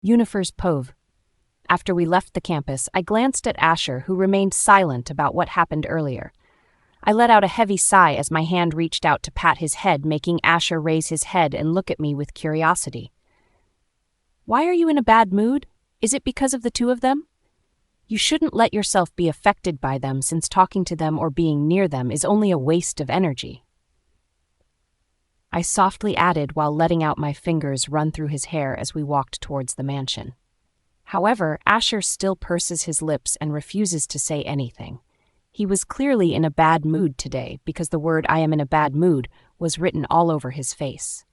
Yunifer's Pove. After we left the campus, I glanced at Asher, who remained silent about what happened earlier. I let out a heavy sigh as my hand reached out to pat his head, making Asher raise his head and look at me with curiosity. "Why are you in a bad mood? Is it because of the two of them? You shouldn't let yourself be affected by them, since talking to them or being near them is only a waste of energy," I softly added while letting out my fingers run through his hair as we walked towards the mansion. However, Asher still purses his lips and refuses to say anything. He was clearly in a bad mood today because the word "I am in a bad mood" was written all over his face.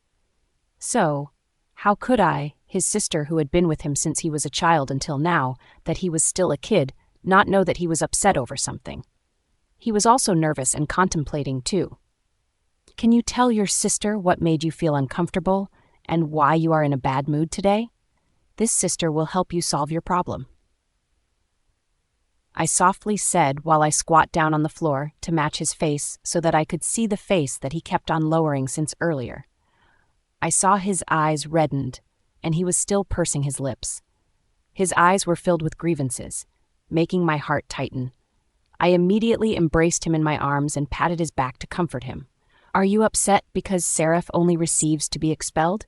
So, how could I, his sister who had been with him since he was a child until now, that he was still a kid, not know that he was upset over something? He was also nervous and contemplating too. "Can you tell your sister what made you feel uncomfortable and why you are in a bad mood today? This sister will help you solve your problem," I softly said while I squat down on the floor to match his face so that I could see the face that he kept on lowering since earlier. I saw his eyes reddened, and he was still pursing his lips. His eyes were filled with grievances, making my heart tighten. I immediately embraced him in my arms and patted his back to comfort him. "Are you upset because Seraph only receives to be expelled?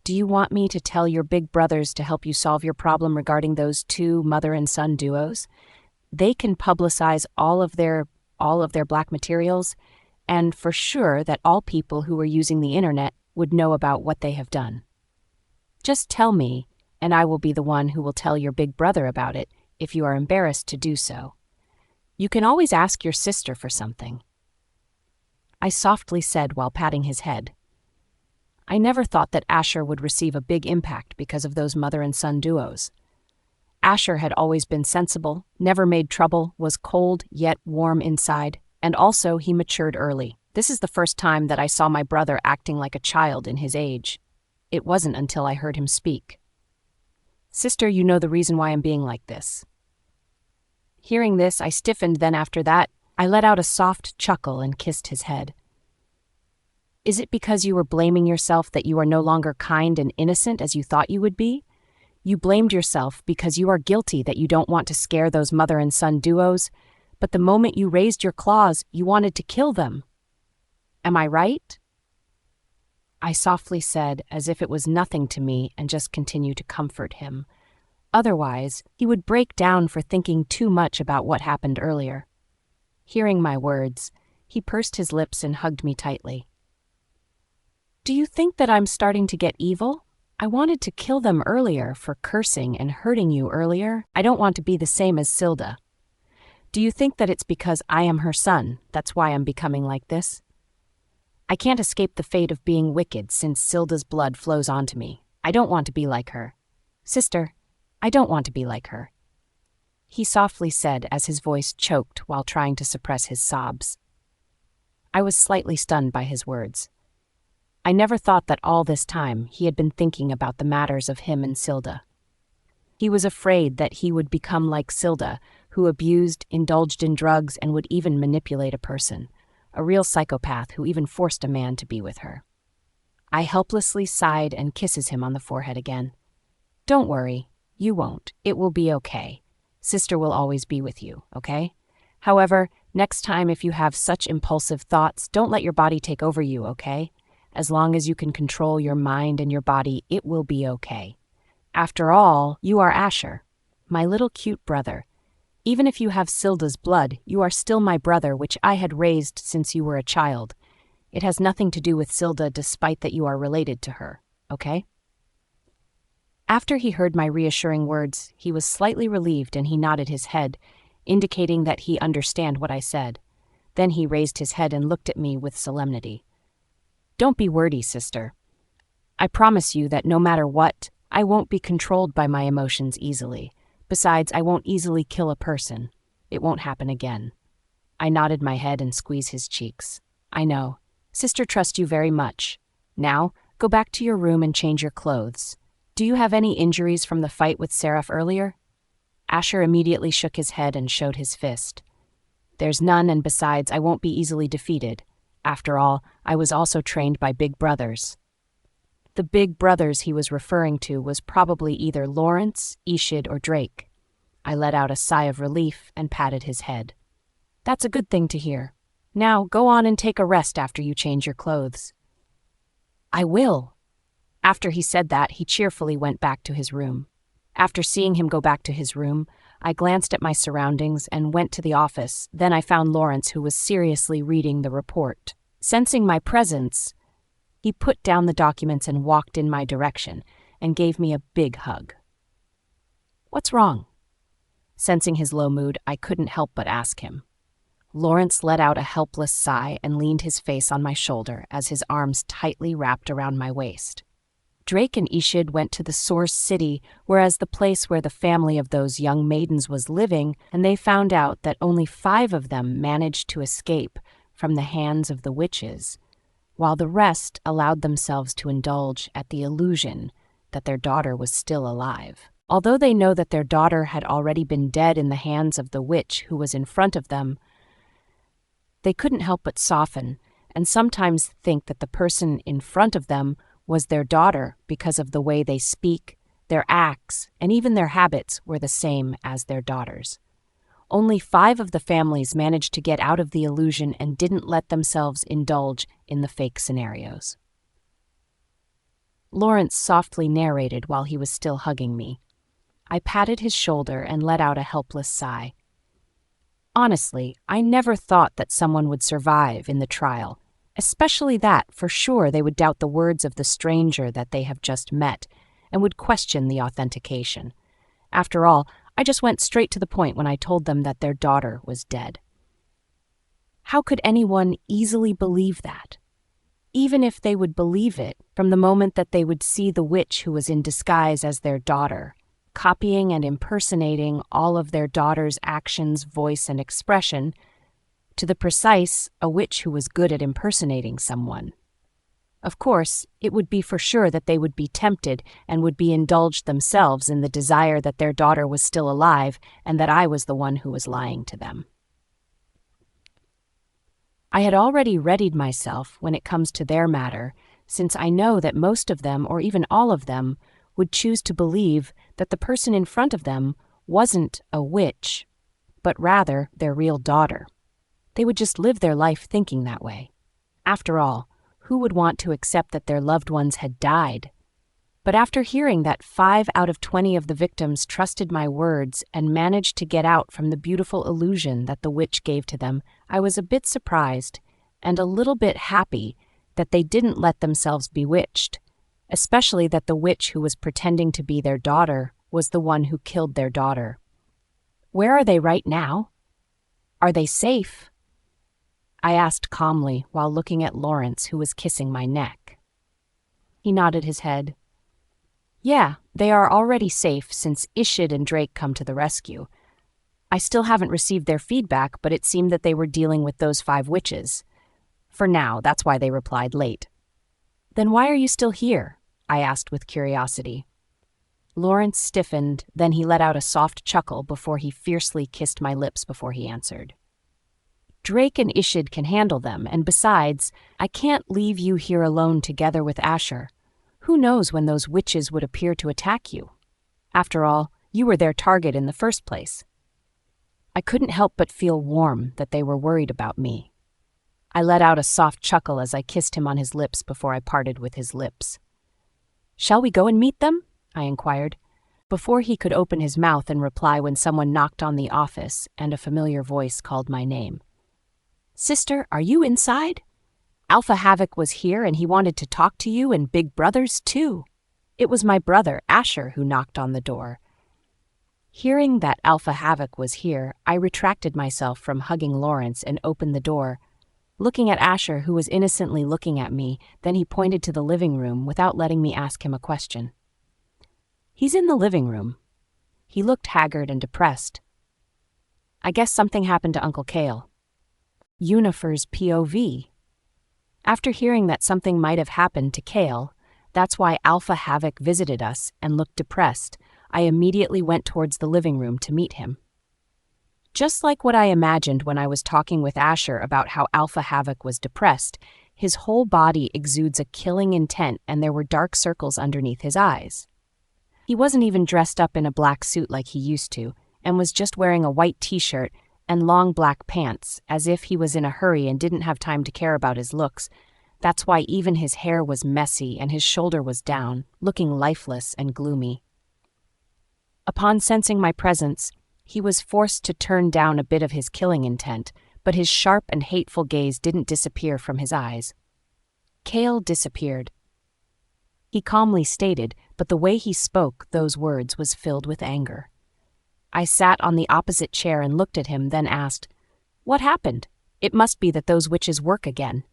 Do you want me to tell your big brothers to help you solve your problem regarding those two mother and son duos? They can publicize all of their black materials, and for sure that all people who are using the internet would know about what they have done. Just tell me, and I will be the one who will tell your big brother about it if you are embarrassed to do so. You can always ask your sister for something," I softly said while patting his head. I never thought that Asher would receive a big impact because of those mother and son duos. Asher had always been sensible, never made trouble, was cold yet warm inside, and also he matured early. This is the first time that I saw my brother acting like a child in his age. It wasn't until I heard him speak. "Sister, you know the reason why I'm being like this." Hearing this, I stiffened, then after that, I let out a soft chuckle and kissed his head. "Is it because you were blaming yourself that you are no longer kind and innocent as you thought you would be? You blamed yourself because you are guilty that you don't want to scare those mother and son duos, but the moment you raised your claws, you wanted to kill them. Am I right?" I softly said, as if it was nothing to me, and just continued to comfort him. Otherwise, he would break down for thinking too much about what happened earlier. Hearing my words, he pursed his lips and hugged me tightly. "Do you think that I'm starting to get evil? I wanted to kill them earlier for cursing and hurting you earlier. I don't want to be the same as Silda. Do you think that it's because I am her son, that's why I'm becoming like this? I can't escape the fate of being wicked since Silda's blood flows onto me. I don't want to be like her. Sister, I don't want to be like her," he softly said as his voice choked while trying to suppress his sobs. I was slightly stunned by his words. I never thought that all this time he had been thinking about the matters of him and Silda. He was afraid that he would become like Silda, who abused, indulged in drugs, and would even manipulate a person, a real psychopath who even forced a man to be with her. I helplessly sighed and kisses him on the forehead again. "Don't worry, you won't. It will be okay. Sister will always be with you, okay? However, next time if you have such impulsive thoughts, don't let your body take over you, okay? As long as you can control your mind and your body, it will be okay. After all, you are Asher, my little cute brother. Even if you have Silda's blood, you are still my brother, which I had raised since you were a child. It has nothing to do with Silda despite that you are related to her, okay?" After he heard my reassuring words, he was slightly relieved and he nodded his head, indicating that he understood what I said. Then he raised his head and looked at me with solemnity. "Don't be wordy, sister. I promise you that no matter what, I won't be controlled by my emotions easily. Besides, I won't easily kill a person. It won't happen again." I nodded my head and squeezed his cheeks. "I know. Sister trusts you very much. Now, go back to your room and change your clothes. Do you have any injuries from the fight with Seraph earlier?" Asher immediately shook his head and showed his fist. "There's none, and besides, I won't be easily defeated. After all, I was also trained by big brothers." The big brothers he was referring to was probably either Lawrence, Ishid, or Drake. I let out a sigh of relief and patted his head. That's a good thing to hear. Now, go on and take a rest after you change your clothes. I will. After he said that, he cheerfully went back to his room. After seeing him go back to his room, I glanced at my surroundings and went to the office. Then I found Lawrence, who was seriously reading the report. Sensing my presence, he put down the documents and walked in my direction and gave me a big hug. What's wrong? Sensing his low mood, I couldn't help but ask him. Lawrence let out a helpless sigh and leaned his face on my shoulder as his arms tightly wrapped around my waist. Drake and Ishid went to the source city, whereas the place where the family of those young maidens was living, and they found out that only 5 of them managed to escape from the hands of the witches, while the rest allowed themselves to indulge at the illusion that their daughter was still alive. Although they know that their daughter had already been dead in the hands of the witch who was in front of them, they couldn't help but soften and sometimes think that the person in front of them was their daughter because of the way they speak, their acts, and even their habits were the same as their daughters. Only 5 of the families managed to get out of the illusion and didn't let themselves indulge in the fake scenarios. Lawrence softly narrated while he was still hugging me. I patted his shoulder and let out a helpless sigh. Honestly, I never thought that someone would survive in the trial, especially that, for sure, they would doubt the words of the stranger that they have just met and would question the authentication. After all, I just went straight to the point when I told them that their daughter was dead. How could anyone easily believe that? Even if they would believe it, from the moment that they would see the witch who was in disguise as their daughter, copying and impersonating all of their daughter's actions, voice, and expression, to the precise, a witch who was good at impersonating someone. Of course, it would be for sure that they would be tempted and would be indulged themselves in the desire that their daughter was still alive and that I was the one who was lying to them. I had already readied myself when it comes to their matter, since I know that most of them, or even all of them, would choose to believe that the person in front of them wasn't a witch, but rather their real daughter. They would just live their life thinking that way. After all, who would want to accept that their loved ones had died? But after hearing that 5 out of 20 of the victims trusted my words and managed to get out from the beautiful illusion that the witch gave to them, I was a bit surprised and a little bit happy that they didn't let themselves bewitched, especially that the witch who was pretending to be their daughter was the one who killed their daughter. Where are they right now? Are they safe? I asked calmly while looking at Lawrence, who was kissing my neck. He nodded his head. Yeah, they are already safe since Ishid and Drake come to the rescue. I still haven't received their feedback, but it seemed that they were dealing with those 5 witches. For now, that's why they replied late. Then why are you still here? I asked with curiosity. Lawrence stiffened, then he let out a soft chuckle before he fiercely kissed my lips before he answered. Drake and Ishid can handle them, and besides, I can't leave you here alone together with Asher. Who knows when those witches would appear to attack you? After all, you were their target in the first place. I couldn't help but feel warm that they were worried about me. I let out a soft chuckle as I kissed him on his lips before I parted with his lips. Shall we go and meet them? I inquired, before he could open his mouth and reply when someone knocked on the office and a familiar voice called my name. Sister, are you inside? Alpha Havoc was here and he wanted to talk to you and Big Brothers too. It was my brother, Asher, who knocked on the door. Hearing that Alpha Havoc was here, I retracted myself from hugging Lawrence and opened the door. Looking at Asher, who was innocently looking at me, then he pointed to the living room without letting me ask him a question. He's in the living room. He looked haggard and depressed. I guess something happened to Uncle Kale. Yunifer's POV. After hearing that something might have happened to Kale, that's why Alpha Havoc visited us and looked depressed, I immediately went towards the living room to meet him. Just like what I imagined when I was talking with Asher about how Alpha Havoc was depressed, His whole body exudes a killing intent, and there were dark circles underneath his eyes. He wasn't even dressed up in a black suit like he used to, and was just wearing a white t-shirt and long black pants, as if he was in a hurry and didn't have time to care about his looks. That's why even his hair was messy and his shoulder was down, looking lifeless and gloomy. Upon sensing my presence, he was forced to turn down a bit of his killing intent, but his sharp and hateful gaze didn't disappear from his eyes. Cale disappeared. He calmly stated, but the way he spoke those words was filled with anger. I sat on the opposite chair and looked at him, then asked, "What happened? It must be that those witches work again.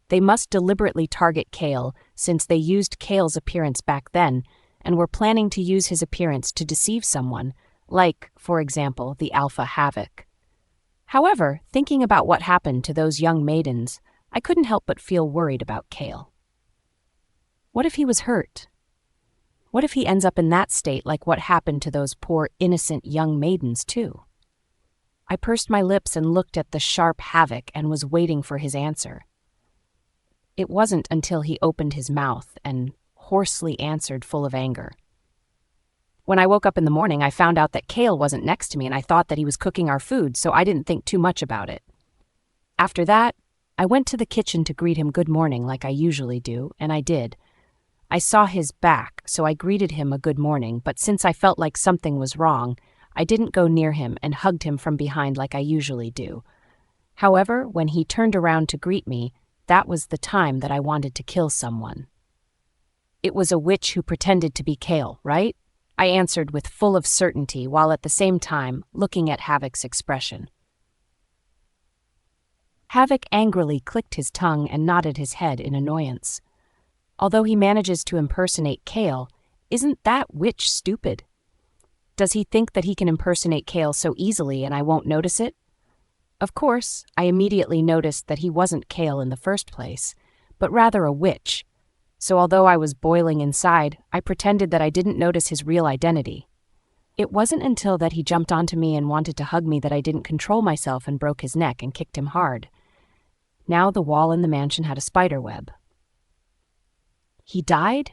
They must deliberately target Cale, since they used Cale's appearance back then, and were planning to use his appearance to deceive someone, like, for example, the Alpha Havoc." However, thinking about what happened to those young maidens, I couldn't help but feel worried about Cale. What if he was hurt? What if he ends up in that state like what happened to those poor innocent young maidens too? I pursed my lips and looked at the sharp Havoc and was waiting for his answer. It wasn't until he opened his mouth and hoarsely answered, full of anger. When I woke up in the morning, I found out that Cale wasn't next to me, and I thought that he was cooking our food, so I didn't think too much about it. After that, I went to the kitchen to greet him good morning like I usually do, and I did. I saw his back, so I greeted him a good morning, but since I felt like something was wrong, I didn't go near him and hugged him from behind like I usually do. However, when he turned around to greet me, that was the time that I wanted to kill someone. It was a witch who pretended to be Cale, right? I answered with full of certainty, while at the same time looking at Havoc's expression. Havoc angrily clicked his tongue and nodded his head in annoyance. Although he manages to impersonate Cale, isn't that witch stupid? Does he think that he can impersonate Cale so easily and I won't notice it? Of course, I immediately noticed that he wasn't Cale in the first place, but rather a witch. So although I was boiling inside, I pretended that I didn't notice his real identity. It wasn't until that he jumped onto me and wanted to hug me that I didn't control myself and broke his neck and kicked him hard. Now the wall in the mansion had a spider web. "He died?"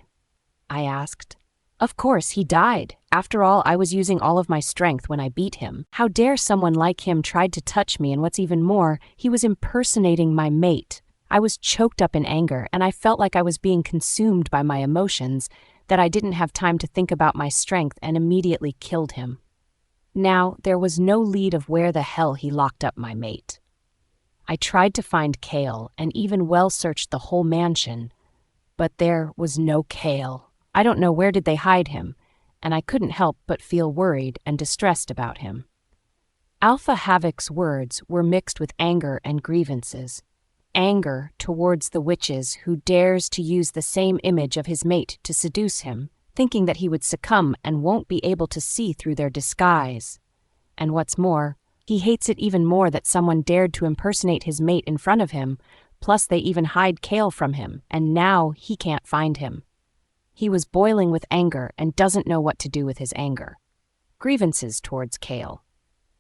I asked. Of course, he died. After all, I was using all of my strength when I beat him. How dare someone like him tried to touch me, and what's even more, he was impersonating my mate. I was choked up in anger, and I felt like I was being consumed by my emotions, that I didn't have time to think about my strength and immediately killed him. Now, there was no lead of where the hell he locked up my mate. I tried to find Cale and even well-searched the whole mansion, but there was no Cale. I don't know where did they hide him, and I couldn't help but feel worried and distressed about him. Alpha Havoc's words were mixed with anger and grievances. Anger towards the witches who dares to use the same image of his mate to seduce him, thinking that he would succumb and won't be able to see through their disguise. And what's more, he hates it even more that someone dared to impersonate his mate in front of him, plus they even hide Cale from him, and now he can't find him. He was boiling with anger and doesn't know what to do with his anger. Grievances towards Cale.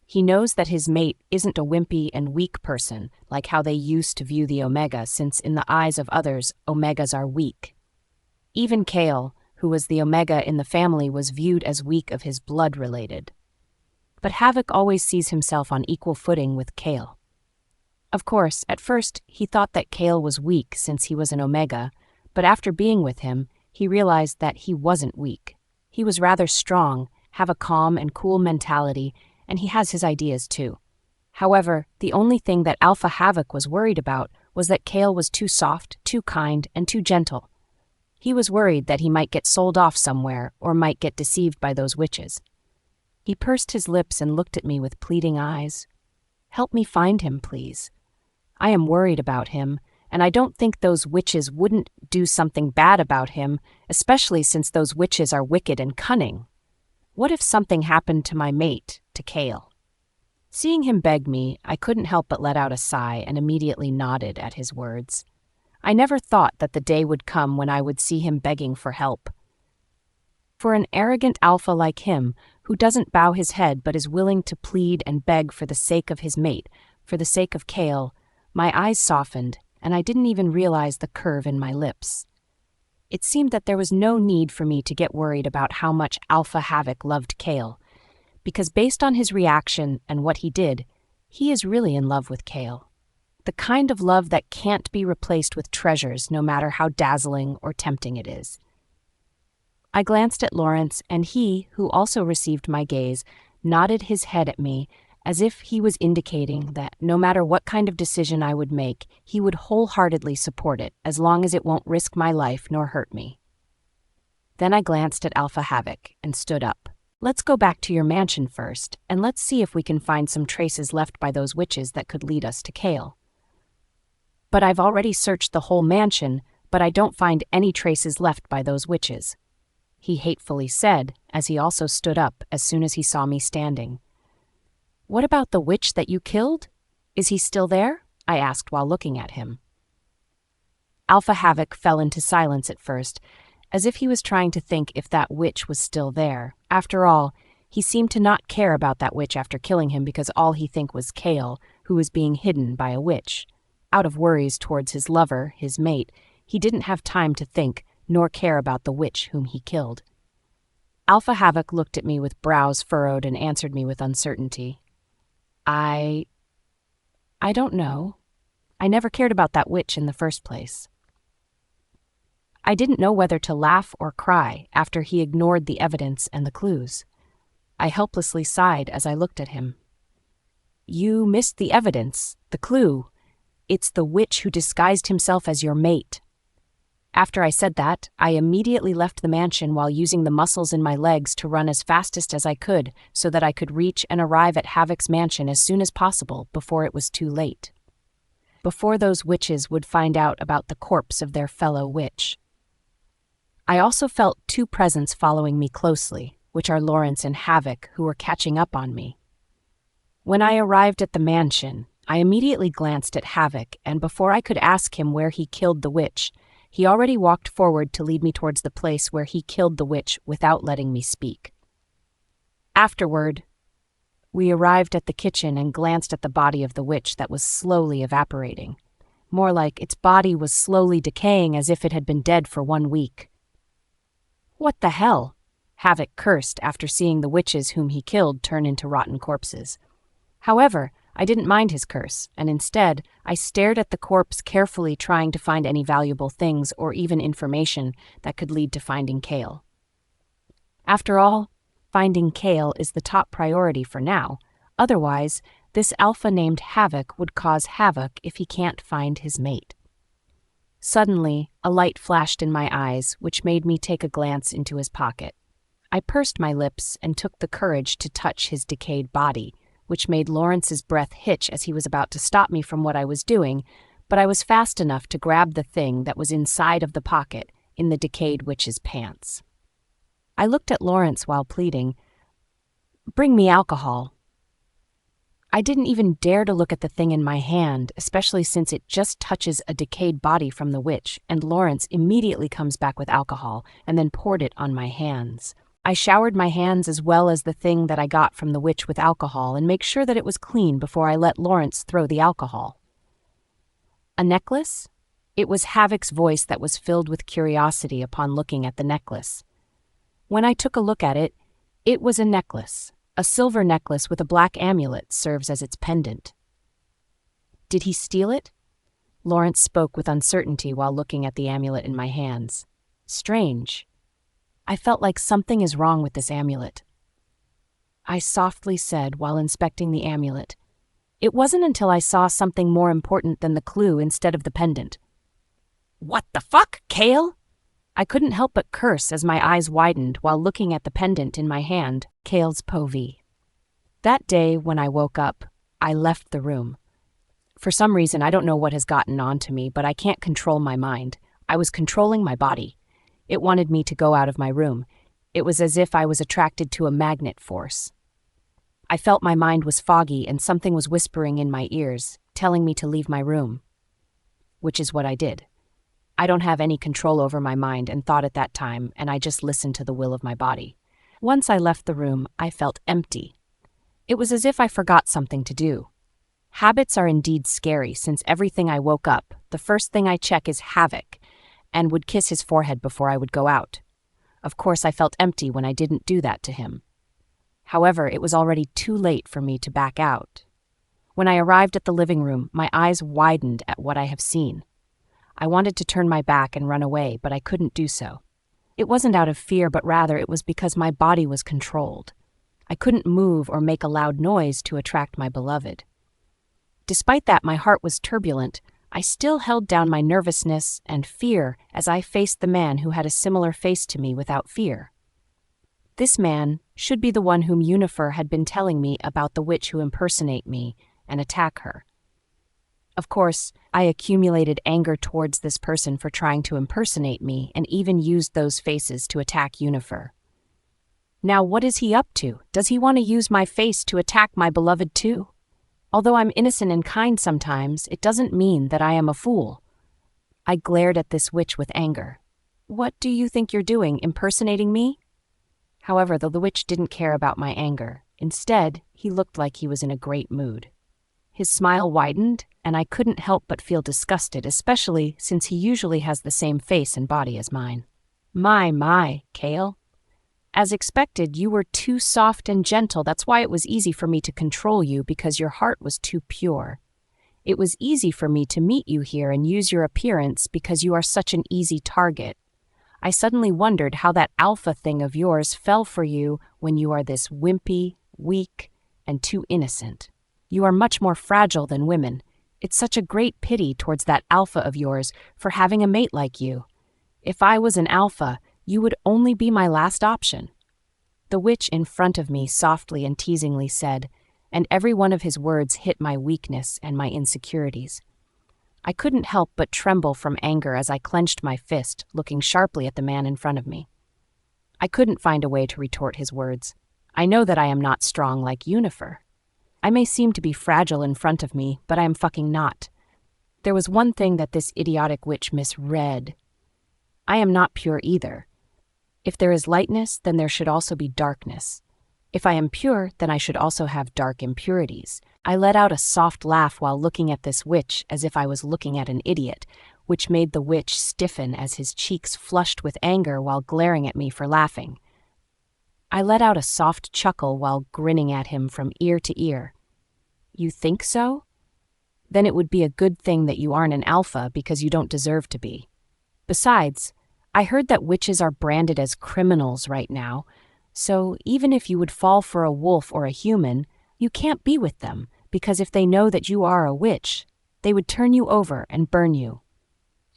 He knows that his mate isn't a wimpy and weak person, like how they used to view the Omega, since in the eyes of others, Omegas are weak. Even Cale, who was the Omega in the family, was viewed as weak of his blood related. But Havoc always sees himself on equal footing with Cale. Of course, at first, he thought that Cale was weak since he was an Omega, but after being with him, he realized that he wasn't weak. He was rather strong, have a calm and cool mentality, and he has his ideas too. However, the only thing that Alpha Havoc was worried about was that Cale was too soft, too kind, and too gentle. He was worried that he might get sold off somewhere or might get deceived by those witches. He pursed his lips and looked at me with pleading eyes. "Help me find him, please. I am worried about him, and I don't think those witches wouldn't do something bad about him, especially since those witches are wicked and cunning. What if something happened to my mate, to Cale?" Seeing him beg me, I couldn't help but let out a sigh and immediately nodded at his words. I never thought that the day would come when I would see him begging for help. For an arrogant alpha like him, who doesn't bow his head but is willing to plead and beg for the sake of his mate, for the sake of Cale, my eyes softened, and I didn't even realize the curve in my lips. It seemed that there was no need for me to get worried about how much Alpha Havoc loved Kale, because based on his reaction and what he did, he is really in love with Kale. The kind of love that can't be replaced with treasures, no matter how dazzling or tempting it is. I glanced at Lawrence, and he, who also received my gaze, nodded his head at me as if he was indicating that no matter what kind of decision I would make, he would wholeheartedly support it as long as it won't risk my life nor hurt me. Then I glanced at Alpha Havoc and stood up. Let's go back to your mansion first, and let's see if we can find some traces left by those witches that could lead us to Kale. But I've already searched the whole mansion, but I don't find any traces left by those witches, he hatefully said, as he also stood up as soon as he saw me standing. What about the witch that you killed? Is he still there? I asked while looking at him. Alpha Havoc fell into silence at first, as if he was trying to think if that witch was still there. After all, he seemed to not care about that witch after killing him because all he think was Kale, who was being hidden by a witch. Out of worries towards his lover, his mate, he didn't have time to think nor care about the witch whom he killed. Alpha Havoc looked at me with brows furrowed and answered me with uncertainty. I don't know. I never cared about that witch in the first place. I didn't know whether to laugh or cry after he ignored the evidence and the clues. I helplessly sighed as I looked at him. You missed the evidence, the clue. It's the witch who disguised himself as your mate. After I said that, I immediately left the mansion while using the muscles in my legs to run as fastest as I could so that I could reach and arrive at Havoc's mansion as soon as possible before it was too late. Before those witches would find out about the corpse of their fellow witch. I also felt two presents following me closely, which are Lawrence and Havoc, who were catching up on me. When I arrived at the mansion, I immediately glanced at Havoc, and before I could ask him where he killed the witch, he already walked forward to lead me towards the place where he killed the witch without letting me speak. Afterward, we arrived at the kitchen and glanced at the body of the witch that was slowly evaporating. More like its body was slowly decaying as if it had been dead for 1 week. What the hell? Havoc cursed after seeing the witches whom he killed turn into rotten corpses. However, I didn't mind his curse, and instead, I stared at the corpse carefully, trying to find any valuable things or even information that could lead to finding Kale. After all, finding Kale is the top priority for now. Otherwise, this alpha named Havoc would cause havoc if he can't find his mate. Suddenly, a light flashed in my eyes, which made me take a glance into his pocket. I pursed my lips and took the courage to touch his decayed body, which made Lawrence's breath hitch as he was about to stop me from what I was doing, but I was fast enough to grab the thing that was inside of the pocket in the decayed witch's pants. I looked at Lawrence while pleading, "Bring me alcohol." I didn't even dare to look at the thing in my hand, especially since it just touches a decayed body from the witch, and Lawrence immediately comes back with alcohol and then poured it on my hands. I showered my hands as well as the thing that I got from the witch with alcohol and make sure that it was clean before I let Lawrence throw the alcohol. A necklace? It was Havoc's voice that was filled with curiosity upon looking at the necklace. When I took a look at it, it was a necklace. A silver necklace with a black amulet serves as its pendant. Did he steal it? Lawrence spoke with uncertainty while looking at the amulet in my hands. Strange. I felt like something is wrong with this amulet. I softly said while inspecting the amulet. It wasn't until I saw something more important than the clue instead of the pendant. What the fuck, Kale? I couldn't help but curse as my eyes widened while looking at the pendant in my hand, Kale's povee. That day, when I woke up, I left the room. For some reason, I don't know what has gotten onto me, but I can't control my mind. I was controlling my body. It wanted me to go out of my room. It was as if I was attracted to a magnet force. I felt my mind was foggy and something was whispering in my ears, telling me to leave my room. Which is what I did. I don't have any control over my mind and thought at that time, and I just listened to the will of my body. Once I left the room, I felt empty. It was as if I forgot something to do. Habits are indeed scary since everything I woke up, the first thing I check is Havoc, and would kiss his forehead before I would go out. Of course, I felt empty when I didn't do that to him. However, it was already too late for me to back out. When I arrived at the living room, my eyes widened at what I have seen. I wanted to turn my back and run away, but I couldn't do so. It wasn't out of fear, but rather it was because my body was controlled. I couldn't move or make a loud noise to attract my beloved. Despite that, my heart was turbulent. I still held down my nervousness and fear as I faced the man who had a similar face to me without fear. This man should be the one whom Yunifer had been telling me about, the witch who impersonate me and attack her. Of course, I accumulated anger towards this person for trying to impersonate me and even used those faces to attack Yunifer. Now what is he up to? Does he want to use my face to attack my beloved too? Although I'm innocent and kind sometimes, it doesn't mean that I am a fool. I glared at this witch with anger. What do you think you're doing, impersonating me? However, the witch didn't care about my anger. Instead, he looked like he was in a great mood. His smile widened, and I couldn't help but feel disgusted, especially since he usually has the same face and body as mine. My, Kale. As expected, you were too soft and gentle. That's why it was easy for me to control you, because your heart was too pure. It was easy for me to meet you here and use your appearance because you are such an easy target. I suddenly wondered how that alpha thing of yours fell for you when you are this wimpy, weak, and too innocent. You are much more fragile than women. It's such a great pity towards that alpha of yours for having a mate like you. If I was an alpha, you would only be my last option. The witch in front of me softly and teasingly said, and every one of his words hit my weakness and my insecurities. I couldn't help but tremble from anger as I clenched my fist, looking sharply at the man in front of me. I couldn't find a way to retort his words. I know that I am not strong like Yunifer. I may seem to be fragile in front of me, but I am fucking not. There was one thing that this idiotic witch misread. I am not pure either. If there is lightness, then there should also be darkness. If I am pure, then I should also have dark impurities. I let out a soft laugh while looking at this witch as if I was looking at an idiot, which made the witch stiffen as his cheeks flushed with anger while glaring at me for laughing. I let out a soft chuckle while grinning at him from ear to ear. You think so? Then it would be a good thing that you aren't an alpha because you don't deserve to be. Besides, I heard that witches are branded as criminals right now, so even if you would fall for a wolf or a human, you can't be with them, because if they know that you are a witch, they would turn you over and burn you.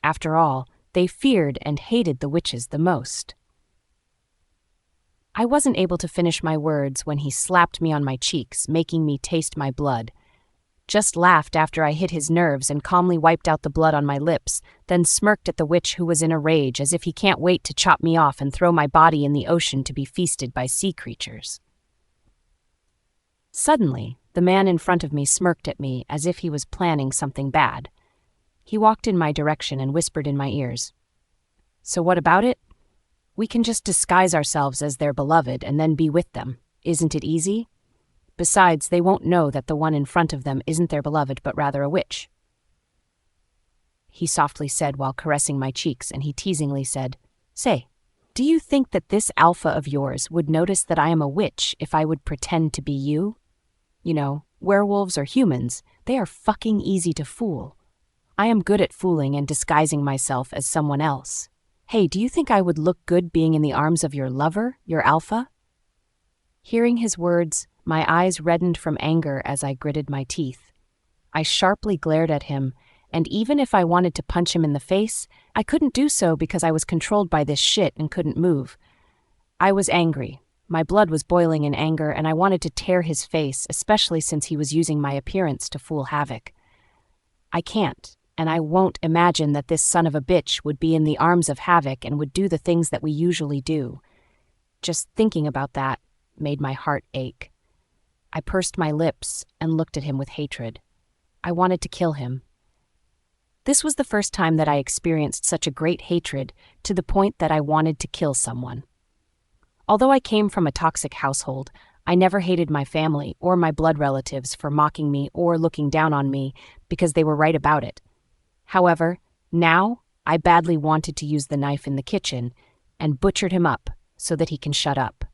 After all, they feared and hated the witches the most. I wasn't able to finish my words when he slapped me on my cheeks, making me taste my blood. Just laughed after I hit his nerves and calmly wiped out the blood on my lips, then smirked at the witch who was in a rage as if he can't wait to chop me off and throw my body in the ocean to be feasted by sea creatures. Suddenly, the man in front of me smirked at me as if he was planning something bad. He walked in my direction and whispered in my ears, "So what about it? We can just disguise ourselves as their beloved and then be with them. Isn't it easy? Besides, they won't know that the one in front of them isn't their beloved but rather a witch." He softly said while caressing my cheeks, and he teasingly said, "Say, do you think that this alpha of yours would notice that I am a witch if I would pretend to be you? You know, werewolves or humans, they are fucking easy to fool. I am good at fooling and disguising myself as someone else. Hey, do you think I would look good being in the arms of your lover, your alpha?" Hearing his words, my eyes reddened from anger as I gritted my teeth. I sharply glared at him, and even if I wanted to punch him in the face, I couldn't do so because I was controlled by this shit and couldn't move. I was angry. My blood was boiling in anger, and I wanted to tear his face, especially since he was using my appearance to fool Havoc. I can't, and I won't imagine that this son of a bitch would be in the arms of Havoc and would do the things that we usually do. Just thinking about that made my heart ache. I pursed my lips and looked at him with hatred. I wanted to kill him. This was the first time that I experienced such a great hatred to the point that I wanted to kill someone. Although I came from a toxic household, I never hated my family or my blood relatives for mocking me or looking down on me because they were right about it. However, now I badly wanted to use the knife in the kitchen and butchered him up so that he can shut up.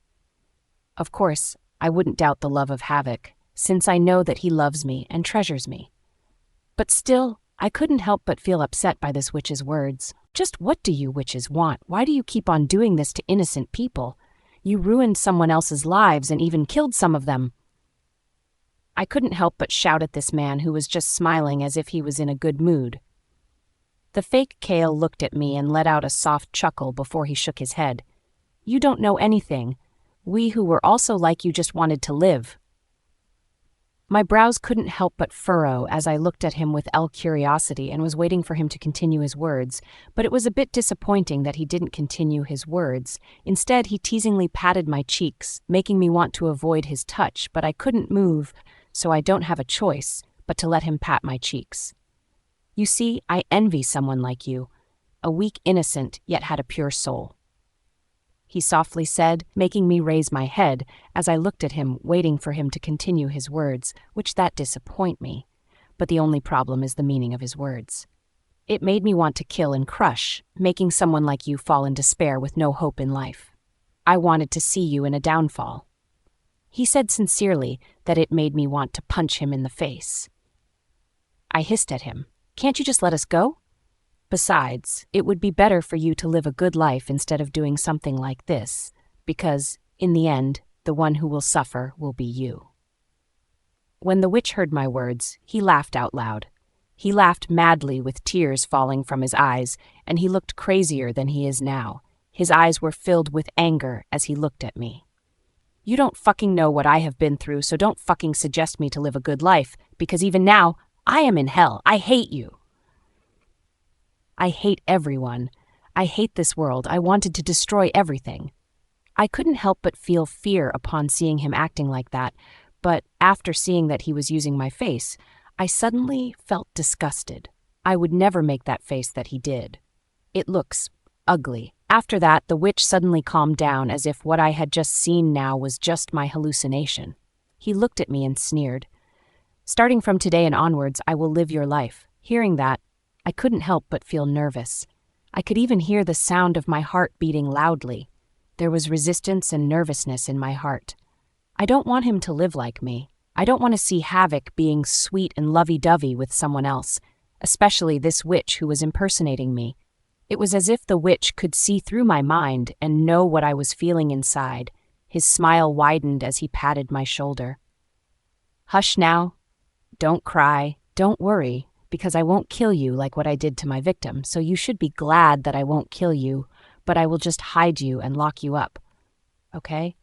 Of course, I wouldn't doubt the love of Havoc, since I know that he loves me and treasures me. But still, I couldn't help but feel upset by this witch's words. Just what do you witches want? Why do you keep on doing this to innocent people? You ruined someone else's lives and even killed some of them. I couldn't help but shout at this man who was just smiling as if he was in a good mood. The fake Kale looked at me and let out a soft chuckle before he shook his head. You don't know anything. We who were also like you just wanted to live. My brows couldn't help but furrow as I looked at him with curiosity and was waiting for him to continue his words, but it was a bit disappointing that he didn't continue his words. Instead, he teasingly patted my cheeks, making me want to avoid his touch, but I couldn't move, so I don't have a choice but to let him pat my cheeks. You see, I envy someone like you, a weak innocent yet had a pure soul. He softly said, making me raise my head as I looked at him, waiting for him to continue his words, which that disappoint me. But the only problem is the meaning of his words. It made me want to kill and crush, making someone like you fall in despair with no hope in life. I wanted to see you in a downfall. He said sincerely that it made me want to punch him in the face. I hissed at him. Can't you just let us go? Besides, it would be better for you to live a good life instead of doing something like this, because, in the end, the one who will suffer will be you. When the witch heard my words, he laughed out loud. He laughed madly with tears falling from his eyes, and he looked crazier than he is now. His eyes were filled with anger as he looked at me. You don't fucking know what I have been through, so don't fucking suggest me to live a good life, because even now, I am in hell. I hate you. I hate everyone. I hate this world. I wanted to destroy everything. I couldn't help but feel fear upon seeing him acting like that, but after seeing that he was using my face, I suddenly felt disgusted. I would never make that face that he did. It looks ugly. After that, the witch suddenly calmed down as if what I had just seen now was just my hallucination. He looked at me and sneered. Starting from today and onwards, I will live your life. Hearing that, I couldn't help but feel nervous. I could even hear the sound of my heart beating loudly. There was resistance and nervousness in my heart. I don't want him to live like me. I don't want to see Havoc being sweet and lovey-dovey with someone else, especially this witch who was impersonating me. It was as if the witch could see through my mind and know what I was feeling inside. His smile widened as he patted my shoulder. Hush now. Don't cry. Don't worry. Because I won't kill you like what I did to my victim, so you should be glad that I won't kill you, but I will just hide you and lock you up. Okay?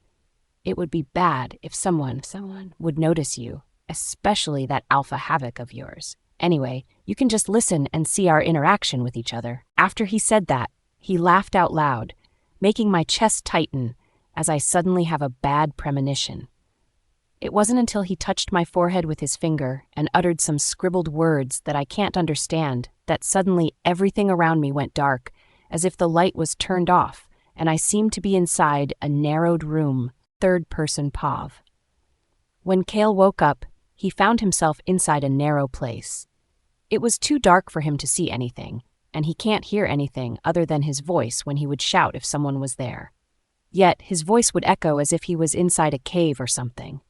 It would be bad if someone would notice you, especially that alpha Havoc of yours. Anyway, you can just listen and see our interaction with each other. After he said that, he laughed out loud, making my chest tighten as I suddenly have a bad premonition. It wasn't until he touched my forehead with his finger and uttered some scribbled words that I can't understand that suddenly everything around me went dark, as if the light was turned off, and I seemed to be inside a narrowed room, third-person POV. When Kale woke up, he found himself inside a narrow place. It was too dark for him to see anything, and he can't hear anything other than his voice when he would shout if someone was there. Yet his voice would echo as if he was inside a cave or something.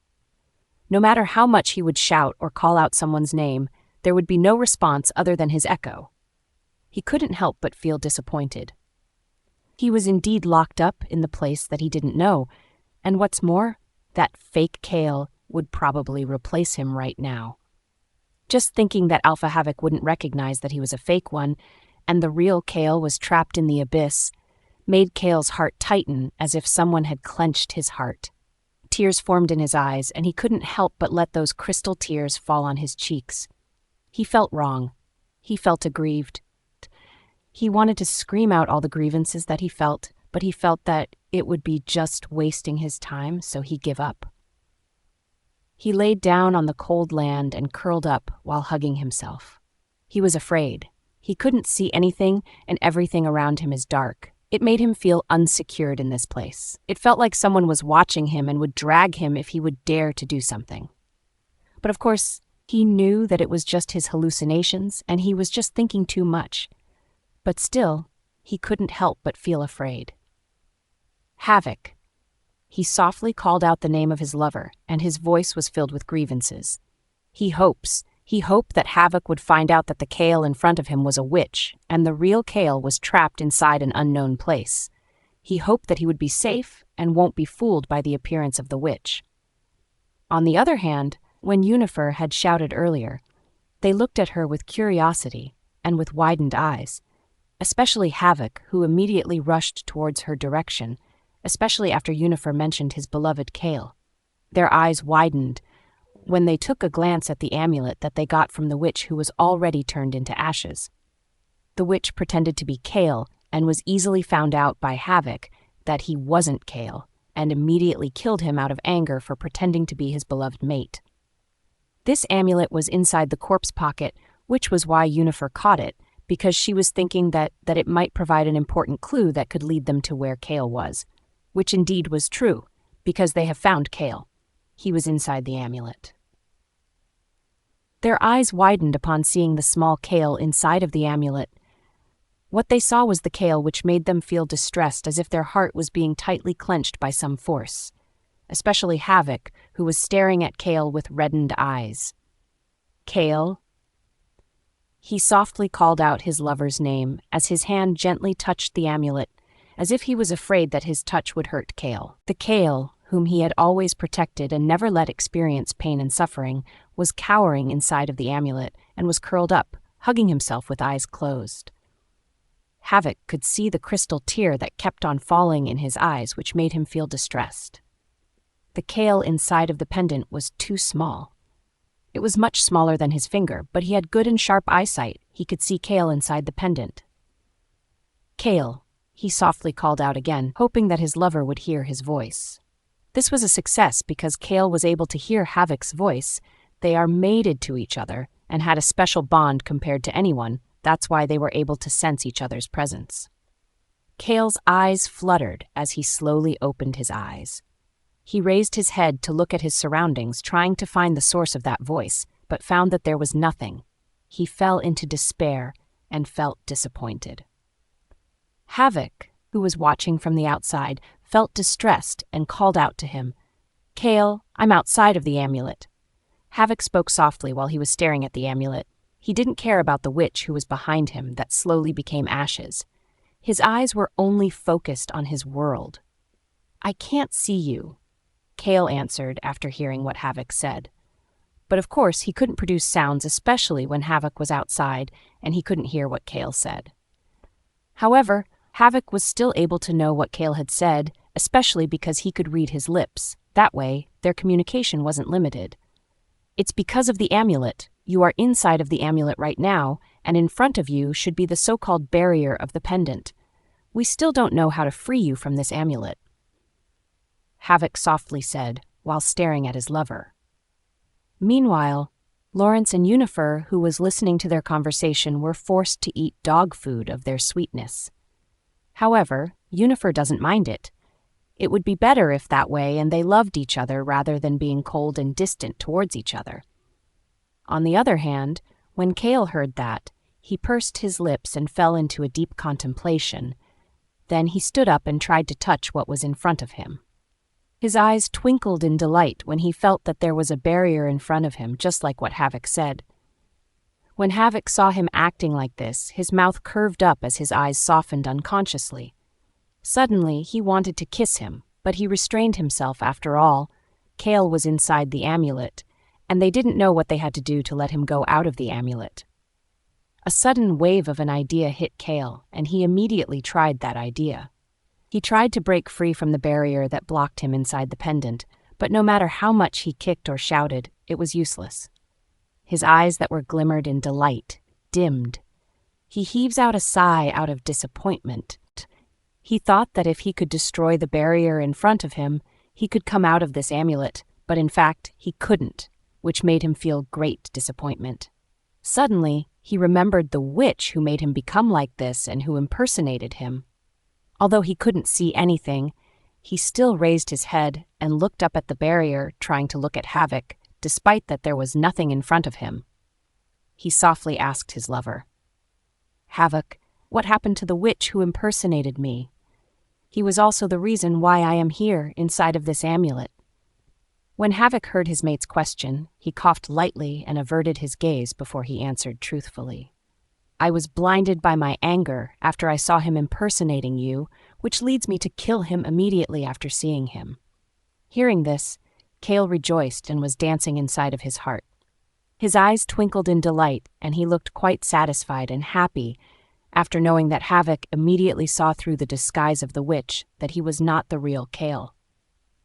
No matter how much he would shout or call out someone's name, there would be no response other than his echo. He couldn't help but feel disappointed. He was indeed locked up in the place that he didn't know, and what's more, that fake Kale would probably replace him right now. Just thinking that Alpha Havoc wouldn't recognize that he was a fake one, and the real Kale was trapped in the abyss, made Kale's heart tighten as if someone had clenched his heart. Tears formed in his eyes, and he couldn't help but let those crystal tears fall on his cheeks. He felt wrong. He felt aggrieved. He wanted to scream out all the grievances that he felt, but he felt that it would be just wasting his time, so he gave up. He laid down on the cold land and curled up while hugging himself. He was afraid. He couldn't see anything, and everything around him is dark. It made him feel unsecured in this place. It felt like someone was watching him and would drag him if he would dare to do something. But of course, he knew that it was just his hallucinations and he was just thinking too much. But still, he couldn't help but feel afraid. Havoc. He softly called out the name of his lover, and his voice was filled with grievances. He hoped that Havoc would find out that the Kale in front of him was a witch, and the real Kale was trapped inside an unknown place. He hoped that he would be safe and won't be fooled by the appearance of the witch. On the other hand, when Yunifer had shouted earlier, they looked at her with curiosity and with widened eyes, especially Havoc, who immediately rushed towards her direction, especially after Yunifer mentioned his beloved Kale. Their eyes widened when they took a glance at the amulet that they got from the witch who was already turned into ashes. The witch pretended to be Kale and was easily found out by Havoc that he wasn't Kale, and immediately killed him out of anger for pretending to be his beloved mate. This amulet was inside the corpse pocket, which was why Yunifer caught it, because she was thinking that it might provide an important clue that could lead them to where Kale was, which indeed was true, because they have found Kale. He was inside the amulet. Their eyes widened upon seeing the small Kale inside of the amulet. What they saw was the Kale, which made them feel distressed, as if their heart was being tightly clenched by some force, especially Havoc, who was staring at Kale with reddened eyes. Kale? He softly called out his lover's name as his hand gently touched the amulet, as if he was afraid that his touch would hurt Kale. The Kale, whom he had always protected and never let experience pain and suffering, was cowering inside of the amulet and was curled up, hugging himself with eyes closed. Havoc could see the crystal tear that kept on falling in his eyes, which made him feel distressed. The Kale inside of the pendant was too small. It was much smaller than his finger, but he had good and sharp eyesight. He could see Kale inside the pendant. Kale, he softly called out again, hoping that his lover would hear his voice. This was a success because Kale was able to hear Havoc's voice. They are mated to each other and had a special bond compared to anyone. That's why they were able to sense each other's presence. Kale's eyes fluttered as he slowly opened his eyes. He raised his head to look at his surroundings, trying to find the source of that voice, but found that there was nothing. He fell into despair and felt disappointed. Havoc, who was watching from the outside, felt distressed and called out to him, "Kale, I'm outside of the amulet." Havoc spoke softly while he was staring at the amulet. He didn't care about the witch who was behind him that slowly became ashes. His eyes were only focused on his world. "I can't see you," Kale answered after hearing what Havoc said. But of course he couldn't produce sounds, especially when Havoc was outside and he couldn't hear what Kale said. However, Havoc was still able to know what Kale had said, especially because he could read his lips. That way, their communication wasn't limited. "It's because of the amulet. You are inside of the amulet right now, and in front of you should be the so-called barrier of the pendant. We still don't know how to free you from this amulet," Havoc softly said, while staring at his lover. Meanwhile, Lawrence and Yunifer, who was listening to their conversation, were forced to eat dog food of their sweetness. However, Yunifer doesn't mind it. It would be better if that way and they loved each other rather than being cold and distant towards each other. On the other hand, when Kale heard that, he pursed his lips and fell into a deep contemplation. Then he stood up and tried to touch what was in front of him. His eyes twinkled in delight when he felt that there was a barrier in front of him, just like what Havoc said. When Havoc saw him acting like this, his mouth curved up as his eyes softened unconsciously. Suddenly, he wanted to kiss him, but he restrained himself. After all, Kale was inside the amulet, and they didn't know what they had to do to let him go out of the amulet. A sudden wave of an idea hit Kale, and he immediately tried that idea. He tried to break free from the barrier that blocked him inside the pendant, but no matter how much he kicked or shouted, it was useless. His eyes that were glimmered in delight dimmed. He heaves out a sigh out of disappointment. He thought that if he could destroy the barrier in front of him, he could come out of this amulet, but in fact, he couldn't, which made him feel great disappointment. Suddenly, he remembered the witch who made him become like this and who impersonated him. Although he couldn't see anything, he still raised his head and looked up at the barrier, trying to look at Havoc, despite that there was nothing in front of him. He softly asked his lover, "Havoc, what happened to the witch who impersonated me? He was also the reason why I am here inside of this amulet." When Havoc heard his mate's question, he coughed lightly and averted his gaze before he answered truthfully. "I was blinded by my anger after I saw him impersonating you, which leads me to kill him immediately after seeing him." Hearing this, Kale rejoiced and was dancing inside of his heart. His eyes twinkled in delight, and he looked quite satisfied and happy after knowing that Havoc immediately saw through the disguise of the witch that he was not the real Kale.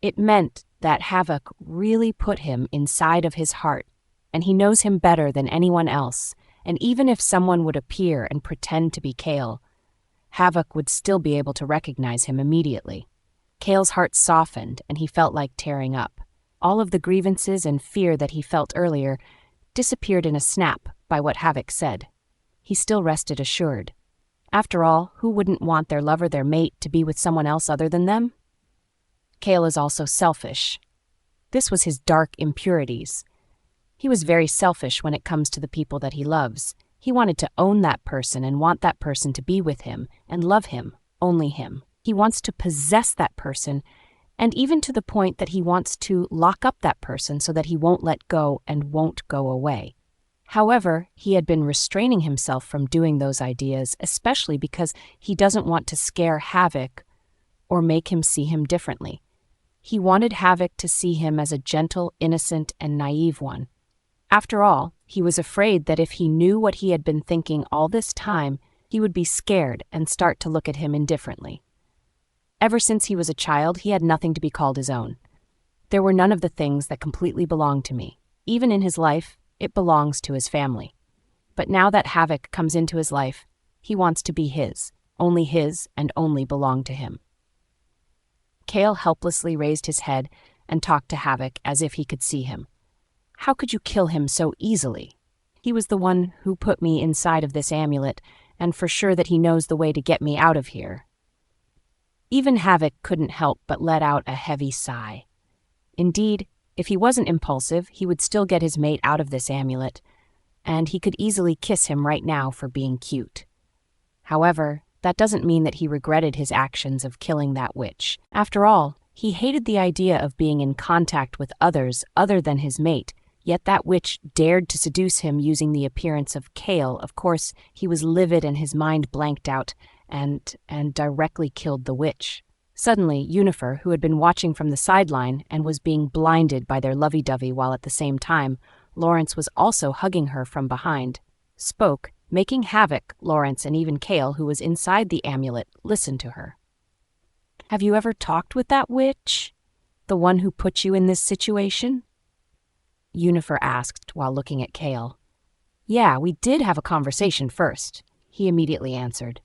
It meant that Havoc really put him inside of his heart, and he knows him better than anyone else, and even if someone would appear and pretend to be Kale, Havoc would still be able to recognize him immediately. Kale's heart softened, and he felt like tearing up. All of the grievances and fear that he felt earlier disappeared in a snap by what Havoc said. He still rested assured. After all, who wouldn't want their lover, their mate, to be with someone else other than them? Kale is also selfish. This was his dark impurities. He was very selfish when it comes to the people that he loves. He wanted to own that person and want that person to be with him and love him, only him. He wants to possess that person, and even to the point that he wants to lock up that person so that he won't let go and won't go away. However, he had been restraining himself from doing those ideas, especially because he doesn't want to scare Havoc or make him see him differently. He wanted Havoc to see him as a gentle, innocent, and naive one. After all, he was afraid that if he knew what he had been thinking all this time, he would be scared and start to look at him indifferently. Ever since he was a child, he had nothing to be called his own. There were none of the things that completely belonged to me. Even in his life, it belongs to his family. But now that Havoc comes into his life, he wants to be his and only belong to him. Kale helplessly raised his head and talked to Havoc as if he could see him. "How could you kill him so easily? He was the one who put me inside of this amulet, and for sure that he knows the way to get me out of here." Even Havoc couldn't help but let out a heavy sigh. Indeed, if he wasn't impulsive, he would still get his mate out of this amulet, and he could easily kiss him right now for being cute. However, that doesn't mean that he regretted his actions of killing that witch. After all, he hated the idea of being in contact with others other than his mate, yet that witch dared to seduce him using the appearance of Kale. Of course, he was livid and his mind blanked out and directly killed the witch. Suddenly, Yunifer, who had been watching from the sideline and was being blinded by their lovey-dovey while at the same time Lawrence was also hugging her from behind, spoke, making Havoc, Lawrence, and even Kale, who was inside the amulet, listen to her. "Have you ever talked with that witch? The one who put you in this situation?" Yunifer asked while looking at Kale. "Yeah, we did have a conversation first," he immediately answered.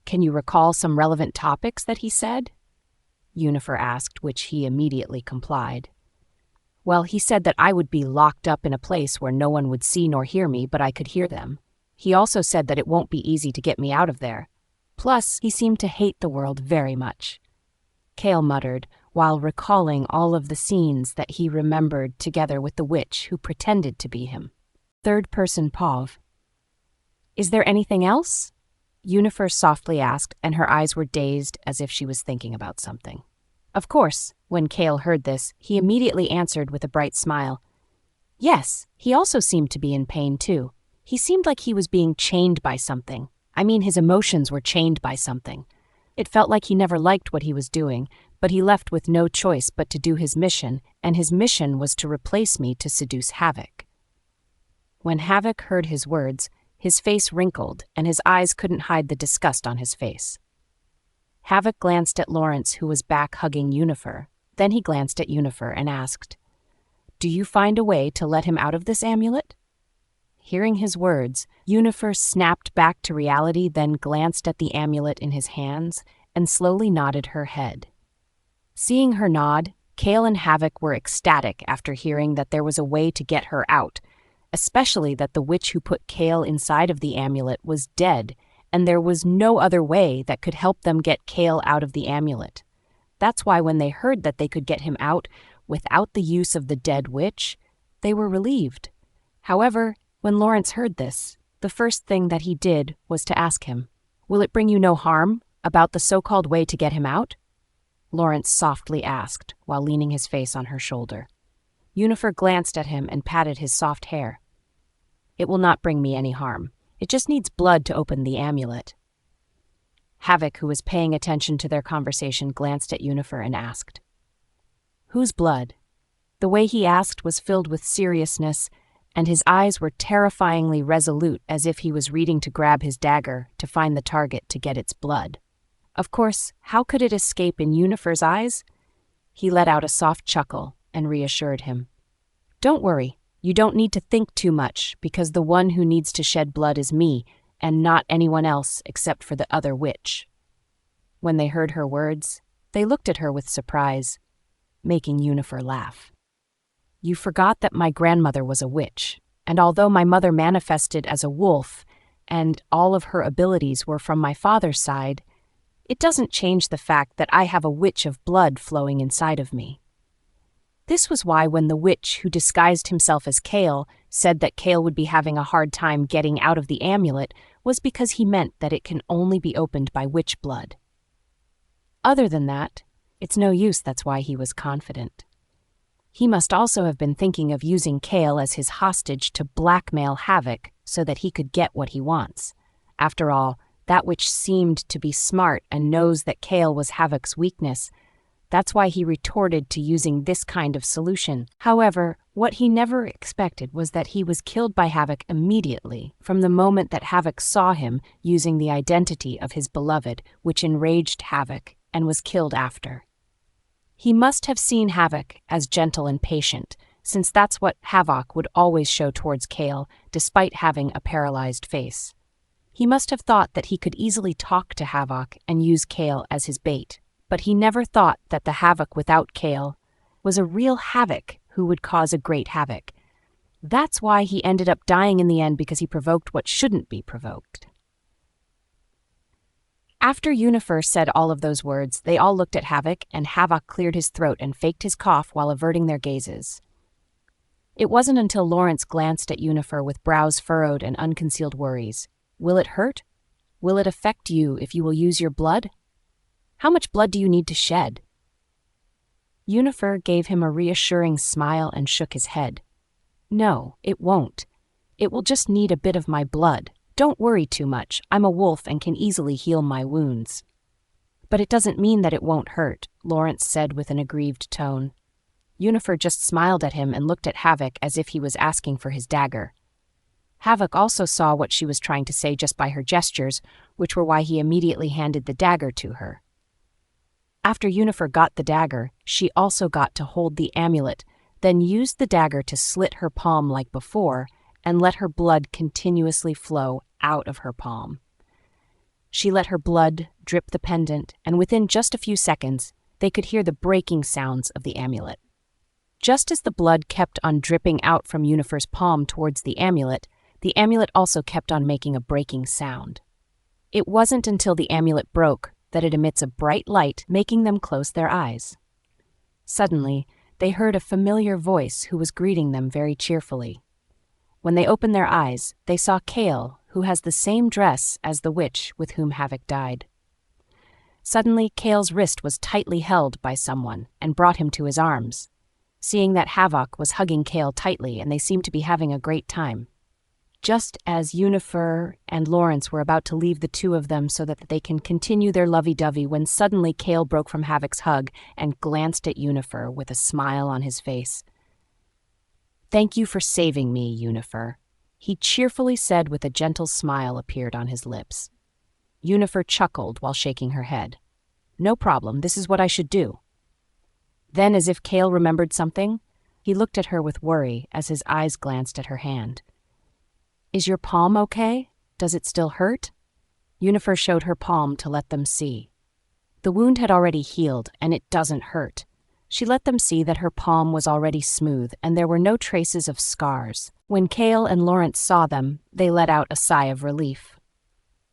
"Can you recall some relevant topics that he said?" Yunifer asked, which he immediately complied. "Well, he said that I would be locked up in a place where no one would see nor hear me, but I could hear them. He also said that it won't be easy to get me out of there. Plus, he seemed to hate the world very much." Kale muttered, while recalling all of the scenes that he remembered together with the witch who pretended to be him. Third person Pov. "Is there anything else?" Yunifer softly asked, and her eyes were dazed as if she was thinking about something. Of course, when Kale heard this, he immediately answered with a bright smile. "Yes, he also seemed to be in pain too. He seemed like he was being chained by something. I mean, his emotions were chained by something. It felt like he never liked what he was doing, but he left with no choice but to do his mission, and his mission was to replace me to seduce Havoc." When Havoc heard his words, his face wrinkled, and his eyes couldn't hide the disgust on his face. Havoc glanced at Lawrence, who was back hugging Yunifer. Then he glanced at Yunifer and asked, "Do you find a way to let him out of this amulet?" Hearing his words, Yunifer snapped back to reality, then glanced at the amulet in his hands and slowly nodded her head. Seeing her nod, Kale and Havoc were ecstatic after hearing that there was a way to get her out, especially that the witch who put Kale inside of the amulet was dead and there was no other way that could help them get Cale out of the amulet. That's why when they heard that they could get him out without the use of the dead witch, they were relieved. However, when Lawrence heard this, the first thing that he did was to ask him, "Will it bring you no harm about the so-called way to get him out?" Lawrence softly asked, while leaning his face on her shoulder. Yunifer glanced at him and patted his soft hair. "It will not bring me any harm. It just needs blood to open the amulet." Havoc, who was paying attention to their conversation, glanced at Yunifer and asked, "Whose blood?" The way he asked was filled with seriousness, and his eyes were terrifyingly resolute, as if he was ready to grab his dagger to find the target to get its blood. Of course, how could it escape in Yunifer's eyes? He let out a soft chuckle and reassured him. "Don't worry, you don't need to think too much, because the one who needs to shed blood is me, and not anyone else except for the other witch." When they heard her words, they looked at her with surprise, making Yunifer laugh. "You forgot that my grandmother was a witch, and although my mother manifested as a wolf, and all of her abilities were from my father's side, it doesn't change the fact that I have a witch of blood flowing inside of me." This was why when the witch who disguised himself as Cale said that Cale would be having a hard time getting out of the amulet, was because he meant that it can only be opened by witch blood. Other than that, it's no use. That's why he was confident. He must also have been thinking of using Cale as his hostage to blackmail Havoc so that he could get what he wants. After all, that witch seemed to be smart and knows that Cale was Havoc's weakness. That's why he retorted to using this kind of solution. However, what he never expected was that he was killed by Havoc immediately, from the moment that Havoc saw him using the identity of his beloved, which enraged Havoc, and was killed after. He must have seen Havoc as gentle and patient, since that's what Havoc would always show towards Cale, despite having a paralyzed face. He must have thought that he could easily talk to Havoc and use Cale as his bait, but he never thought that the Havoc without Cale was a real Havoc who would cause a great havoc. That's why he ended up dying in the end, because he provoked what shouldn't be provoked. After Yunifer said all of those words, they all looked at Havoc, and Havoc cleared his throat and faked his cough while averting their gazes. It wasn't until Lawrence glanced at Yunifer with brows furrowed and unconcealed worries. "Will it hurt? Will it affect you if you will use your blood? How much blood do you need to shed?" Yunifer gave him a reassuring smile and shook his head. "No, it won't. It will just need a bit of my blood. Don't worry too much. I'm a wolf and can easily heal my wounds." "But it doesn't mean that it won't hurt," Lawrence said with an aggrieved tone. Yunifer just smiled at him and looked at Havoc as if he was asking for his dagger. Havoc also saw what she was trying to say just by her gestures, which were why he immediately handed the dagger to her. After Yunifer got the dagger, she also got to hold the amulet, then used the dagger to slit her palm like before, and let her blood continuously flow out of her palm. She let her blood drip the pendant, and within just a few seconds, they could hear the breaking sounds of the amulet. Just as the blood kept on dripping out from Yunifer's palm towards the amulet also kept on making a breaking sound. It wasn't until the amulet broke that it emits a bright light, making them close their eyes. Suddenly, they heard a familiar voice who was greeting them very cheerfully. When they opened their eyes, they saw Cale, who has the same dress as the witch with whom Havoc died. Suddenly, Cale's wrist was tightly held by someone and brought him to his arms. Seeing that Havoc was hugging Cale tightly, and they seemed to be having a great time. Just as Yunifer and Lawrence were about to leave the two of them so that they can continue their lovey-dovey, when suddenly Cale broke from Havoc's hug and glanced at Yunifer with a smile on his face. "Thank you for saving me, Yunifer," he cheerfully said, with a gentle smile appeared on his lips. Yunifer chuckled while shaking her head. "No problem, this is what I should do." Then, as if Cale remembered something, he looked at her with worry as his eyes glanced at her hand. "Is your palm okay? Does it still hurt?" Yunifer showed her palm to let them see. The wound had already healed, and it doesn't hurt. She let them see that her palm was already smooth, and there were no traces of scars. When Cale and Lawrence saw them, they let out a sigh of relief.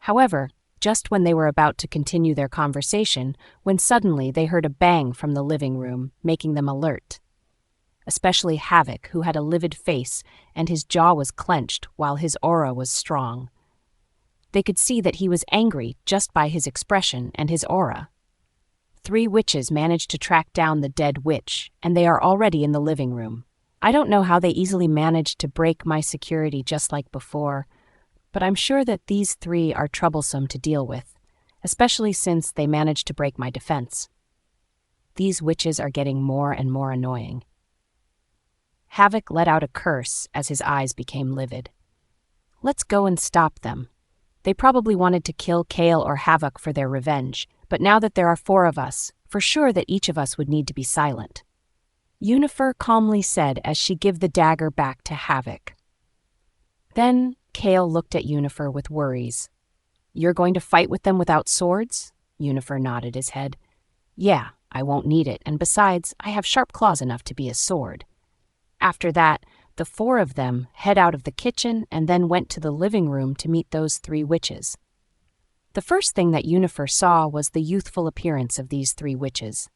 However, just when they were about to continue their conversation, when suddenly they heard a bang from the living room, making them alert. Especially Havoc, who had a livid face and his jaw was clenched while his aura was strong. They could see that he was angry just by his expression and his aura. 3 witches managed to track down the dead witch, and they are already in the living room. I don't know how they easily managed to break my security just like before, but I'm sure that these 3 are troublesome to deal with, especially since they managed to break my defense. These witches are getting more and more annoying. Havoc let out a curse as his eyes became livid. Let's go and stop them. They probably wanted to kill Kale or Havoc for their revenge, but now that there are 4 of us, for sure that each of us would need to be silent. Yunifer calmly said as she gave the dagger back to Havoc. Then Kale looked at Yunifer with worries. You're going to fight with them without swords? Yunifer nodded his head. Yeah, I won't need it, and besides, I have sharp claws enough to be a sword. After that, the 4 of them head out of the kitchen and then went to the living room to meet those 3 witches. The first thing that Yunifer saw was the youthful appearance of these 3 witches.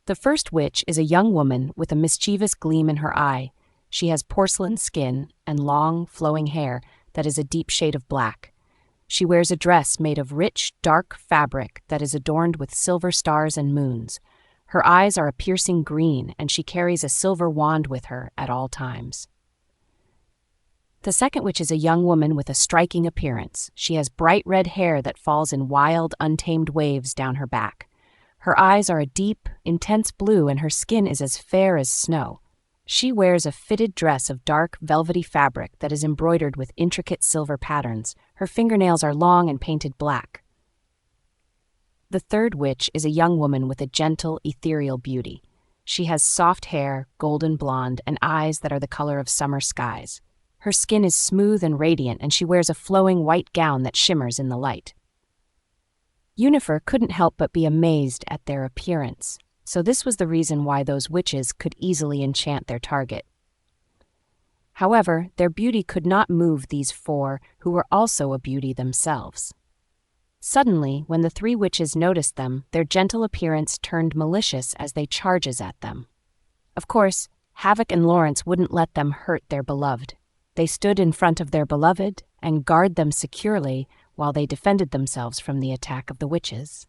The first witch is a young woman with a mischievous gleam in her eye. She has porcelain skin and long, flowing hair that is a deep shade of black. She wears a dress made of rich, dark fabric that is adorned with silver stars and moons. Her eyes are a piercing green, and she carries a silver wand with her at all times. The second witch is a young woman with a striking appearance. She has bright red hair that falls in wild, untamed waves down her back. Her eyes are a deep, intense blue, and her skin is as fair as snow. She wears a fitted dress of dark, velvety fabric that is embroidered with intricate silver patterns. Her fingernails are long and painted black. The third witch is a young woman with a gentle, ethereal beauty. She has soft hair, golden blonde, and eyes that are the color of summer skies. Her skin is smooth and radiant, and she wears a flowing white gown that shimmers in the light. Yunifer couldn't help but be amazed at their appearance, so this was the reason why those witches could easily enchant their target. However, their beauty could not move these 4, who were also a beauty themselves. Suddenly, when the 3 witches noticed them, their gentle appearance turned malicious as they charges at them. Of course, Havoc and Lawrence wouldn't let them hurt their beloved. They stood in front of their beloved and guard them securely while they defended themselves from the attack of the witches.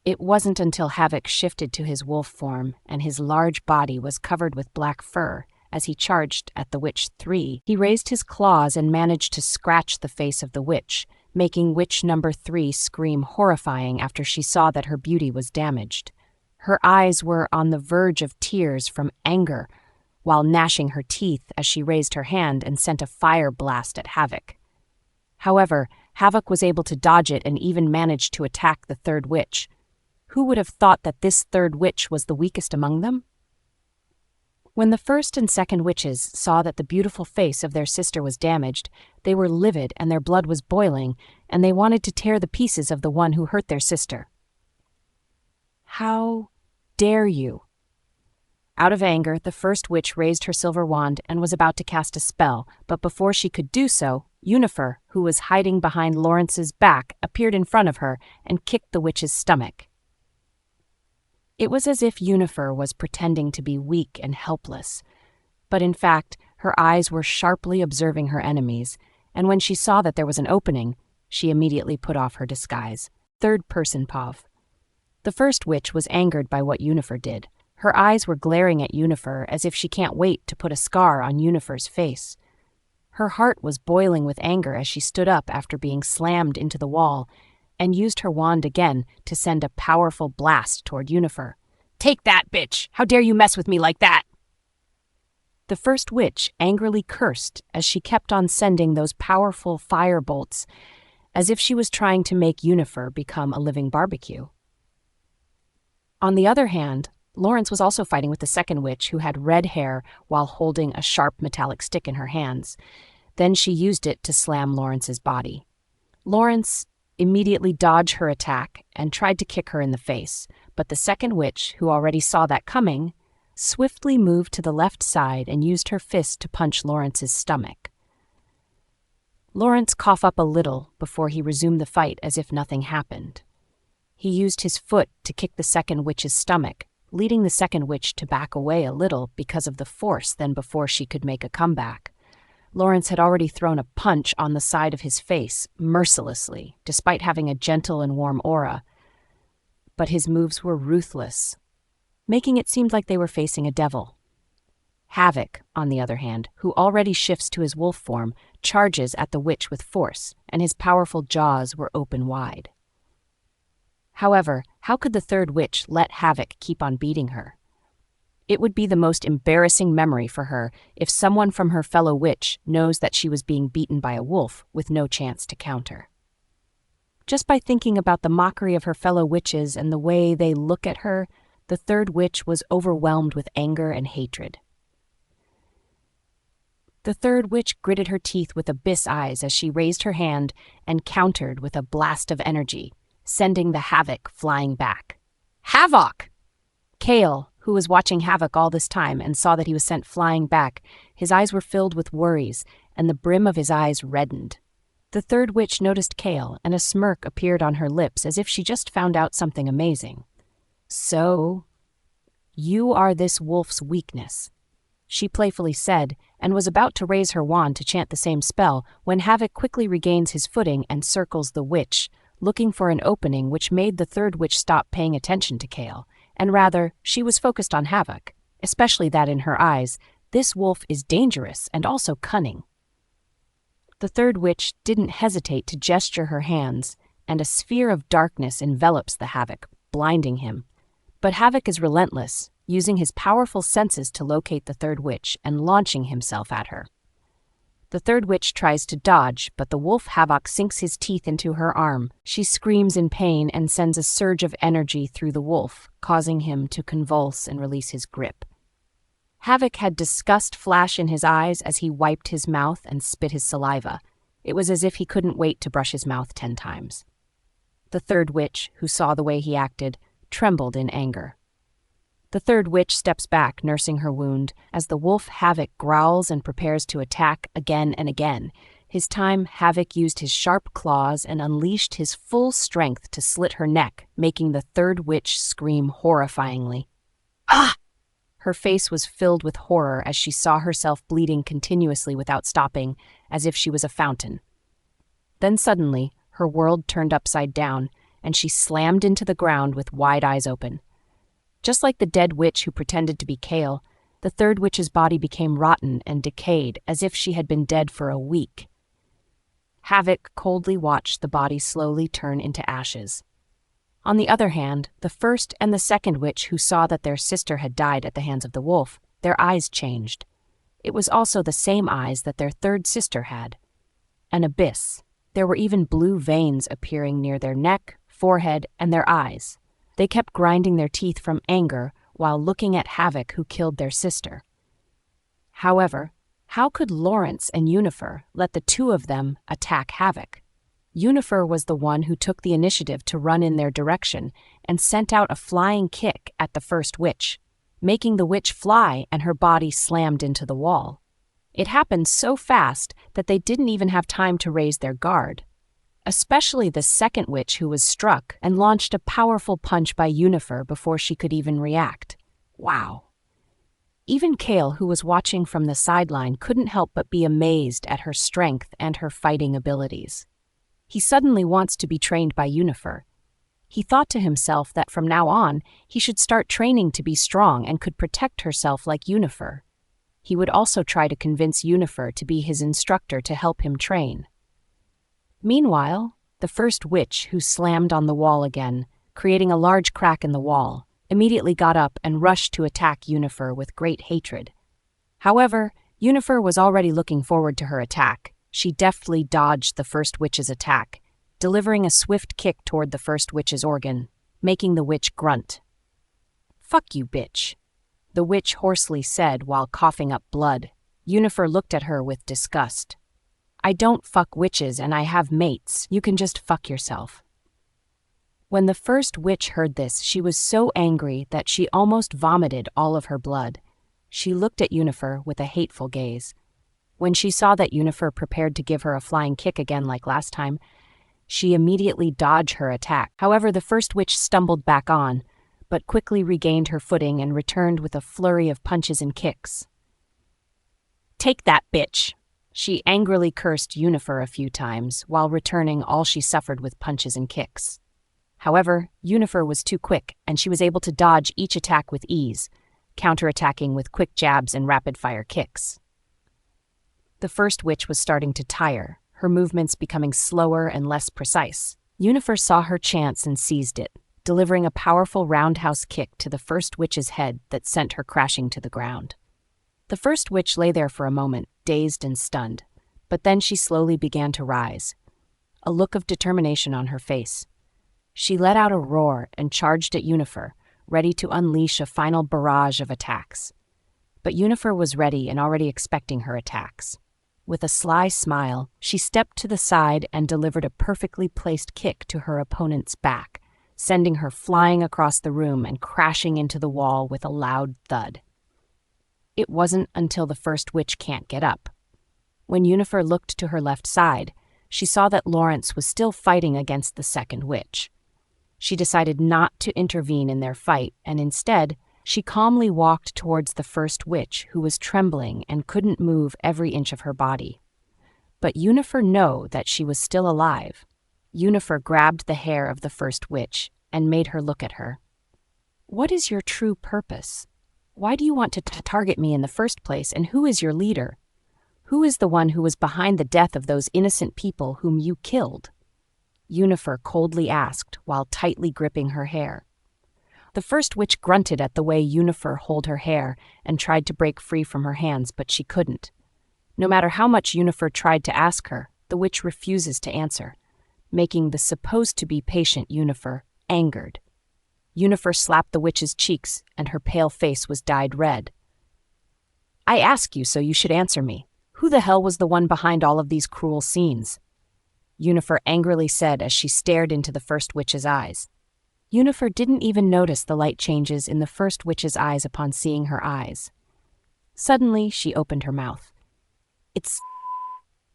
It wasn't until Havoc shifted to his wolf form and his large body was covered with black fur as he charged at the witch 3, he raised his claws and managed to scratch the face of the witch, making witch number 3 scream horrifying after she saw that her beauty was damaged. Her eyes were on the verge of tears from anger, while gnashing her teeth as she raised her hand and sent a fire blast at Havoc. However, Havoc was able to dodge it and even managed to attack the third witch. Who would have thought that this third witch was the weakest among them? When the first and second witches saw that the beautiful face of their sister was damaged, they were livid and their blood was boiling, and they wanted to tear the pieces of the one who hurt their sister. How dare you? Out of anger, the first witch raised her silver wand and was about to cast a spell, but before she could do so, Yunifer, who was hiding behind Lawrence's back, appeared in front of her and kicked the witch's stomach. It was as if Yunifer was pretending to be weak and helpless, but in fact, her eyes were sharply observing her enemies, and when she saw that there was an opening, she immediately put off her disguise. Third person Pov. The first witch was angered by what Yunifer did. Her eyes were glaring at Yunifer as if she can't wait to put a scar on Yunifer's face. Her heart was boiling with anger as she stood up after being slammed into the wall and used her wand again to send a powerful blast toward Yunifer. "Take that, bitch! How dare you mess with me like that?" The first witch angrily cursed as she kept on sending those powerful fire bolts, as if she was trying to make Yunifer become a living barbecue. On the other hand, Lawrence was also fighting with the second witch, who had red hair while holding a sharp metallic stick in her hands. Then she used it to slam Lawrence's body. Lawrence immediately dodged her attack and tried to kick her in the face, but the second witch, who already saw that coming, swiftly moved to the left side and used her fist to punch Lawrence's stomach. Lawrence coughed up a little before he resumed the fight as if nothing happened. He used his foot to kick the second witch's stomach, leading the second witch to back away a little because of the force than before she could make a comeback. Lawrence had already thrown a punch on the side of his face, mercilessly, despite having a gentle and warm aura. But his moves were ruthless, making it seem like they were facing a devil. Havoc, on the other hand, who already shifts to his wolf form, charges at the witch with force, and his powerful jaws were open wide. However, how could the third witch let Havoc keep on beating her? It would be the most embarrassing memory for her if someone from her fellow witch knows that she was being beaten by a wolf with no chance to counter. Just by thinking about the mockery of her fellow witches and the way they look at her, the third witch was overwhelmed with anger and hatred. The third witch gritted her teeth with abyss eyes as she raised her hand and countered with a blast of energy, sending the Havoc flying back. Havoc! Kale, who was watching Havoc all this time and saw that he was sent flying back, his eyes were filled with worries, and the brim of his eyes reddened. The third witch noticed Kale, and a smirk appeared on her lips as if she just found out something amazing. So, you are this wolf's weakness, she playfully said, and was about to raise her wand to chant the same spell when Havoc quickly regains his footing and circles the witch, looking for an opening, which made the third witch stop paying attention to Kale, and rather, she was focused on Havoc, especially that in her eyes, this wolf is dangerous and also cunning. The third witch didn't hesitate to gesture her hands, and a sphere of darkness envelops the Havoc, blinding him. But Havoc is relentless, using his powerful senses to locate the third witch and launching himself at her. The third witch tries to dodge, but the wolf Havoc sinks his teeth into her arm. She screams in pain and sends a surge of energy through the wolf, causing him to convulse and release his grip. Havoc had disgust flash in his eyes as he wiped his mouth and spit his saliva. It was as if he couldn't wait to brush his mouth 10 times. The third witch, who saw the way he acted, trembled in anger. The third witch steps back, nursing her wound, as the wolf Havoc growls and prepares to attack again and again. His time, Havoc used his sharp claws and unleashed his full strength to slit her neck, making the third witch scream horrifyingly. Ah! Her face was filled with horror as she saw herself bleeding continuously without stopping, as if she was a fountain. Then suddenly, her world turned upside down, and she slammed into the ground with wide eyes open. Just like the dead witch who pretended to be Kale, the third witch's body became rotten and decayed as if she had been dead for a week. Havoc coldly watched the body slowly turn into ashes. On the other hand, the first and the second witch who saw that their sister had died at the hands of the wolf, their eyes changed. It was also the same eyes that their third sister had. An abyss. There were even blue veins appearing near their neck, forehead, and their eyes. They kept grinding their teeth from anger while looking at Havoc, who killed their sister. However, how could Lawrence and Yunifer let the two of them attack Havoc? Yunifer was the one who took the initiative to run in their direction and sent out a flying kick at the first witch, making the witch fly and her body slammed into the wall. It happened so fast that they didn't even have time to raise their guard. Especially the second witch, who was struck and launched a powerful punch by Yunifer before she could even react. Wow. Even Kale, who was watching from the sideline, couldn't help but be amazed at her strength and her fighting abilities. He suddenly wants to be trained by Yunifer. He thought to himself that from now on, he should start training to be strong and could protect herself like Yunifer. He would also try to convince Yunifer to be his instructor to help him train. Meanwhile, the first witch, who slammed on the wall again, creating a large crack in the wall, immediately got up and rushed to attack Yunifer with great hatred. However, Yunifer was already looking forward to her attack. She deftly dodged the first witch's attack, delivering a swift kick toward the first witch's organ, making the witch grunt. "Fuck you, bitch," the witch hoarsely said while coughing up blood. Yunifer looked at her with disgust. "I don't fuck witches and I have mates. You can just fuck yourself." When the first witch heard this, she was so angry that she almost vomited all of her blood. She looked at Yunifer with a hateful gaze. When she saw that Yunifer prepared to give her a flying kick again like last time, she immediately dodged her attack. However, the first witch stumbled back on, but quickly regained her footing and returned with a flurry of punches and kicks. "Take that, bitch!" She angrily cursed Yunifer a few times, while returning all she suffered with punches and kicks. However, Yunifer was too quick, and she was able to dodge each attack with ease, counterattacking with quick jabs and rapid-fire kicks. The first witch was starting to tire, her movements becoming slower and less precise. Yunifer saw her chance and seized it, delivering a powerful roundhouse kick to the first witch's head that sent her crashing to the ground. The first witch lay there for a moment, dazed and stunned, but then she slowly began to rise, a look of determination on her face. She let out a roar and charged at Yunifer, ready to unleash a final barrage of attacks. But Yunifer was ready and already expecting her attacks. With a sly smile, she stepped to the side and delivered a perfectly placed kick to her opponent's back, sending her flying across the room and crashing into the wall with a loud thud. It wasn't until the first witch can't get up. When Yunifer looked to her left side, she saw that Lawrence was still fighting against the second witch. She decided not to intervene in their fight, and instead, she calmly walked towards the first witch, who was trembling and couldn't move every inch of her body. But Yunifer knew that she was still alive. Yunifer grabbed the hair of the first witch and made her look at her. "What is your true purpose? Why do you want to target me in the first place, and who is your leader? Who is the one who was behind the death of those innocent people whom you killed?" Yunifer coldly asked while tightly gripping her hair. The first witch grunted at the way Yunifer held her hair and tried to break free from her hands, but she couldn't. No matter how much Yunifer tried to ask her, the witch refuses to answer, making the supposed-to-be patient Yunifer angered. Yunifer slapped the witch's cheeks, and her pale face was dyed red. "I ask you, so you should answer me. Who the hell was the one behind all of these cruel scenes?" Yunifer angrily said as she stared into the first witch's eyes. Yunifer didn't even notice the light changes in the first witch's eyes upon seeing her eyes. Suddenly, she opened her mouth. "It's..."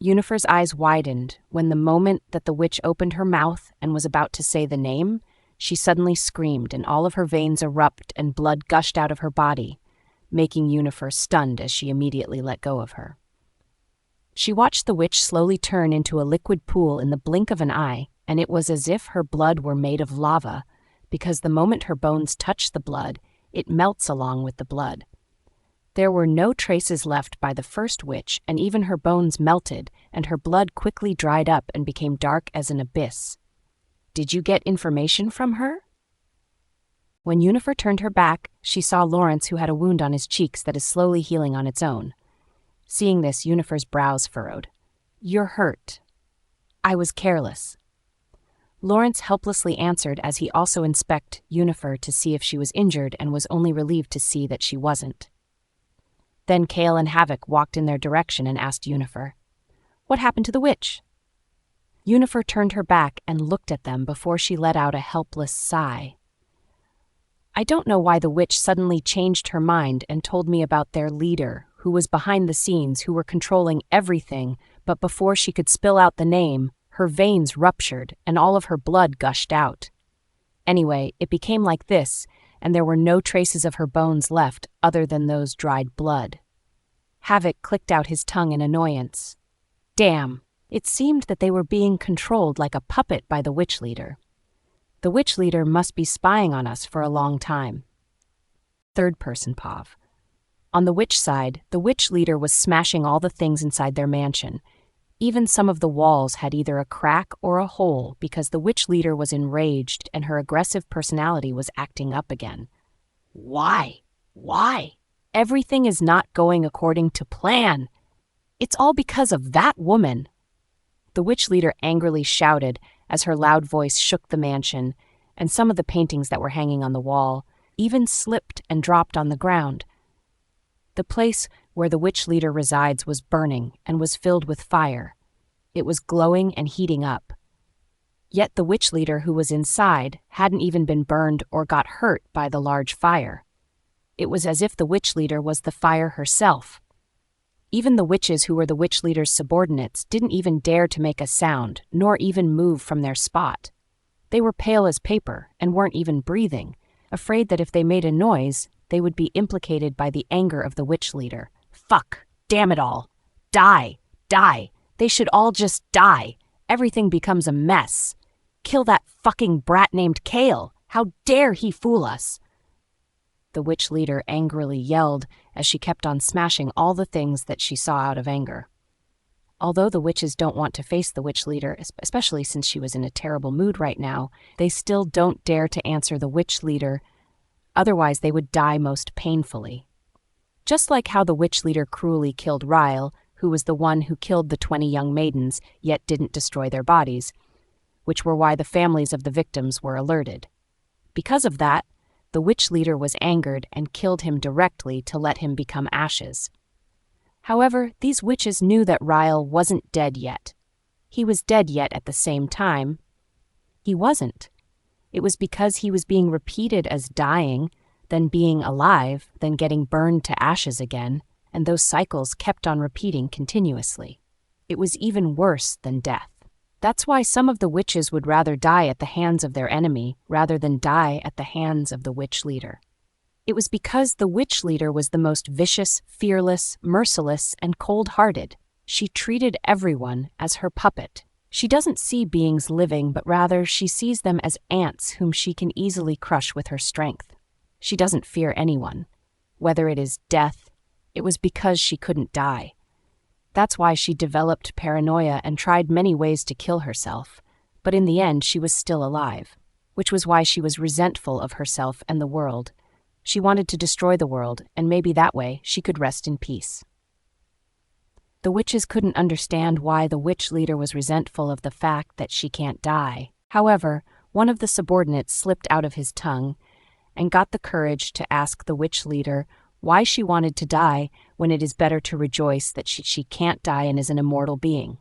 Yunifer's eyes widened when the moment that the witch opened her mouth and was about to say the name, she suddenly screamed and all of her veins erupted and blood gushed out of her body, making Yunifer stunned as she immediately let go of her. She watched the witch slowly turn into a liquid pool in the blink of an eye, and it was as if her blood were made of lava, because the moment her bones touch the blood, it melts along with the blood. There were no traces left by the first witch, and even her bones melted, and her blood quickly dried up and became dark as an abyss. "Did you get information from her?" When Yunifer turned her back, she saw Lawrence, who had a wound on his cheeks that is slowly healing on its own. Seeing this, Yunifer's brows furrowed. "You're hurt." "I was careless." Lawrence helplessly answered as he also inspected Yunifer to see if she was injured and was only relieved to see that she wasn't. Then Kale and Havoc walked in their direction and asked Yunifer, "What happened to the witch?" Yunifer turned her back and looked at them before she let out a helpless sigh. "I don't know why the witch suddenly changed her mind and told me about their leader, who was behind the scenes, who were controlling everything, but before she could spill out the name, her veins ruptured and all of her blood gushed out. Anyway, it became like this, and there were no traces of her bones left other than those dried blood." Havoc clicked out his tongue in annoyance. Damn, it seemed that they were being controlled like a puppet by the witch leader. The witch leader must be spying on us for a long time. Third person POV. On the witch side, the witch leader was smashing all the things inside their mansion. Even some of the walls had either a crack or a hole because the witch leader was enraged and her aggressive personality was acting up again. Why? Everything is not going according to plan. It's all because of that woman. The witch leader angrily shouted as her loud voice shook the mansion, and some of the paintings that were hanging on the wall even slipped and dropped on the ground. The place where the witch leader resides was burning and was filled with fire. It was glowing and heating up. Yet the witch leader who was inside hadn't even been burned or got hurt by the large fire. It was as if the witch leader was the fire herself. Even the witches who were the witch leader's subordinates didn't even dare to make a sound, nor even move from their spot. They were pale as paper and weren't even breathing, afraid that if they made a noise, they would be implicated by the anger of the witch leader. Fuck! Damn it all! Die! Die! They should all just die! Everything becomes a mess. Kill that fucking brat named Kale! How dare he fool us! The witch leader angrily yelled as she kept on smashing all the things that she saw out of anger. Although the witches don't want to face the witch leader, especially since she was in a terrible mood right now, they still don't dare to answer the witch leader, otherwise they would die most painfully. Just like how the witch leader cruelly killed Ryle, who was the one who killed the 20 young maidens, yet didn't destroy their bodies, which were why the families of the victims were alerted. Because of that, the witch leader was angered and killed him directly to let him become ashes. However, these witches knew that Ryle wasn't dead yet. He was dead yet at the same time. He wasn't. It was because he was being repeated as dying, then being alive, then getting burned to ashes again, and those cycles kept on repeating continuously. It was even worse than death. That's why some of the witches would rather die at the hands of their enemy rather than die at the hands of the witch leader. It was because the witch leader was the most vicious, fearless, merciless, and cold-hearted. She treated everyone as her puppet. She doesn't see beings living, but rather she sees them as ants whom she can easily crush with her strength. She doesn't fear anyone. Whether it is death, it was because she couldn't die. That's why she developed paranoia and tried many ways to kill herself, but in the end she was still alive, which was why she was resentful of herself and the world. She wanted to destroy the world, and maybe that way she could rest in peace. The witches couldn't understand why the witch leader was resentful of the fact that she can't die. However, one of the subordinates slipped out of his tongue and got the courage to ask the witch leader why she wanted to die when it is better to rejoice that she can't die and is an immortal being.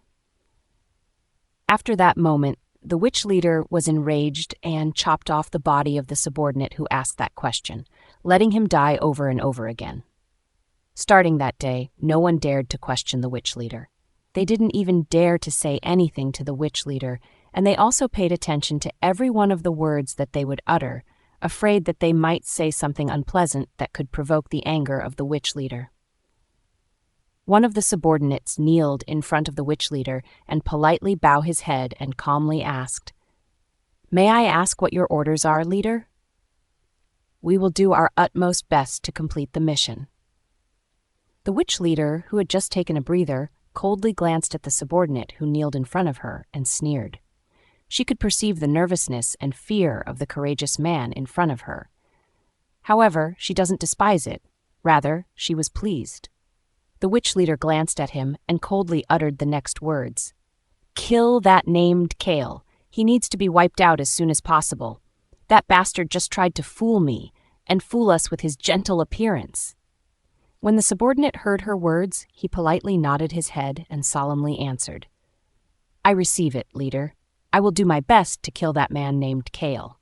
After that moment, the witch leader was enraged and chopped off the body of the subordinate who asked that question, letting him die over and over again. Starting that day, no one dared to question the witch leader. They didn't even dare to say anything to the witch leader, and they also paid attention to every one of the words that they would utter, afraid that they might say something unpleasant that could provoke the anger of the witch leader. One of the subordinates kneeled in front of the witch leader and politely bowed his head and calmly asked, "May I ask what your orders are, leader?" "We will do our utmost best to complete the mission." The witch leader, who had just taken a breather, coldly glanced at the subordinate who kneeled in front of her and sneered. She could perceive the nervousness and fear of the courageous man in front of her. However, she doesn't despise it. Rather, she was pleased. The witch leader glanced at him and coldly uttered the next words. "Kill that named Kale. He needs to be wiped out as soon as possible. That bastard just tried to fool me, and fool us with his gentle appearance." When the subordinate heard her words, he politely nodded his head and solemnly answered, "I receive it, leader. I will do my best to kill that man named Kale."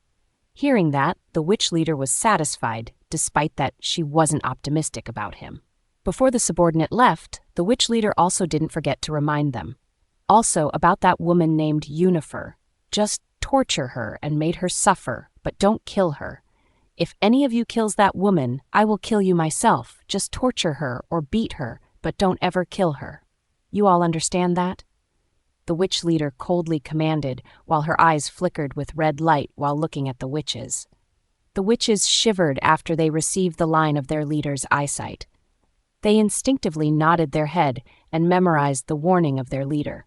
Hearing that, the witch leader was satisfied, despite that she wasn't optimistic about him. Before the subordinate left, the witch leader also didn't forget to remind them. Also about that woman named Yunifer. Just torture her and made her suffer, but don't kill her. If any of you kills that woman, I will kill you myself. Just torture her or beat her, but don't ever kill her. You all understand that? The witch leader coldly commanded, while her eyes flickered with red light while looking at the witches. The witches shivered after they received the line of their leader's eyesight. They instinctively nodded their head and memorized the warning of their leader.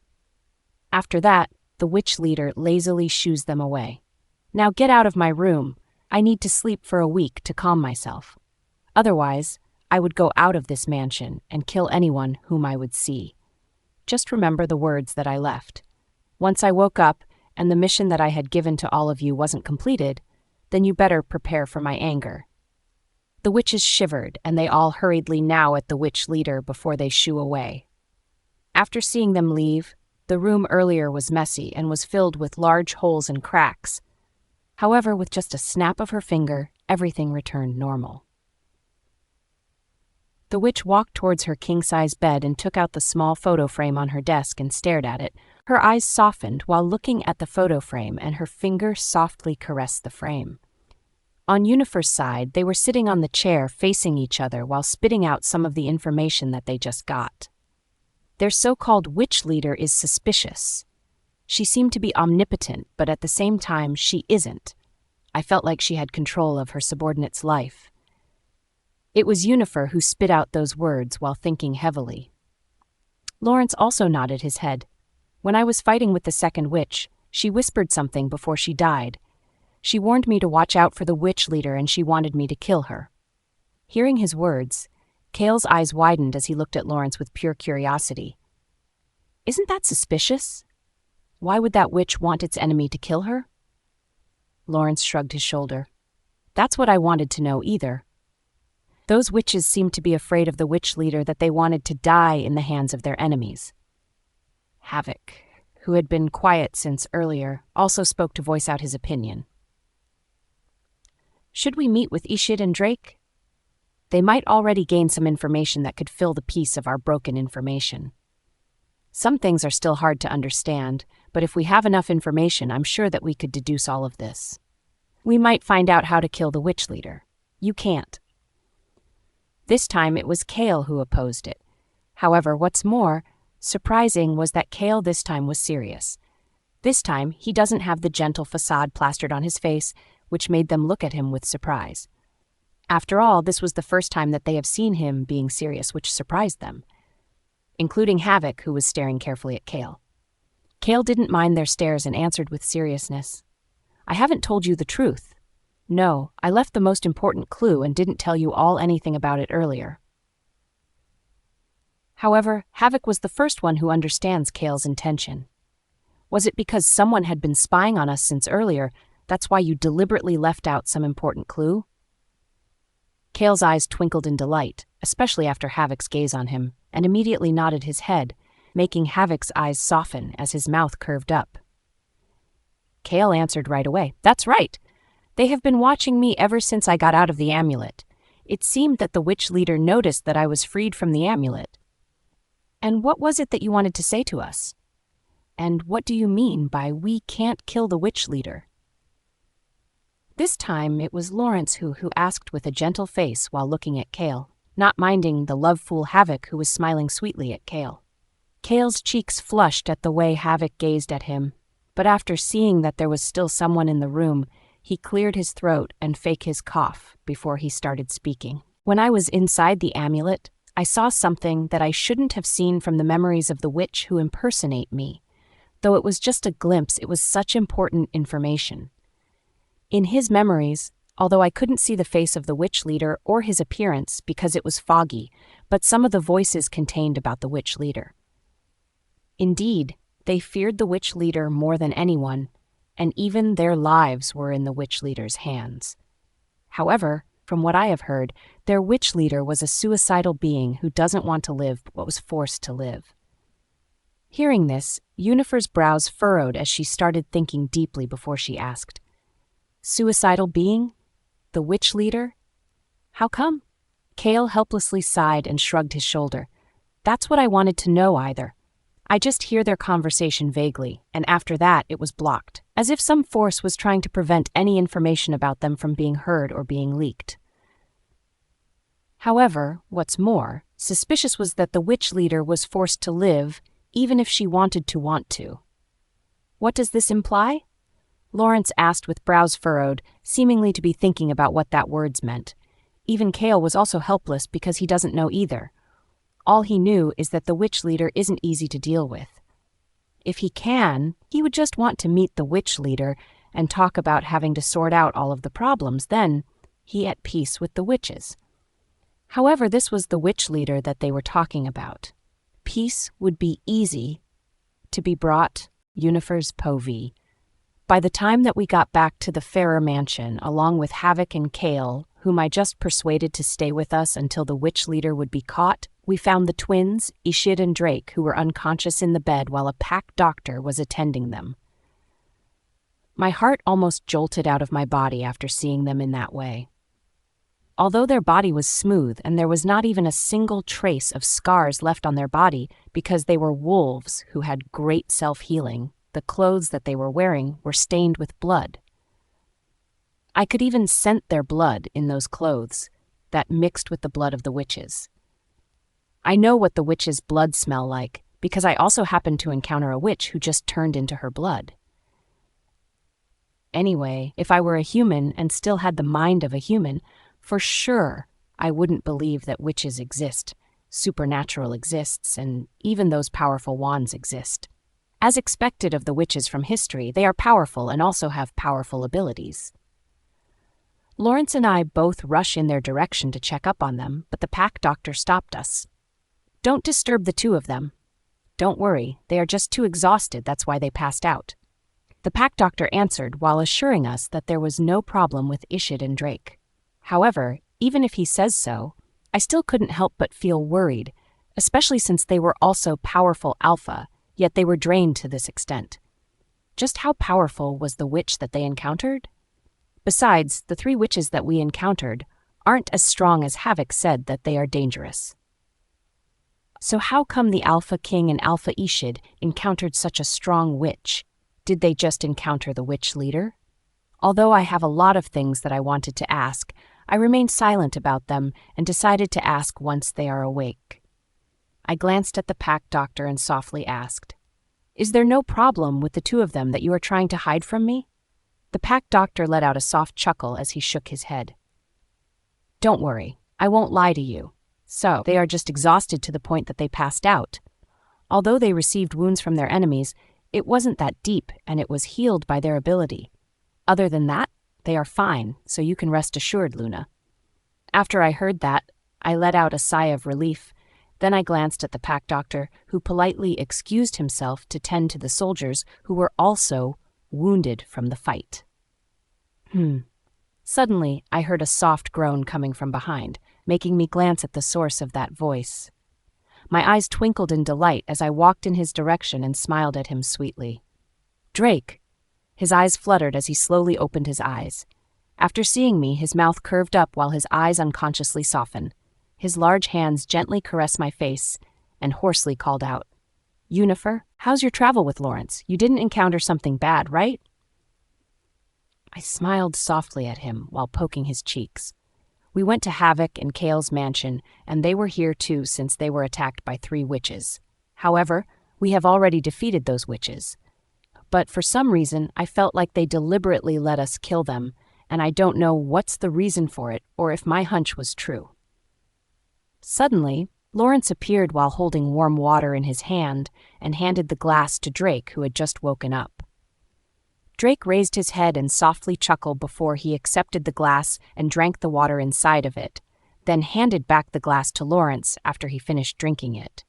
After that, the witch leader lazily shoos them away. "Now get out of my room. I need to sleep for a week to calm myself. Otherwise, I would go out of this mansion and kill anyone whom I would see. Just remember the words that I left. Once I woke up and the mission that I had given to all of you wasn't completed, then you better prepare for my anger." The witches shivered, and they all hurriedly now at the witch leader before they shoo away. After seeing them leave, the room earlier was messy and was filled with large holes and cracks. However, with just a snap of her finger, everything returned normal. The witch walked towards her king-size bed and took out the small photo frame on her desk and stared at it. Her eyes softened while looking at the photo frame, and her finger softly caressed the frame. On Yunifer's side, they were sitting on the chair facing each other while spitting out some of the information that they just got. Their so-called witch leader is suspicious. She seemed to be omnipotent, but at the same time, she isn't. I felt like she had control of her subordinate's life. It was Yunifer who spit out those words while thinking heavily. Lawrence also nodded his head. When I was fighting with the second witch, she whispered something before she died. She warned me to watch out for the witch leader, and she wanted me to kill her. Hearing his words, Cale's eyes widened as he looked at Lawrence with pure curiosity. Isn't that suspicious? Why would that witch want its enemy to kill her? Lawrence shrugged his shoulder. That's what I wanted to know either. Those witches seemed to be afraid of the witch leader, that they wanted to die in the hands of their enemies. Havoc, who had been quiet since earlier, also spoke to voice out his opinion. Should we meet with Ishid and Drake? They might already gain some information that could fill the piece of our broken information. Some things are still hard to understand, but if we have enough information, I'm sure that we could deduce all of this. We might find out how to kill the witch leader. You can't. This time it was Cale who opposed it. However, what's more surprising was that Cale this time was serious. This time, he doesn't have the gentle facade plastered on his face, which made them look at him with surprise. After all, this was the first time that they have seen him being serious, which surprised them, including Havoc, who was staring carefully at Cale. Cale didn't mind their stares and answered with seriousness. I haven't told you the truth. No, I left the most important clue and didn't tell you anything about it earlier. However, Havoc was the first one who understands Cale's intention. Was it because someone had been spying on us since earlier? That's why you deliberately left out some important clue? Cale's eyes twinkled in delight, especially after Havoc's gaze on him, and immediately nodded his head, making Havoc's eyes soften as his mouth curved up. Cale answered right away. That's right. They have been watching me ever since I got out of the amulet. It seemed that the witch leader noticed that I was freed from the amulet. And what was it that you wanted to say to us? And what do you mean by we can't kill the witch leader? This time it was Lawrence who asked with a gentle face while looking at Cale, not minding the love-fool Havoc who was smiling sweetly at Cale. Cale's cheeks flushed at the way Havoc gazed at him, but after seeing that there was still someone in the room, he cleared his throat and faked his cough before he started speaking. When I was inside the amulet, I saw something that I shouldn't have seen from the memories of the witch who impersonate me. Though it was just a glimpse, it was such important information. In his memories, although I couldn't see the face of the witch leader or his appearance because it was foggy, but some of the voices contained about the witch leader. Indeed, they feared the witch leader more than anyone, and even their lives were in the witch leader's hands. However, from what I have heard, their witch leader was a suicidal being who doesn't want to live but was forced to live. Hearing this, Yunifer's brows furrowed as she started thinking deeply before she asked, Suicidal being? The witch leader? How come? Cale helplessly sighed and shrugged his shoulder. That's what I wanted to know either. I just hear their conversation vaguely, and after that it was blocked, as if some force was trying to prevent any information about them from being heard or being leaked. However, what's more, suspicious was that the witch leader was forced to live, even if she wanted to want to. What does this imply? Lawrence asked with brows furrowed, seemingly to be thinking about what that words meant. Even Cale was also helpless because he doesn't know either. All he knew is that the witch leader isn't easy to deal with. If he can, he would just want to meet the witch leader and talk about having to sort out all of the problems. Then, he at peace with the witches. However, this was the witch leader that they were talking about. Peace would be easy to be brought, Yunifer's povey. By the time that we got back to the Ferrer mansion, along with Havoc and Cale, whom I just persuaded to stay with us until the witch leader would be caught, we found the twins, Ishid and Drake, who were unconscious in the bed while a pack doctor was attending them. My heart almost jolted out of my body after seeing them in that way. Although their body was smooth and there was not even a single trace of scars left on their body because they were wolves who had great self-healing, the clothes that they were wearing were stained with blood. I could even scent their blood in those clothes that mixed with the blood of the witches. I know what the witches' blood smell like because I also happened to encounter a witch who just turned into her blood. Anyway, if I were a human and still had the mind of a human, for sure I wouldn't believe that witches exist, supernatural exists, and even those powerful wands exist. As expected of the witches from history, they are powerful and also have powerful abilities. Lawrence and I both rush in their direction to check up on them, but the pack doctor stopped us. "Don't disturb the two of them. Don't worry, they are just too exhausted, that's why they passed out." The pack doctor answered while assuring us that there was no problem with Ishid and Drake. However, even if he says so, I still couldn't help but feel worried, especially since they were also powerful alpha, yet they were drained to this extent. Just how powerful was the witch that they encountered? Besides, the 3 witches that we encountered aren't as strong as Havoc said that they are dangerous. So how come the Alpha King and Alpha Ishid encountered such a strong witch? Did they just encounter the witch leader? Although I have a lot of things that I wanted to ask, I remained silent about them and decided to ask once they are awake. I glanced at the pack doctor and softly asked, "Is there no problem with the 2 of them that you are trying to hide from me?" The pack doctor let out a soft chuckle as he shook his head. "Don't worry, I won't lie to you. So, they are just exhausted to the point that they passed out. Although they received wounds from their enemies, it wasn't that deep and it was healed by their ability. Other than that, they are fine, so you can rest assured, Luna." After I heard that, I let out a sigh of relief. Then I glanced at the pack doctor, who politely excused himself to tend to the soldiers who were also wounded from the fight. Suddenly, I heard a soft groan coming from behind, making me glance at the source of that voice. My eyes twinkled in delight as I walked in his direction and smiled at him sweetly. "Drake!" His eyes fluttered as he slowly opened his eyes. After seeing me, his mouth curved up while his eyes unconsciously softened. His large hands gently caressed my face and hoarsely called out, "Yunifer, how's your travel with Lawrence? You didn't encounter something bad, right?" I smiled softly at him while poking his cheeks. We went to Havoc and Kale's mansion, and they were here too since they were attacked by 3 witches. However, we have already defeated those witches. But for some reason, I felt like they deliberately let us kill them, and I don't know what's the reason for it or if my hunch was true. Suddenly, Lawrence appeared while holding warm water in his hand and handed the glass to Drake, who had just woken up. Drake raised his head and softly chuckled before he accepted the glass and drank the water inside of it, then handed back the glass to Lawrence after he finished drinking it.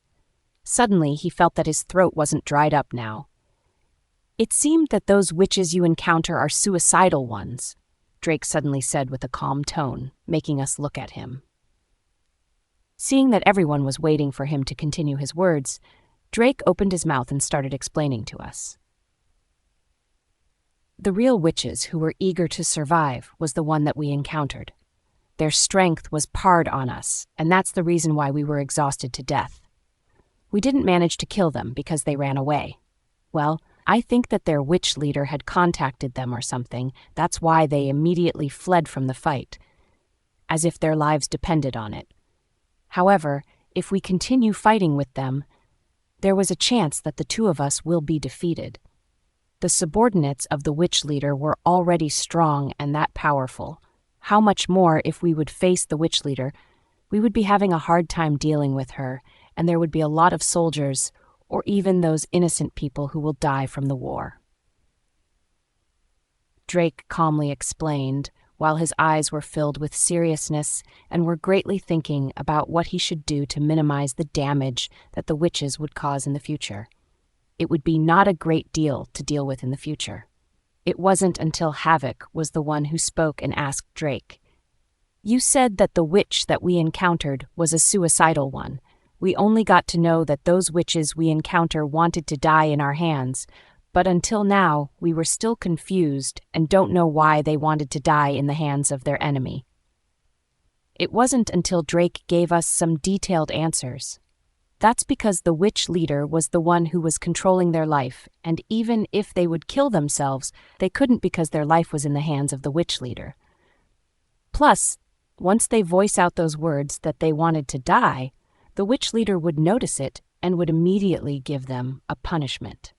Suddenly, he felt that his throat wasn't dried up now. "It seemed that those witches you encounter are suicidal ones," Drake suddenly said with a calm tone, making us look at him. Seeing that everyone was waiting for him to continue his words, Drake opened his mouth and started explaining to us. The real witches who were eager to survive was the one that we encountered. Their strength was hard on us, and that's the reason why we were exhausted to death. We didn't manage to kill them because they ran away. Well, I think that their witch leader had contacted them or something. That's why they immediately fled from the fight, as if their lives depended on it. However, if we continue fighting with them, there was a chance that the 2 of us will be defeated. The subordinates of the witch leader were already strong and that powerful. How much more if we would face the witch leader? We would be having a hard time dealing with her, and there would be a lot of soldiers, or even those innocent people who will die from the war. Drake calmly explained, while his eyes were filled with seriousness and were greatly thinking about what he should do to minimize the damage that the witches would cause in the future. It would be not a great deal to deal with in the future. It wasn't until Havoc was the one who spoke and asked Drake, "You said that the witch that we encountered was a suicidal one. We only got to know that those witches we encounter wanted to die in our hands, but until now we were still confused and don't know why they wanted to die in the hands of their enemy." It wasn't until Drake gave us some detailed answers. That's because the witch leader was the one who was controlling their life, and even if they would kill themselves, they couldn't because their life was in the hands of the witch leader. Plus, once they voice out those words that they wanted to die, the witch leader would notice it and would immediately give them a punishment.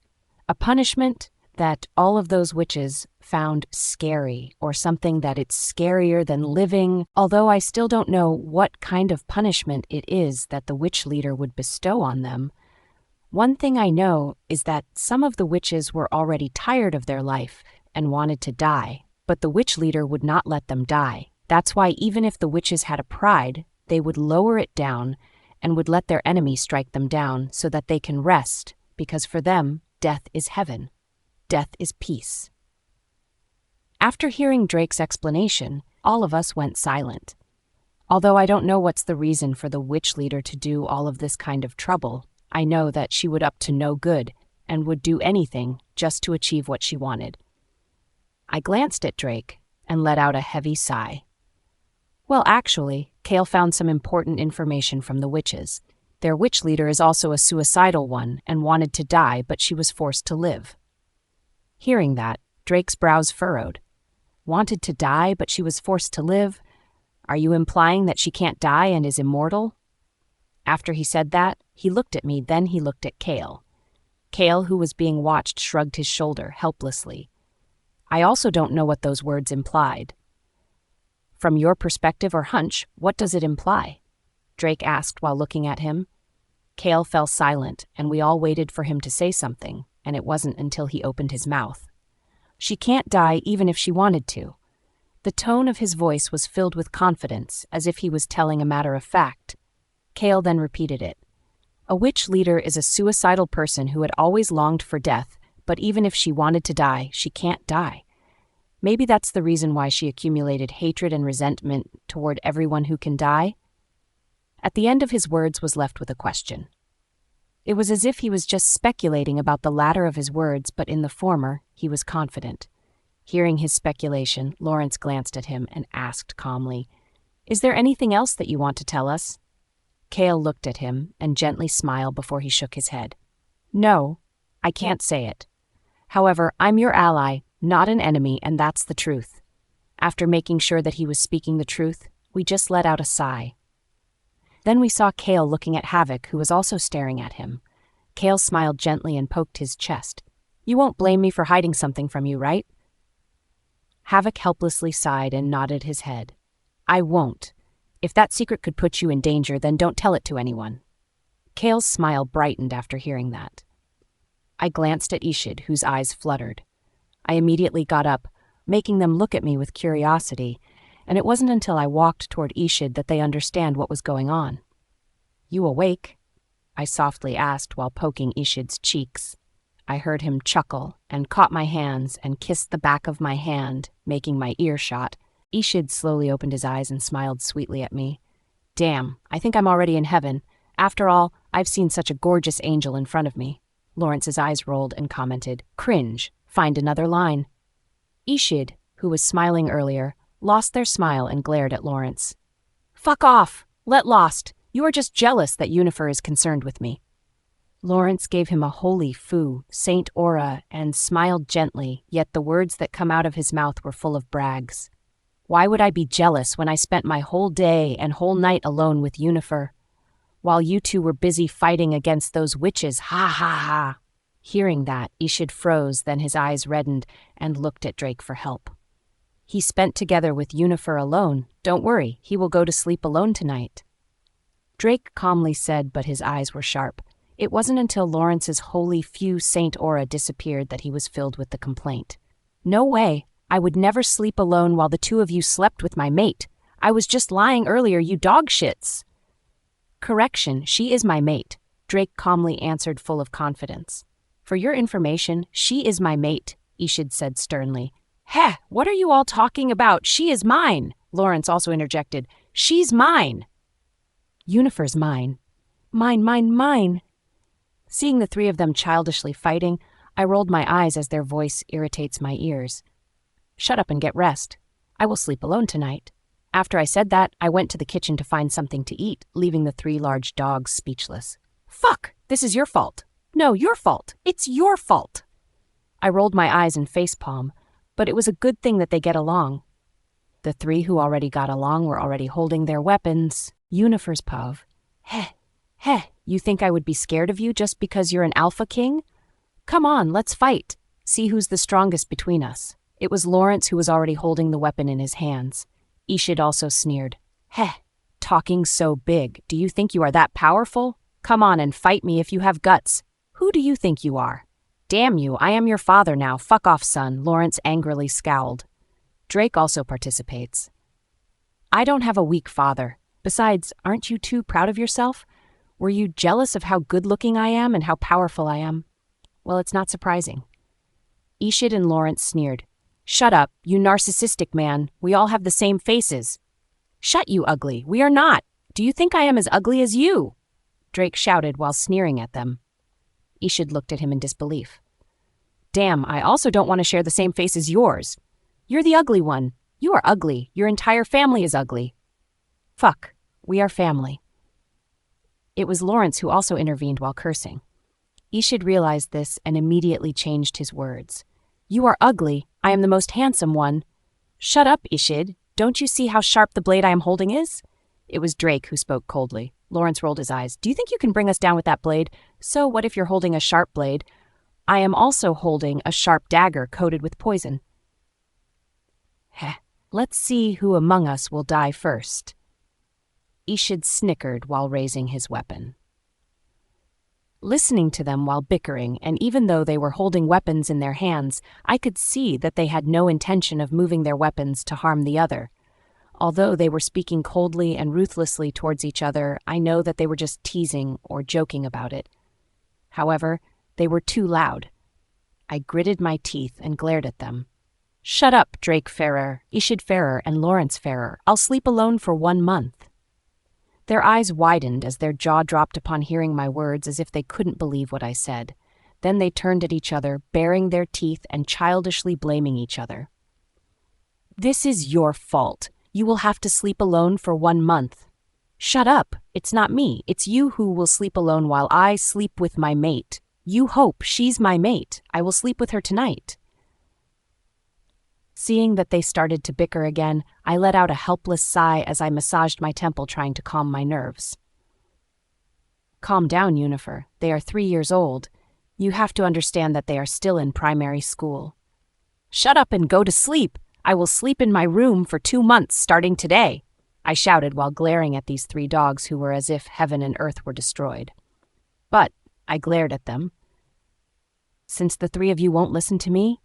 A punishment that all of those witches found scary, or something that it's scarier than living, although I still don't know what kind of punishment it is that the witch leader would bestow on them. One thing I know is that some of the witches were already tired of their life and wanted to die, but the witch leader would not let them die. That's why even if the witches had a pride, they would lower it down and would let their enemy strike them down so that they can rest, because for them, death is heaven. Death is peace. After hearing Drake's explanation, all of us went silent. Although I don't know what's the reason for the witch leader to do all of this kind of trouble, I know that she would up to no good and would do anything just to achieve what she wanted. I glanced at Drake and let out a heavy sigh. Well, actually, Kale found some important information from the witches. Their witch leader is also a suicidal one and wanted to die, but she was forced to live. Hearing that, Drake's brows furrowed. Wanted to die, but she was forced to live? Are you implying that she can't die and is immortal? After he said that, he looked at me, then he looked at Kale. Kale, who was being watched, shrugged his shoulder helplessly. I also don't know what those words implied. From your perspective or hunch, what does it imply? Drake asked while looking at him. Kale fell silent, and we all waited for him to say something, and it wasn't until he opened his mouth. She can't die even if she wanted to. The tone of his voice was filled with confidence, as if he was telling a matter of fact. Kale then repeated it. A witch leader is a suicidal person who had always longed for death, but even if she wanted to die, she can't die. Maybe that's the reason why she accumulated hatred and resentment toward everyone who can die. At the end of his words was left with a question. It was as if he was just speculating about the latter of his words, but in the former, he was confident. Hearing his speculation, Lawrence glanced at him and asked calmly, "Is there anything else that you want to tell us?" Kale looked at him and gently smiled before he shook his head. "No, I can't say it. However, I'm your ally, not an enemy, and that's the truth." After making sure that he was speaking the truth, we just let out a sigh. Then we saw Kale looking at Havoc, who was also staring at him. Kale smiled gently and poked his chest. "You won't blame me for hiding something from you, right?" Havoc helplessly sighed and nodded his head. "I won't. If that secret could put you in danger, then don't tell it to anyone." Kale's smile brightened after hearing that. I glanced at Ishid, whose eyes fluttered. I immediately got up, making them look at me with curiosity, and it wasn't until I walked toward Ishid that they understand what was going on. "You awake?" I softly asked while poking Ishid's cheeks. I heard him chuckle and caught my hands and kissed the back of my hand, making my ear shot. Ishid slowly opened his eyes and smiled sweetly at me. "Damn, I think I'm already in heaven. After all, I've seen such a gorgeous angel in front of me." Lawrence's eyes rolled and commented, "Cringe. Find another line." Ishid, who was smiling earlier, lost their smile and glared at Lawrence. "Fuck off! Let lost! You are just jealous that Yunifer is concerned with me." Lawrence gave him a holy foo, Saint Aura, and smiled gently, yet the words that come out of his mouth were full of brags. "Why would I be jealous when I spent my whole day and whole night alone with Yunifer? While you two were busy fighting against those witches, ha ha ha." Hearing that, Ishid froze, then his eyes reddened and looked at Drake for help. "He spent together with Yunifer alone. Don't worry, he will go to sleep alone tonight." Drake calmly said, but his eyes were sharp. It wasn't until Lawrence's holy few Saint Aura disappeared that he was filled with the complaint. "No way. I would never sleep alone while the two of you slept with my mate. I was just lying earlier, you dog shits." "Correction, she is my mate," Drake calmly answered, full of confidence. "For your information, she is my mate," Ishid said sternly. "Heh, what are you all talking about? She is mine," Lawrence also interjected. "She's mine." "Yunifer's mine. Mine, mine, mine." Seeing the three of them childishly fighting, I rolled my eyes as their voice irritates my ears. "Shut up and get rest. I will sleep alone tonight." After I said that, I went to the kitchen to find something to eat, leaving the 3 large dogs speechless. Fuck! This is your fault. No, your fault. It's your fault. I rolled my eyes and facepalm, but it was a good thing that they get along. The 3 who already got along were already holding their weapons. Yunifer's pov. Heh, you think I would be scared of you just because you're an alpha king? Come on, let's fight. See who's the strongest between us. It was Lawrence who was already holding the weapon in his hands. Ishid also sneered. Talking so big. Do you think you are that powerful? Come on and fight me if you have guts. Who do you think you are? Damn you, I am your father now. Fuck off, son, Lawrence angrily scowled. Drake also participates. I don't have a weak father. Besides, aren't you too proud of yourself? Were you jealous of how good-looking I am and how powerful I am? Well, it's not surprising. Ishid and Lawrence sneered. Shut up, you narcissistic man. We all have the same faces. Shut, you ugly. We are not. Do you think I am as ugly as you? Drake shouted while sneering at them. Ishid looked at him in disbelief. Damn, I also don't want to share the same face as yours. You're the ugly one. You are ugly. Your entire family is ugly. Fuck, we are family. It was Lawrence who also intervened while cursing. Ishid realized this and immediately changed his words. You are ugly. I am the most handsome one. Shut up, Ishid. Don't you see how sharp the blade I am holding is? It was Drake who spoke coldly. Lawrence rolled his eyes. Do you think you can bring us down with that blade? So what if you're holding a sharp blade? I am also holding a sharp dagger coated with poison. Let's see who among us will die first. Ishid snickered while raising his weapon. Listening to them while bickering, and even though they were holding weapons in their hands, I could see that they had no intention of moving their weapons to harm the other. Although they were speaking coldly and ruthlessly towards each other, I know that they were just teasing or joking about it. However, they were too loud. I gritted my teeth and glared at them. Shut up, Drake Ferrer, Ishid Ferrer, and Lawrence Ferrer. I'll sleep alone for 1 month. Their eyes widened as their jaw dropped upon hearing my words as if they couldn't believe what I said. Then they turned at each other, baring their teeth and childishly blaming each other. This is your fault. You will have to sleep alone for 1 month. Shut up. It's not me. It's you who will sleep alone while I sleep with my mate. You hope she's my mate. I will sleep with her tonight. Seeing that they started to bicker again, I let out a helpless sigh as I massaged my temple trying to calm my nerves. Calm down, Yunifer. They are 3 years old. You have to understand that they are still in primary school. Shut up and go to sleep. I will sleep in my room for 2 months starting today, I shouted while glaring at these 3 dogs who were as if heaven and earth were destroyed. But I glared at them. Since the 3 of you won't listen to me,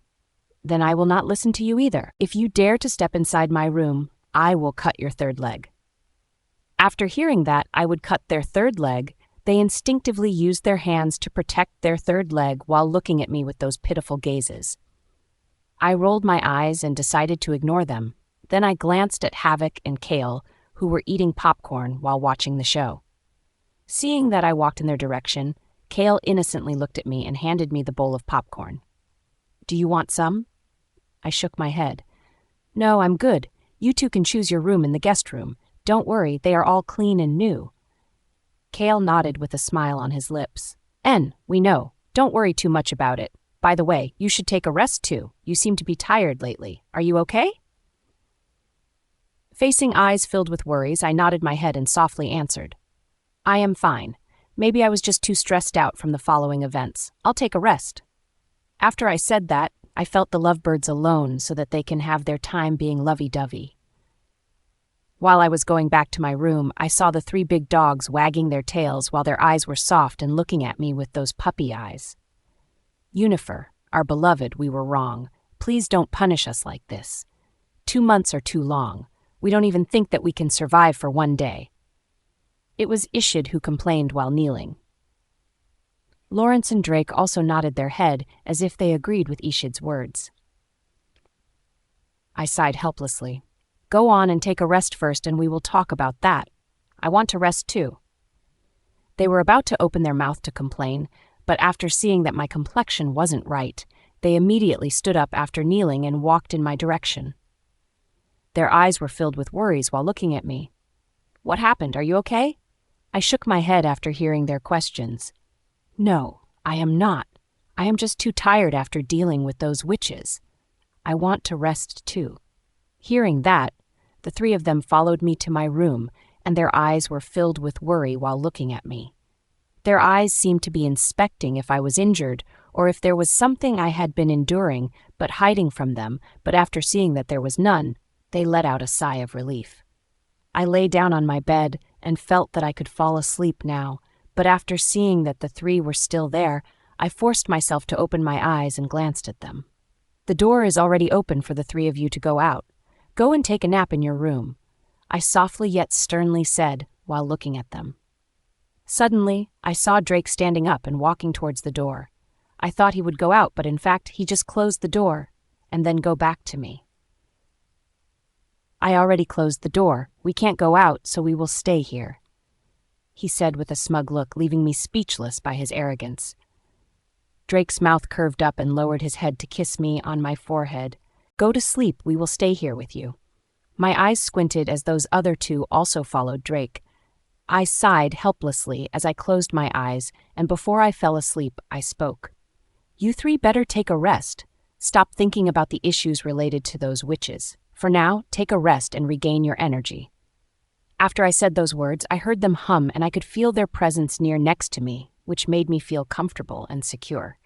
then I will not listen to you either. If you dare to step inside my room, I will cut your 3rd leg. After hearing that I would cut their 3rd leg, they instinctively used their hands to protect their 3rd leg while looking at me with those pitiful gazes. I rolled my eyes and decided to ignore them. Then I glanced at Havoc and Kale, who were eating popcorn while watching the show. Seeing that I walked in their direction, Kale innocently looked at me and handed me the bowl of popcorn. Do you want some? I shook my head. No, I'm good. You 2 can choose your room in the guest room. Don't worry, they are all clean and new. Kale nodded with a smile on his lips. We know. Don't worry too much about it. By the way, you should take a rest too. You seem to be tired lately. Are you okay? Facing eyes filled with worries, I nodded my head and softly answered. I am fine. Maybe I was just too stressed out from the following events. I'll take a rest. After I said that, I felt the lovebirds alone so that they can have their time being lovey-dovey. While I was going back to my room, I saw the 3 big dogs wagging their tails while their eyes were soft and looking at me with those puppy eyes. Yunifer, our beloved, we were wrong. Please don't punish us like this. 2 months are too long. We don't even think that we can survive for 1 day. It was Ishid who complained while kneeling. Lawrence and Drake also nodded their head as if they agreed with Ishid's words. I sighed helplessly. Go on and take a rest first and we will talk about that. I want to rest too. They were about to open their mouth to complain, but after seeing that my complexion wasn't right, they immediately stood up after kneeling and walked in my direction. Their eyes were filled with worries while looking at me. "What happened? Are you okay?" I shook my head after hearing their questions. "No, I am not. I am just too tired after dealing with those witches. I want to rest too." Hearing that, the three of them followed me to my room, and their eyes were filled with worry while looking at me. Their eyes seemed to be inspecting if I was injured or if there was something I had been enduring but hiding from them, but after seeing that there was none, they let out a sigh of relief. I lay down on my bed and felt that I could fall asleep now, but after seeing that the three were still there, I forced myself to open my eyes and glanced at them. "The door is already open for the three of you to go out. Go and take a nap in your room," I softly yet sternly said while looking at them. Suddenly, I saw Drake standing up and walking towards the door. I thought he would go out, but in fact, he just closed the door and then go back to me. "I already closed the door. We can't go out, so we will stay here," he said with a smug look, leaving me speechless by his arrogance. Drake's mouth curved up and lowered his head to kiss me on my forehead. "Go to sleep, we will stay here with you." My eyes squinted as those other two also followed Drake. I sighed helplessly as I closed my eyes, and before I fell asleep, I spoke. "You three better take a rest. Stop thinking about the issues related to those witches. For now, take a rest and regain your energy." After I said those words, I heard them hum and I could feel their presence near next to me, which made me feel comfortable and secure.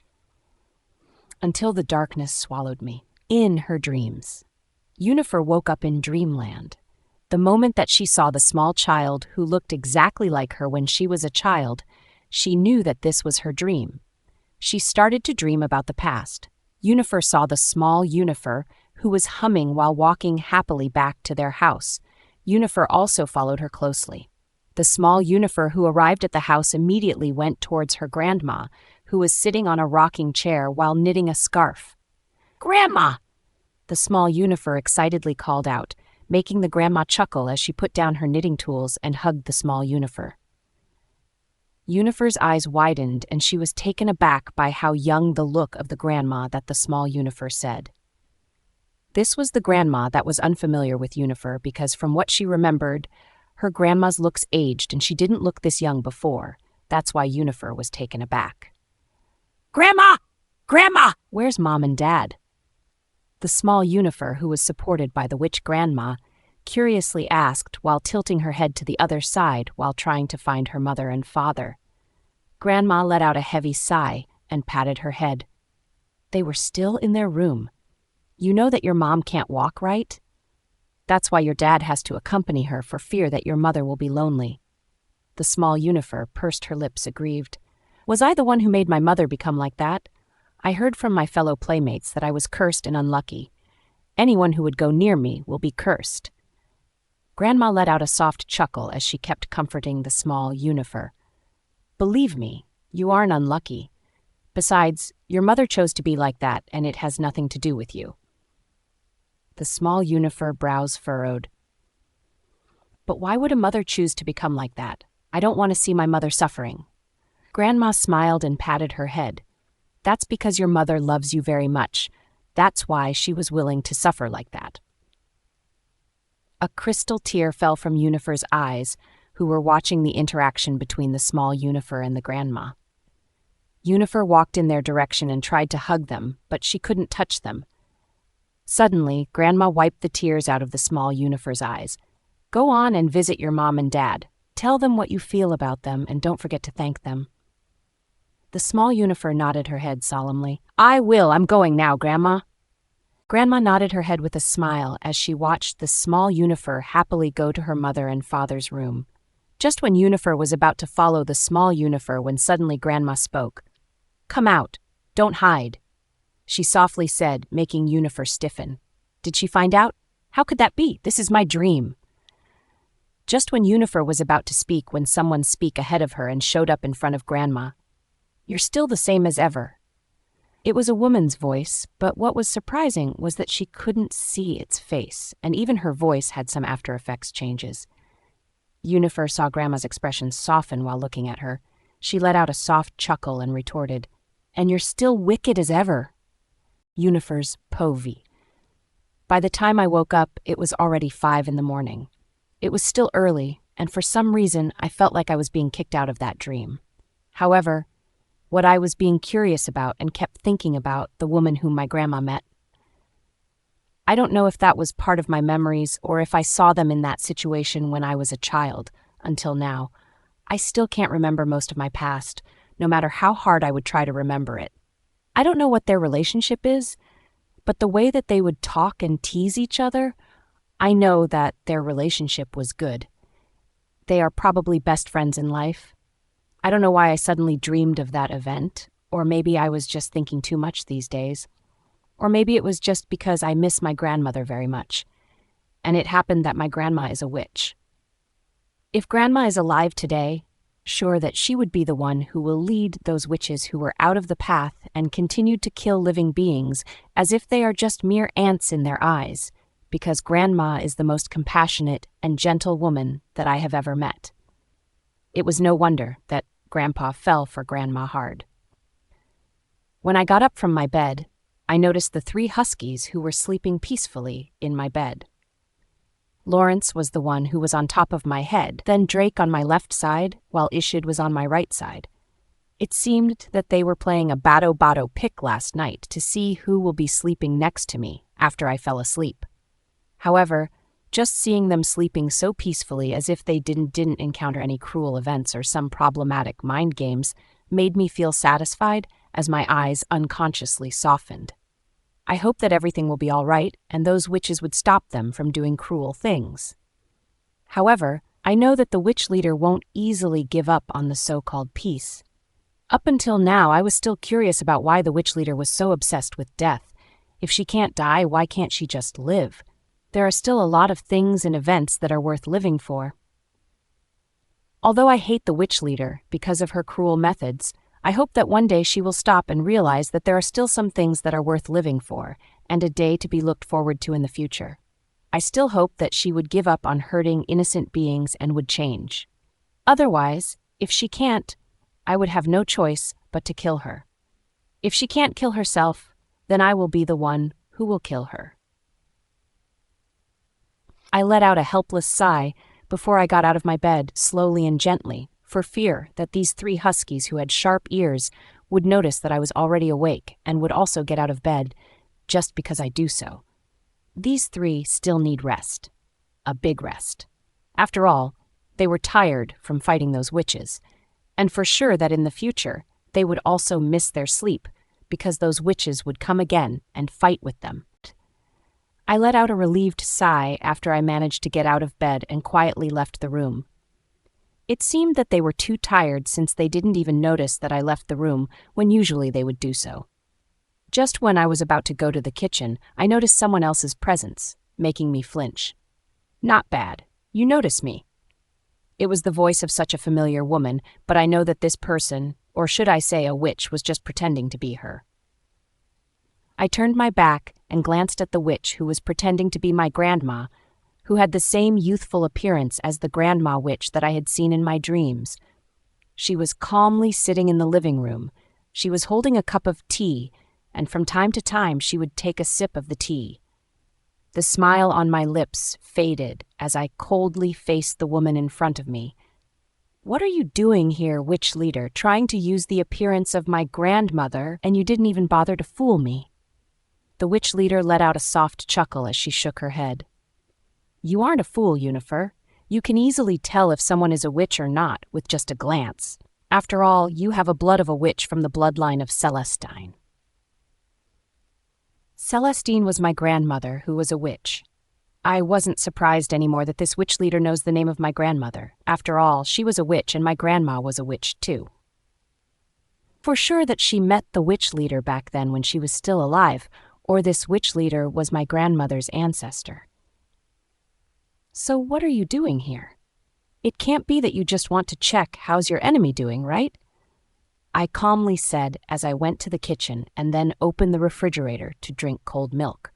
Until the darkness swallowed me. In her dreams, Yunifer woke up in dreamland. The moment that she saw the small child who looked exactly like her when she was a child, she knew that this was her dream. She started to dream about the past. Yunifer saw the small Yunifer, who was humming while walking happily back to their house. Yunifer also followed her closely. The small Yunifer who arrived at the house immediately went towards her grandma, who was sitting on a rocking chair while knitting a scarf. "Grandma!" The small Yunifer excitedly called out, making the grandma chuckle as she put down her knitting tools and hugged the small Yunifer. Yunifer's eyes widened, and she was taken aback by how young the look of the grandma that the small Yunifer said. This was the grandma that was unfamiliar with Yunifer because from what she remembered, her grandma's looks aged and she didn't look this young before. That's why Yunifer was taken aback. "Grandma! Grandma! Where's Mom and Dad?" The small Yunifer, who was supported by the witch grandma, curiously asked while tilting her head to the other side while trying to find her mother and father. Grandma let out a heavy sigh and patted her head. They were still in their room. "You know that your mom can't walk, right? That's why your dad has to accompany her for fear that your mother will be lonely." The small Yunifer pursed her lips aggrieved. "Was I the one who made my mother become like that? I heard from my fellow playmates that I was cursed and unlucky. Anyone who would go near me will be cursed." Grandma let out a soft chuckle as she kept comforting the small Yunifer. "Believe me, you aren't unlucky. Besides, your mother chose to be like that, and it has nothing to do with you." The small Yunifer brows furrowed. "But why would a mother choose to become like that? I don't want to see my mother suffering." Grandma smiled and patted her head. "That's because your mother loves you very much. That's why she was willing to suffer like that." A crystal tear fell from Yunifer's eyes, who were watching the interaction between the small Yunifer and the grandma. Yunifer walked in their direction and tried to hug them, but she couldn't touch them. Suddenly, Grandma wiped the tears out of the small Yunifer's eyes. "Go on and visit your mom and dad. Tell them what you feel about them, and don't forget to thank them." The small Yunifer nodded her head solemnly. "I will. I'm going now, Grandma." Grandma nodded her head with a smile as she watched the small Yunifer happily go to her mother and father's room. Just when Yunifer was about to follow the small Yunifer when suddenly Grandma spoke. "Come out. Don't hide," she softly said, making Yunifer stiffen. "Did she find out? How could that be? This is my dream." Just when Yunifer was about to speak when someone spoke ahead of her and showed up in front of Grandma. "You're still the same as ever." It was a woman's voice, but what was surprising was that she couldn't see its face, and even her voice had some After Effects changes. Yunifer saw Grandma's expression soften while looking at her. She let out a soft chuckle and retorted, "And you're still wicked as ever." Yunifer's povey. By the time I woke up, it was already 5 in the morning. It was still early, and for some reason, I felt like I was being kicked out of that dream. However, what I was being curious about and kept thinking about the woman whom my grandma met. I don't know if that was part of my memories or if I saw them in that situation when I was a child, until now. I still can't remember most of my past, no matter how hard I would try to remember it. I don't know what their relationship is, but the way that they would talk and tease each other, I know that their relationship was good. They are probably best friends in life. I don't know why I suddenly dreamed of that event, or maybe I was just thinking too much these days. Or maybe it was just because I miss my grandmother very much, and it happened that my grandma is a witch. If grandma is alive today, sure that she would be the one who will lead those witches who were out of the path and continued to kill living beings as if they are just mere ants in their eyes, because grandma is the most compassionate and gentle woman that I have ever met. It was no wonder that Grandpa fell for Grandma hard. When I got up from my bed, I noticed the 3 huskies who were sleeping peacefully in my bed. Lawrence was the one who was on top of my head, then Drake on my left side, while Ishid was on my right side. It seemed that they were playing a Bado pick last night to see who will be sleeping next to me after I fell asleep. However, just seeing them sleeping so peacefully as if they didn't encounter any cruel events or some problematic mind games made me feel satisfied as my eyes unconsciously softened. I hoped that everything will be all right and those witches would stop them from doing cruel things. However, I know that the witch leader won't easily give up on the so-called peace. Up until now, I was still curious about why the witch leader was so obsessed with death. If she can't die, why can't she just live? There are still a lot of things and events that are worth living for. Although I hate the witch leader because of her cruel methods, I hope that one day she will stop and realize that there are still some things that are worth living for, and a day to be looked forward to in the future. I still hope that she would give up on hurting innocent beings and would change. Otherwise, if she can't, I would have no choice but to kill her. If she can't kill herself, then I will be the one who will kill her. I let out a helpless sigh before I got out of my bed slowly and gently, for fear that these 3 huskies who had sharp ears would notice that I was already awake and would also get out of bed just because I do so. These 3 still need rest. A big rest. After all, they were tired from fighting those witches, and for sure that in the future they would also miss their sleep because those witches would come again and fight with them. I let out a relieved sigh after I managed to get out of bed and quietly left the room. It seemed that they were too tired since they didn't even notice that I left the room when usually they would do so. Just when I was about to go to the kitchen, I noticed someone else's presence, making me flinch. Not bad. You notice me. It was the voice of such a familiar woman, but I know that this person, or should I say a witch, was just pretending to be her. I turned my back and glanced at the witch who was pretending to be my grandma, who had the same youthful appearance as the grandma witch that I had seen in my dreams. She was calmly sitting in the living room. She was holding a cup of tea, and from time to time she would take a sip of the tea. The smile on my lips faded as I coldly faced the woman in front of me. "What are you doing here, witch leader, trying to use the appearance of my grandmother, and you didn't even bother to fool me?" The witch leader let out a soft chuckle as she shook her head. "You aren't a fool, Yunifer. You can easily tell if someone is a witch or not with just a glance. After all, you have a blood of a witch from the bloodline of Celestine." Celestine was my grandmother, who was a witch. I wasn't surprised anymore that this witch leader knows the name of my grandmother. After all, she was a witch and my grandma was a witch too. For sure that she met the witch leader back then when she was still alive, or this witch leader was my grandmother's ancestor. "So what are you doing here? It can't be that you just want to check how's your enemy doing, right?" I calmly said as I went to the kitchen and then opened the refrigerator to drink cold milk.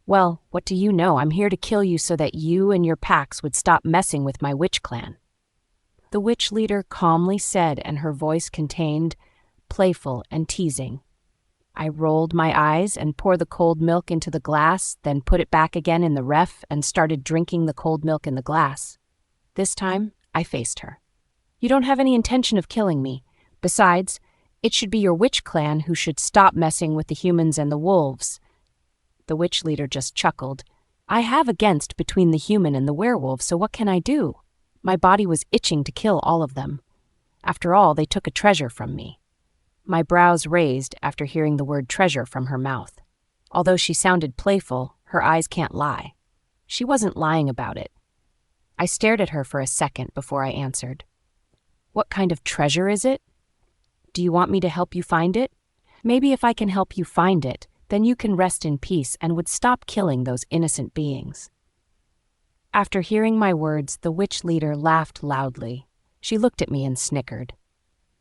"Well, what do you know? I'm here to kill you so that you and your packs would stop messing with my witch clan." The witch leader calmly said, and her voice contained playful and teasing, I rolled my eyes and poured the cold milk into the glass, then put it back again in the ref and started drinking the cold milk in the glass. This time, I faced her. You don't have any intention of killing me. Besides, it should be your witch clan who should stop messing with the humans and the wolves. The witch leader just chuckled. I have against between the human and the werewolf, so what can I do? My body was itching to kill all of them. After all, they took a treasure from me. My brows raised after hearing the word treasure from her mouth. Although she sounded playful, her eyes can't lie. She wasn't lying about it. I stared at her for a second before I answered. What kind of treasure is it? Do you want me to help you find it? Maybe if I can help you find it, then you can rest in peace and would stop killing those innocent beings. After hearing my words, the witch leader laughed loudly. She looked at me and snickered.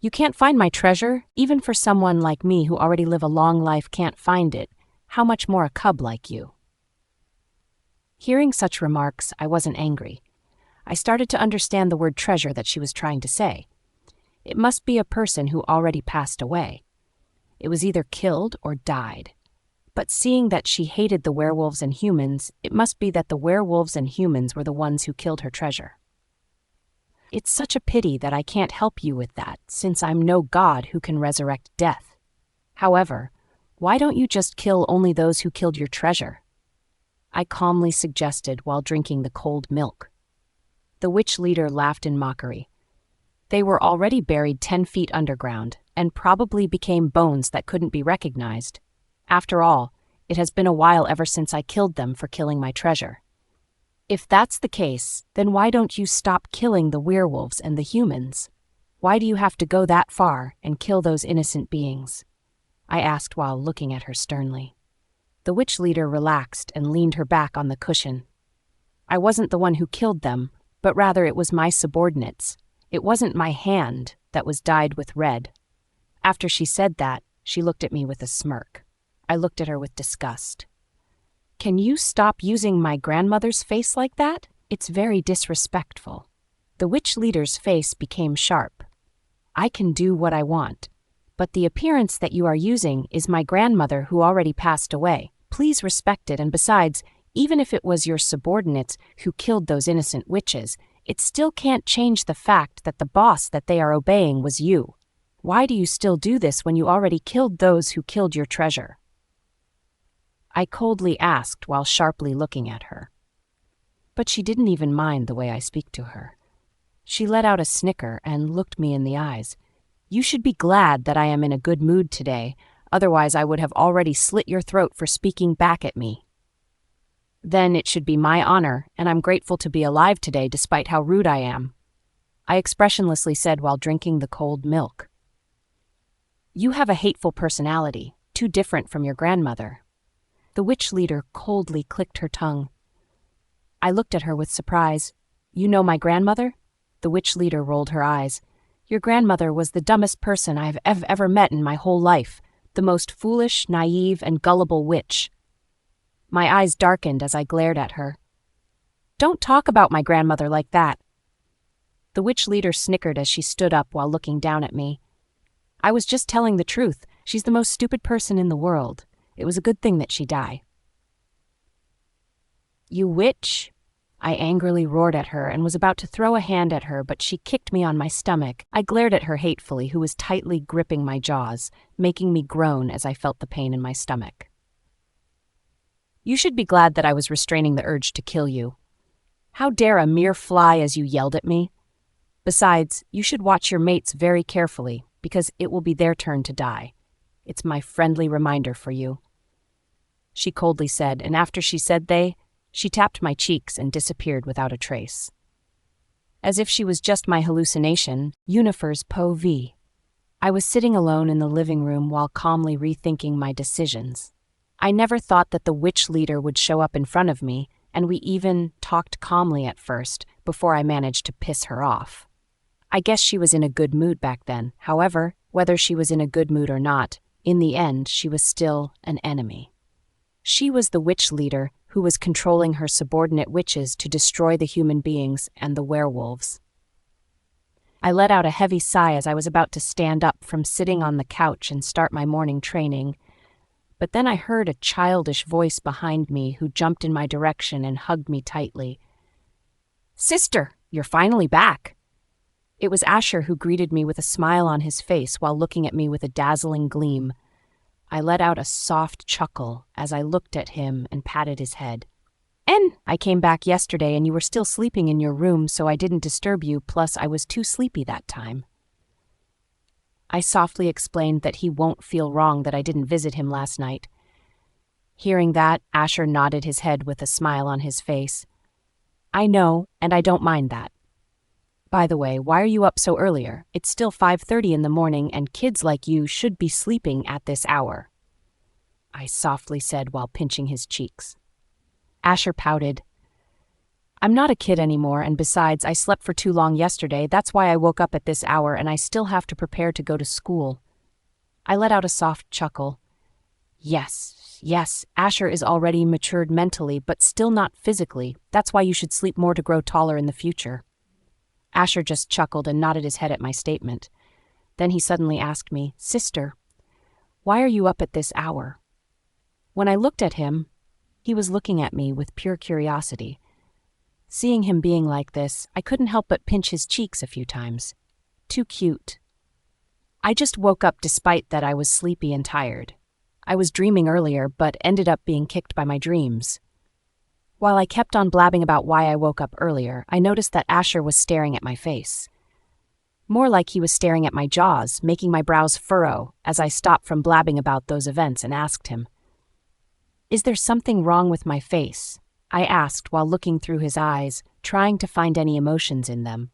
You can't find my treasure? Even for someone like me who already live a long life can't find it. How much more a cub like you? Hearing such remarks, I wasn't angry. I started to understand the word treasure that she was trying to say. It must be a person who already passed away. It was either killed or died. But seeing that she hated the werewolves and humans, it must be that the werewolves and humans were the ones who killed her treasure. It's such a pity that I can't help you with that, since I'm no god who can resurrect death. However, why don't you just kill only those who killed your treasure? I calmly suggested while drinking the cold milk. The witch leader laughed in mockery. They were already buried 10 feet underground, and probably became bones that couldn't be recognized. After all, it has been a while ever since I killed them for killing my treasure. If that's the case, then why don't you stop killing the werewolves and the humans? Why do you have to go that far and kill those innocent beings? I asked while looking at her sternly. The witch leader relaxed and leaned her back on the cushion. I wasn't the one who killed them, but rather it was my subordinates. It wasn't my hand that was dyed with red. After she said that, she looked at me with a smirk. I looked at her with disgust. Can you stop using my grandmother's face like that? It's very disrespectful. The witch leader's face became sharp. I can do what I want, but the appearance that you are using is my grandmother who already passed away. Please respect it, and besides, even if it was your subordinates who killed those innocent witches, it still can't change the fact that the boss that they are obeying was you. Why do you still do this when you already killed those who killed your treasure? I coldly asked while sharply looking at her. But she didn't even mind the way I speak to her. She let out a snicker and looked me in the eyes. You should be glad that I am in a good mood today, otherwise I would have already slit your throat for speaking back at me. Then it should be my honor, and I'm grateful to be alive today despite how rude I am, I expressionlessly said while drinking the cold milk. You have a hateful personality, too different from your grandmother. The witch leader coldly clicked her tongue. I looked at her with surprise. You know my grandmother? The witch leader rolled her eyes. Your grandmother was the dumbest person I have ever met in my whole life, the most foolish, naive, and gullible witch. My eyes darkened as I glared at her. Don't talk about my grandmother like that. The witch leader snickered as she stood up while looking down at me. I was just telling the truth. She's the most stupid person in the world. It was a good thing that she died. You witch! I angrily roared at her and was about to throw a hand at her, but she kicked me on my stomach. I glared at her hatefully, who was tightly gripping my jaws, making me groan as I felt the pain in my stomach. You should be glad that I was restraining the urge to kill you. How dare a mere fly as you yelled at me? Besides, you should watch your mates very carefully, because it will be their turn to die. It's my friendly reminder for you. She coldly said, and after she said she tapped my cheeks and disappeared without a trace. As if she was just my hallucination, Yunifer's POV. I was sitting alone in the living room while calmly rethinking my decisions. I never thought that the witch leader would show up in front of me, and we even talked calmly at first, before I managed to piss her off. I guess she was in a good mood back then. However, whether she was in a good mood or not, in the end, she was still an enemy. She was the witch leader who was controlling her subordinate witches to destroy the human beings and the werewolves. I let out a heavy sigh as I was about to stand up from sitting on the couch and start my morning training. but then I heard a childish voice behind me who jumped in my direction and hugged me tightly. "Sister, you're finally back." It was Asher who greeted me with a smile on his face while looking at me with a dazzling gleam. I let out a soft chuckle as I looked at him and patted his head. "And I came back yesterday and you were still sleeping in your room, so I didn't disturb you, plus I was too sleepy that time." I softly explained that he won't feel wrong that I didn't visit him last night. Hearing that, Asher nodded his head with a smile on his face. "I know, and I don't mind that. By the way, why are you up so earlier? It's still 5:30 in the morning, and kids like you should be sleeping at this hour," I softly said while pinching his cheeks. Asher pouted. "I'm not a kid anymore, and besides, I slept for too long yesterday. That's why I woke up at this hour, and I still have to prepare to go to school." I let out a soft chuckle. Yes, Asher is already matured mentally, but still not physically. That's why you should sleep more to grow taller in the future. Asher just chuckled and nodded his head at my statement. Then he suddenly asked me, "Sister, why are you up at this hour?" When I looked at him, he was looking at me with pure curiosity. Seeing him being like this, I couldn't help but pinch his cheeks a few times. Too cute. I just woke up despite that I was sleepy and tired. I was dreaming earlier, but ended up being kicked by my dreams. While I kept on blabbing about why I woke up earlier, I noticed that Asher was staring at my face. More like he was staring at my jaws, making my brows furrow as I stopped from blabbing about those events and asked him, "Is there something wrong with my face?" I asked while looking through his eyes, trying to find any emotions in them.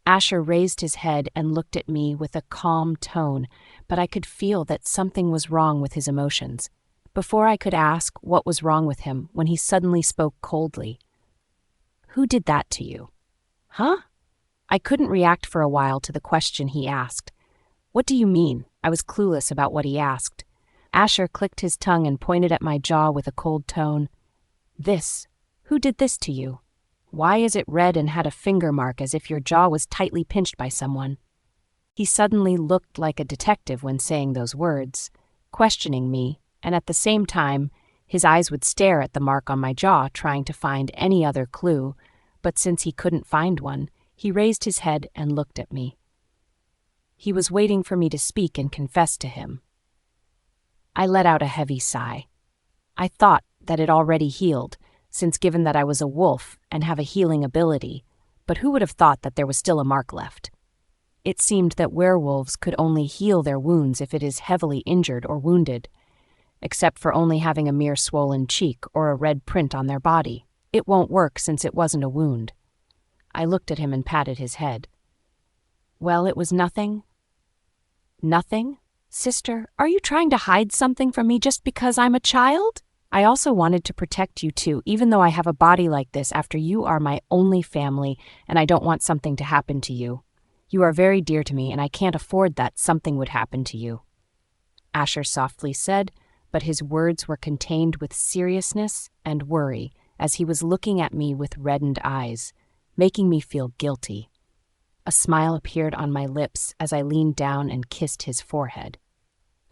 Asher raised his head and looked at me with a calm tone, but I could feel that something was wrong with his emotions. Before I could ask what was wrong with him, when he suddenly spoke coldly. "Who did that to you?" "Huh?" I couldn't react for a while to the question he asked. "What do you mean?" I was clueless about what he asked. Asher clicked his tongue and pointed at my jaw with a cold tone. "This. Who did this to you? Why is it red and had a finger mark as if your jaw was tightly pinched by someone?" He suddenly looked like a detective when saying those words, questioning me, and at the same time, his eyes would stare at the mark on my jaw, trying to find any other clue, but since he couldn't find one, he raised his head and looked at me. He was waiting for me to speak and confess to him. I let out a heavy sigh. I thought that it already healed, since given that I was a wolf and have a healing ability, but who would have thought that there was still a mark left? It seemed that werewolves could only heal their wounds if it is heavily injured or wounded, except for only having a mere swollen cheek or a red print on their body. It won't work since it wasn't a wound. I looked at him and patted his head. "Well, it was nothing." "Nothing? Sister, are you trying to hide something from me just because I'm a child? I also wanted to protect you too, even though I have a body like this after you are my only family and I don't want something to happen to you. You are very dear to me and I can't afford that something would happen to you," Asher softly said, but his words were contained with seriousness and worry as he was looking at me with reddened eyes, making me feel guilty. A smile appeared on my lips as I leaned down and kissed his forehead.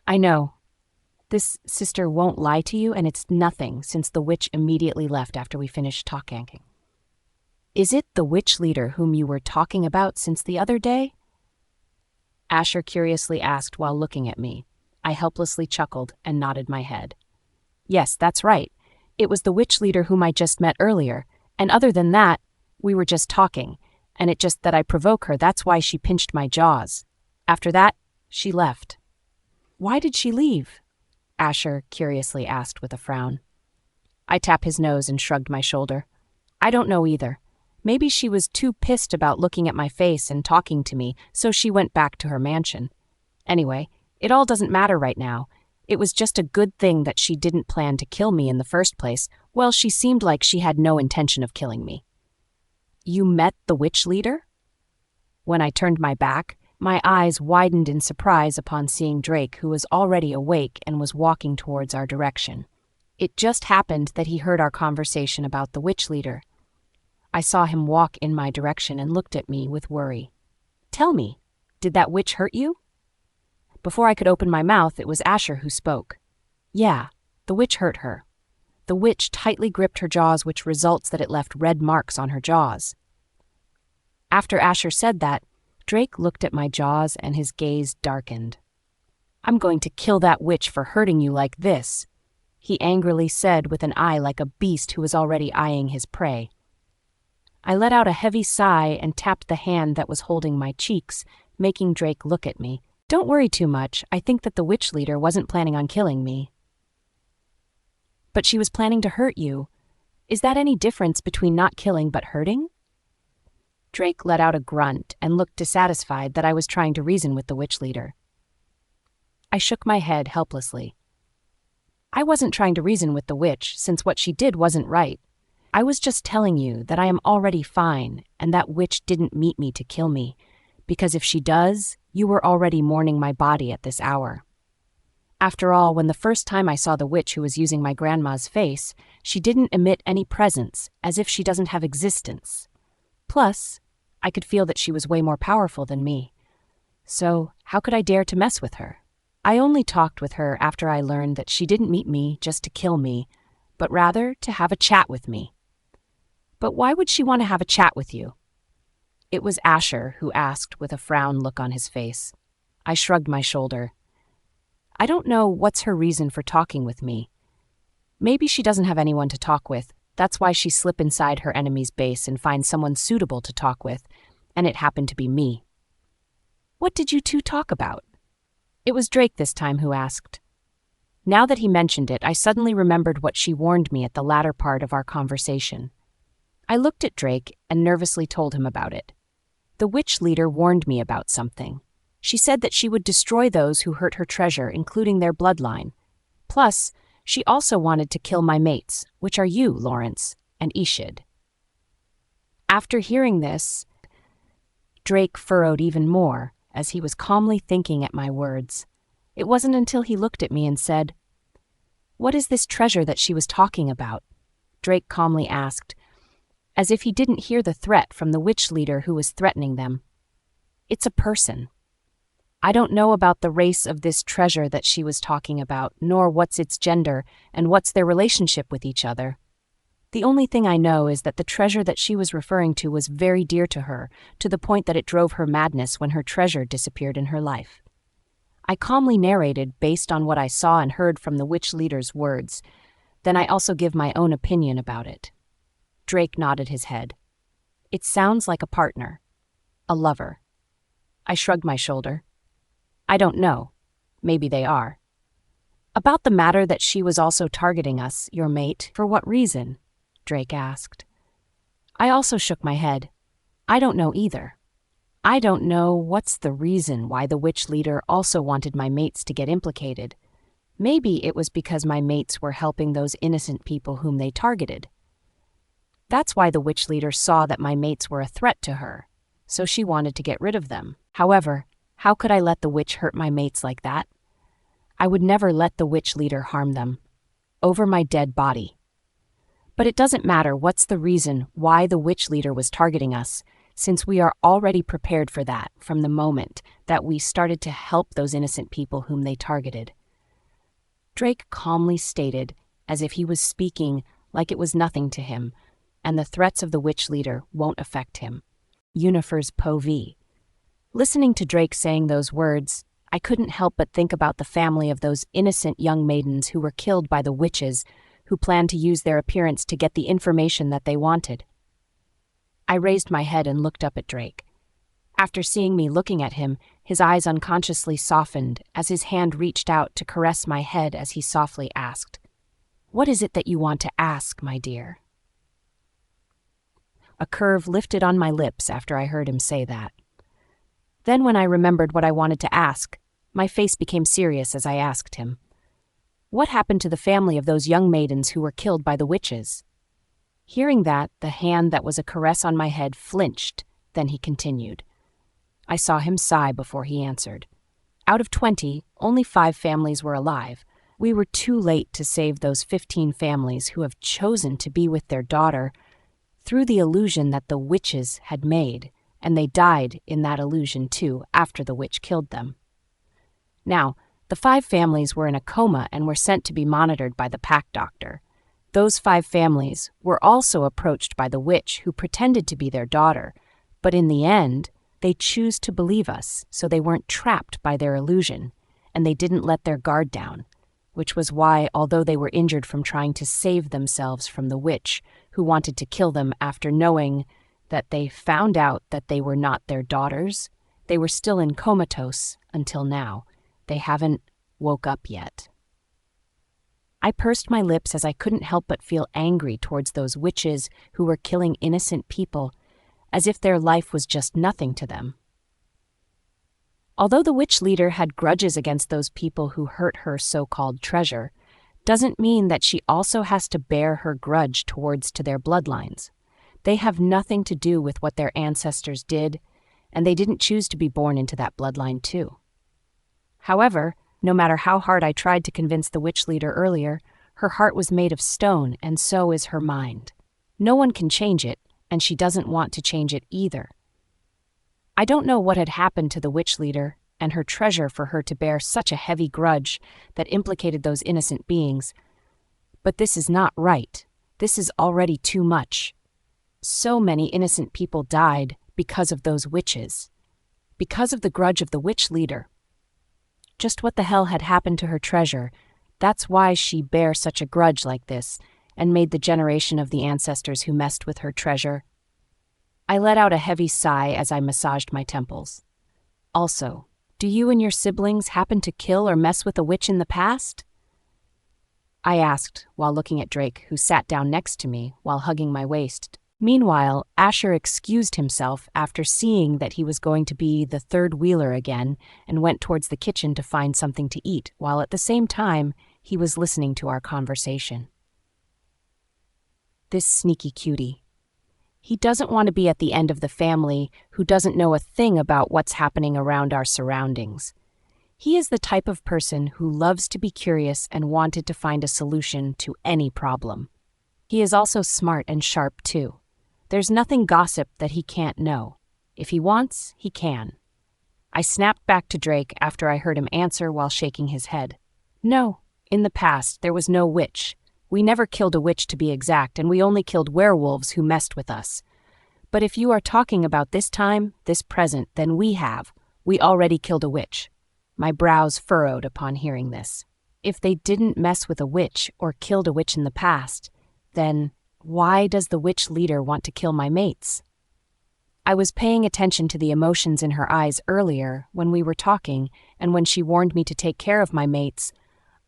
"I know. This sister won't lie to you, and it's nothing since the witch immediately left after we finished talking." "Is it the witch leader whom you were talking about since the other day?" Asher curiously asked while looking at me. I helplessly chuckled and nodded my head. "Yes, that's right. It was the witch leader whom I just met earlier, and other than that, we were just talking, and it just that I provoke her, that's why she pinched my jaws. After that, she left." "Why did she leave?" Asher curiously asked with a frown. I tapped his nose and shrugged my shoulder. "I don't know either. Maybe she was too pissed about looking at my face and talking to me, so she went back to her mansion. Anyway, it all doesn't matter right now. It was just a good thing that she didn't plan to kill me in the first place. Well, she seemed like she had no intention of killing me." "You met the witch leader?" When I turned my back, my eyes widened in surprise upon seeing Drake, who was already awake and was walking towards our direction. It just happened that he heard our conversation about the witch leader. I saw him walk in my direction and looked at me with worry. "Tell me, did that witch hurt you?" Before I could open my mouth, it was Asher who spoke. "Yeah, The witch hurt her. The witch tightly gripped her jaws, which results that it left red marks on her jaws. After Asher said that, Drake looked at my jaws and his gaze darkened. "I'm going to kill that witch for hurting you like this," he angrily said with an eye like a beast who was already eyeing his prey. I let out a heavy sigh and tapped the hand that was holding my cheeks, making Drake look at me. "Don't worry too much. I think that the witch leader wasn't planning on killing me." "But she was planning to hurt you. Is that any difference between not killing but hurting?" Drake let out a grunt and looked dissatisfied that I was trying to reason with the witch leader. I shook my head helplessly. I wasn't trying to reason with the witch, since what she did wasn't right. I was just telling you that I am already fine, and that witch didn't meet me to kill me, because if she does, you were already mourning my body at this hour. After all, when the first time I saw the witch who was using my grandma's face, she didn't emit any presence, as if she doesn't have existence. Plus, I could feel that she was way more powerful than me. So, how could I dare to mess with her? I only talked with her after I learned that she didn't meet me just to kill me, but rather to have a chat with me. But why would she want to have a chat with you? It was Asher who asked with a frown look on his face. I shrugged my shoulder. I don't know what's her reason for talking with me. Maybe she doesn't have anyone to talk with. That's why she slipped inside her enemy's base and find someone suitable to talk with, and it happened to be me. What did you two talk about? It was Drake this time who asked. Now that he mentioned it, I suddenly remembered what she warned me at the latter part of our conversation. I looked at Drake and nervously told him about it. The witch leader warned me about something. She said that she would destroy those who hurt her treasure, including their bloodline. Plus, she also wanted to kill my mates, which are you, Lawrence, and Ishid. After hearing this, Drake furrowed even more, as he was calmly thinking at my words. It wasn't until he looked at me and said, "What is this treasure that she was talking about?" Drake calmly asked, as if he didn't hear the threat from the witch leader who was threatening them. "It's a person. I don't know about the race of this treasure that she was talking about, nor what's its gender and what's their relationship with each other. The only thing I know is that the treasure that she was referring to was very dear to her, to the point that it drove her madness when her treasure disappeared in her life." I calmly narrated based on what I saw and heard from the witch leader's words. Then I also give my own opinion about it. Drake nodded his head. "It sounds like a partner. A lover." I shrugged my shoulder. "I don't know. Maybe they are." "About the matter that she was also targeting us, your mate, for what reason?" Drake asked. I also shook my head. I don't know either. I don't know what's the reason why the witch leader also wanted my mates to get implicated. Maybe it was because my mates were helping those innocent people whom they targeted. That's why the witch leader saw that my mates were a threat to her, so she wanted to get rid of them. However, how could I let the witch hurt my mates like that? I would never let the witch leader harm them. Over my dead body. But it doesn't matter what's the reason why the witch leader was targeting us, since we are already prepared for that from the moment that we started to help those innocent people whom they targeted. Drake calmly stated, as if he was speaking like it was nothing to him, and the threats of the witch leader won't affect him. Yunifer's POV. Listening to Drake saying those words, I couldn't help but think about the family of those innocent young maidens who were killed by the witches who planned to use their appearance to get the information that they wanted. I raised my head and looked up at Drake. After seeing me looking at him, his eyes unconsciously softened as his hand reached out to caress my head as he softly asked, "What is it that you want to ask, my dear?" A curve lifted on my lips after I heard him say that. Then when I remembered what I wanted to ask, my face became serious as I asked him, "What happened to the family of those young maidens who were killed by the witches?" Hearing that, the hand that was a caress on my head flinched, then he continued. I saw him sigh before he answered. Out of 20, only 5 families were alive. We were too late to save those 15 families who have chosen to be with their daughter through the illusion that the witches had made, and they died in that illusion too after the witch killed them. Now, The 5 families were in a coma and were sent to be monitored by the pack doctor. Those 5 families were also approached by the witch who pretended to be their daughter, but in the end, they choose to believe us, so they weren't trapped by their illusion, and they didn't let their guard down, which was why, although they were injured from trying to save themselves from the witch who wanted to kill them after knowing that they found out that they were not their daughters, they were still in comatose until now. They haven't woke up yet. I pursed my lips as I couldn't help but feel angry towards those witches who were killing innocent people, as if their life was just nothing to them. Although the witch leader had grudges against those people who hurt her so-called treasure, doesn't mean that she also has to bear her grudge towards to their bloodlines. They have nothing to do with what their ancestors did, and they didn't choose to be born into that bloodline too. However, no matter how hard I tried to convince the witch leader earlier, her heart was made of stone, and so is her mind. No one can change it, and she doesn't want to change it either. I don't know what had happened to the witch leader and her treasure for her to bear such a heavy grudge that implicated those innocent beings, but this is not right. This is already too much. So many innocent people died because of those witches, because of the grudge of the witch leader. Just what the hell had happened to her treasure? That's why she bare such a grudge like this, and made the generation of the ancestors who messed with her treasure. I let out a heavy sigh as I massaged my temples. Also, do you and your siblings happen to kill or mess with a witch in the past? I asked while looking at Drake, who sat down next to me while hugging my waist. Meanwhile, Asher excused himself after seeing that he was going to be the third wheeler again and went towards the kitchen to find something to eat, while at the same time he was listening to our conversation. This sneaky cutie. He doesn't want to be at the end of the family who doesn't know a thing about what's happening around our surroundings. He is the type of person who loves to be curious and wanted to find a solution to any problem. He is also smart and sharp too. There's nothing gossip that he can't know. If he wants, he can. I snapped back to Drake after I heard him answer while shaking his head. No, in the past there was no witch. We never killed a witch to be exact, and we only killed werewolves who messed with us. But if you are talking about this time, this present, then we have. We already killed a witch. My brows furrowed upon hearing this. If they didn't mess with a witch or killed a witch in the past, then why does the witch leader want to kill my mates? I was paying attention to the emotions in her eyes earlier when we were talking, and when she warned me to take care of my mates,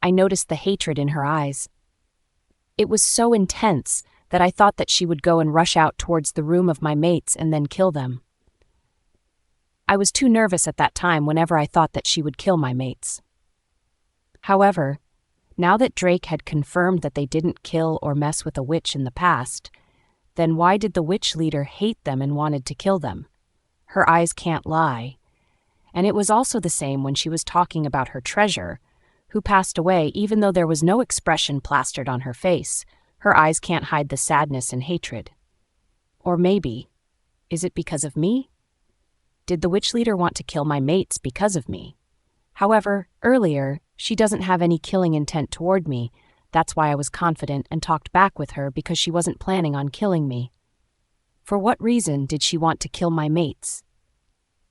I noticed the hatred in her eyes. It was so intense that I thought that she would go and rush out towards the room of my mates and then kill them. I was too nervous at that time whenever I thought that she would kill my mates. However, now that Drake had confirmed that they didn't kill or mess with a witch in the past, then why did the witch leader hate them and wanted to kill them? Her eyes can't lie. And it was also the same when she was talking about her treasure, who passed away even though there was no expression plastered on her face. Her eyes can't hide the sadness and hatred. Or maybe, is it because of me? Did the witch leader want to kill my mates because of me? However, earlier, she doesn't have any killing intent toward me. That's why I was confident and talked back with her, because she wasn't planning on killing me. For what reason did she want to kill my mates?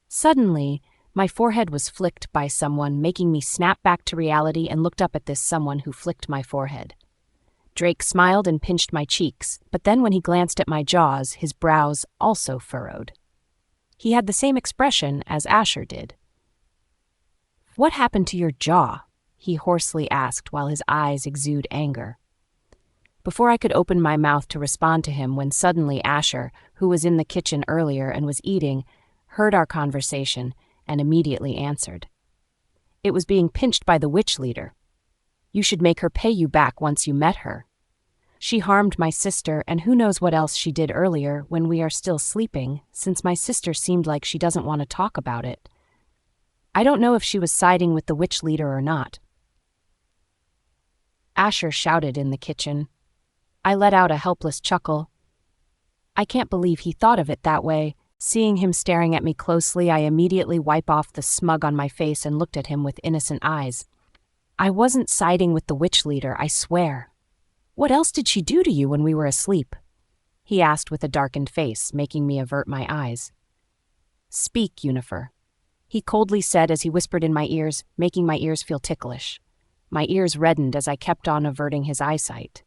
Suddenly, my forehead was flicked by someone, making me snap back to reality and looked up at this someone who flicked my forehead. Drake smiled and pinched my cheeks, but then when he glanced at my jaws, his brows also furrowed. He had the same expression as Asher did. "What happened to your jaw?" he hoarsely asked while his eyes exuded anger. Before I could open my mouth to respond to him, when suddenly Asher, who was in the kitchen earlier and was eating, heard our conversation and immediately answered. "It was being pinched by the witch leader. You should make her pay you back once you met her. She harmed my sister, and who knows what else she did earlier when we are still sleeping, since my sister seemed like she doesn't want to talk about it. I don't know if she was siding with the witch leader or not." Asher shouted in the kitchen. I let out a helpless chuckle. I can't believe he thought of it that way. Seeing him staring at me closely, I immediately wiped off the smug on my face and looked at him with innocent eyes. I wasn't siding with the witch leader, I swear. What else did she do to you when we were asleep? He asked with a darkened face, making me avert my eyes. Speak, Yunifer, he coldly said as he whispered in my ears, making my ears feel ticklish. My ears reddened as I kept on averting his eyesight.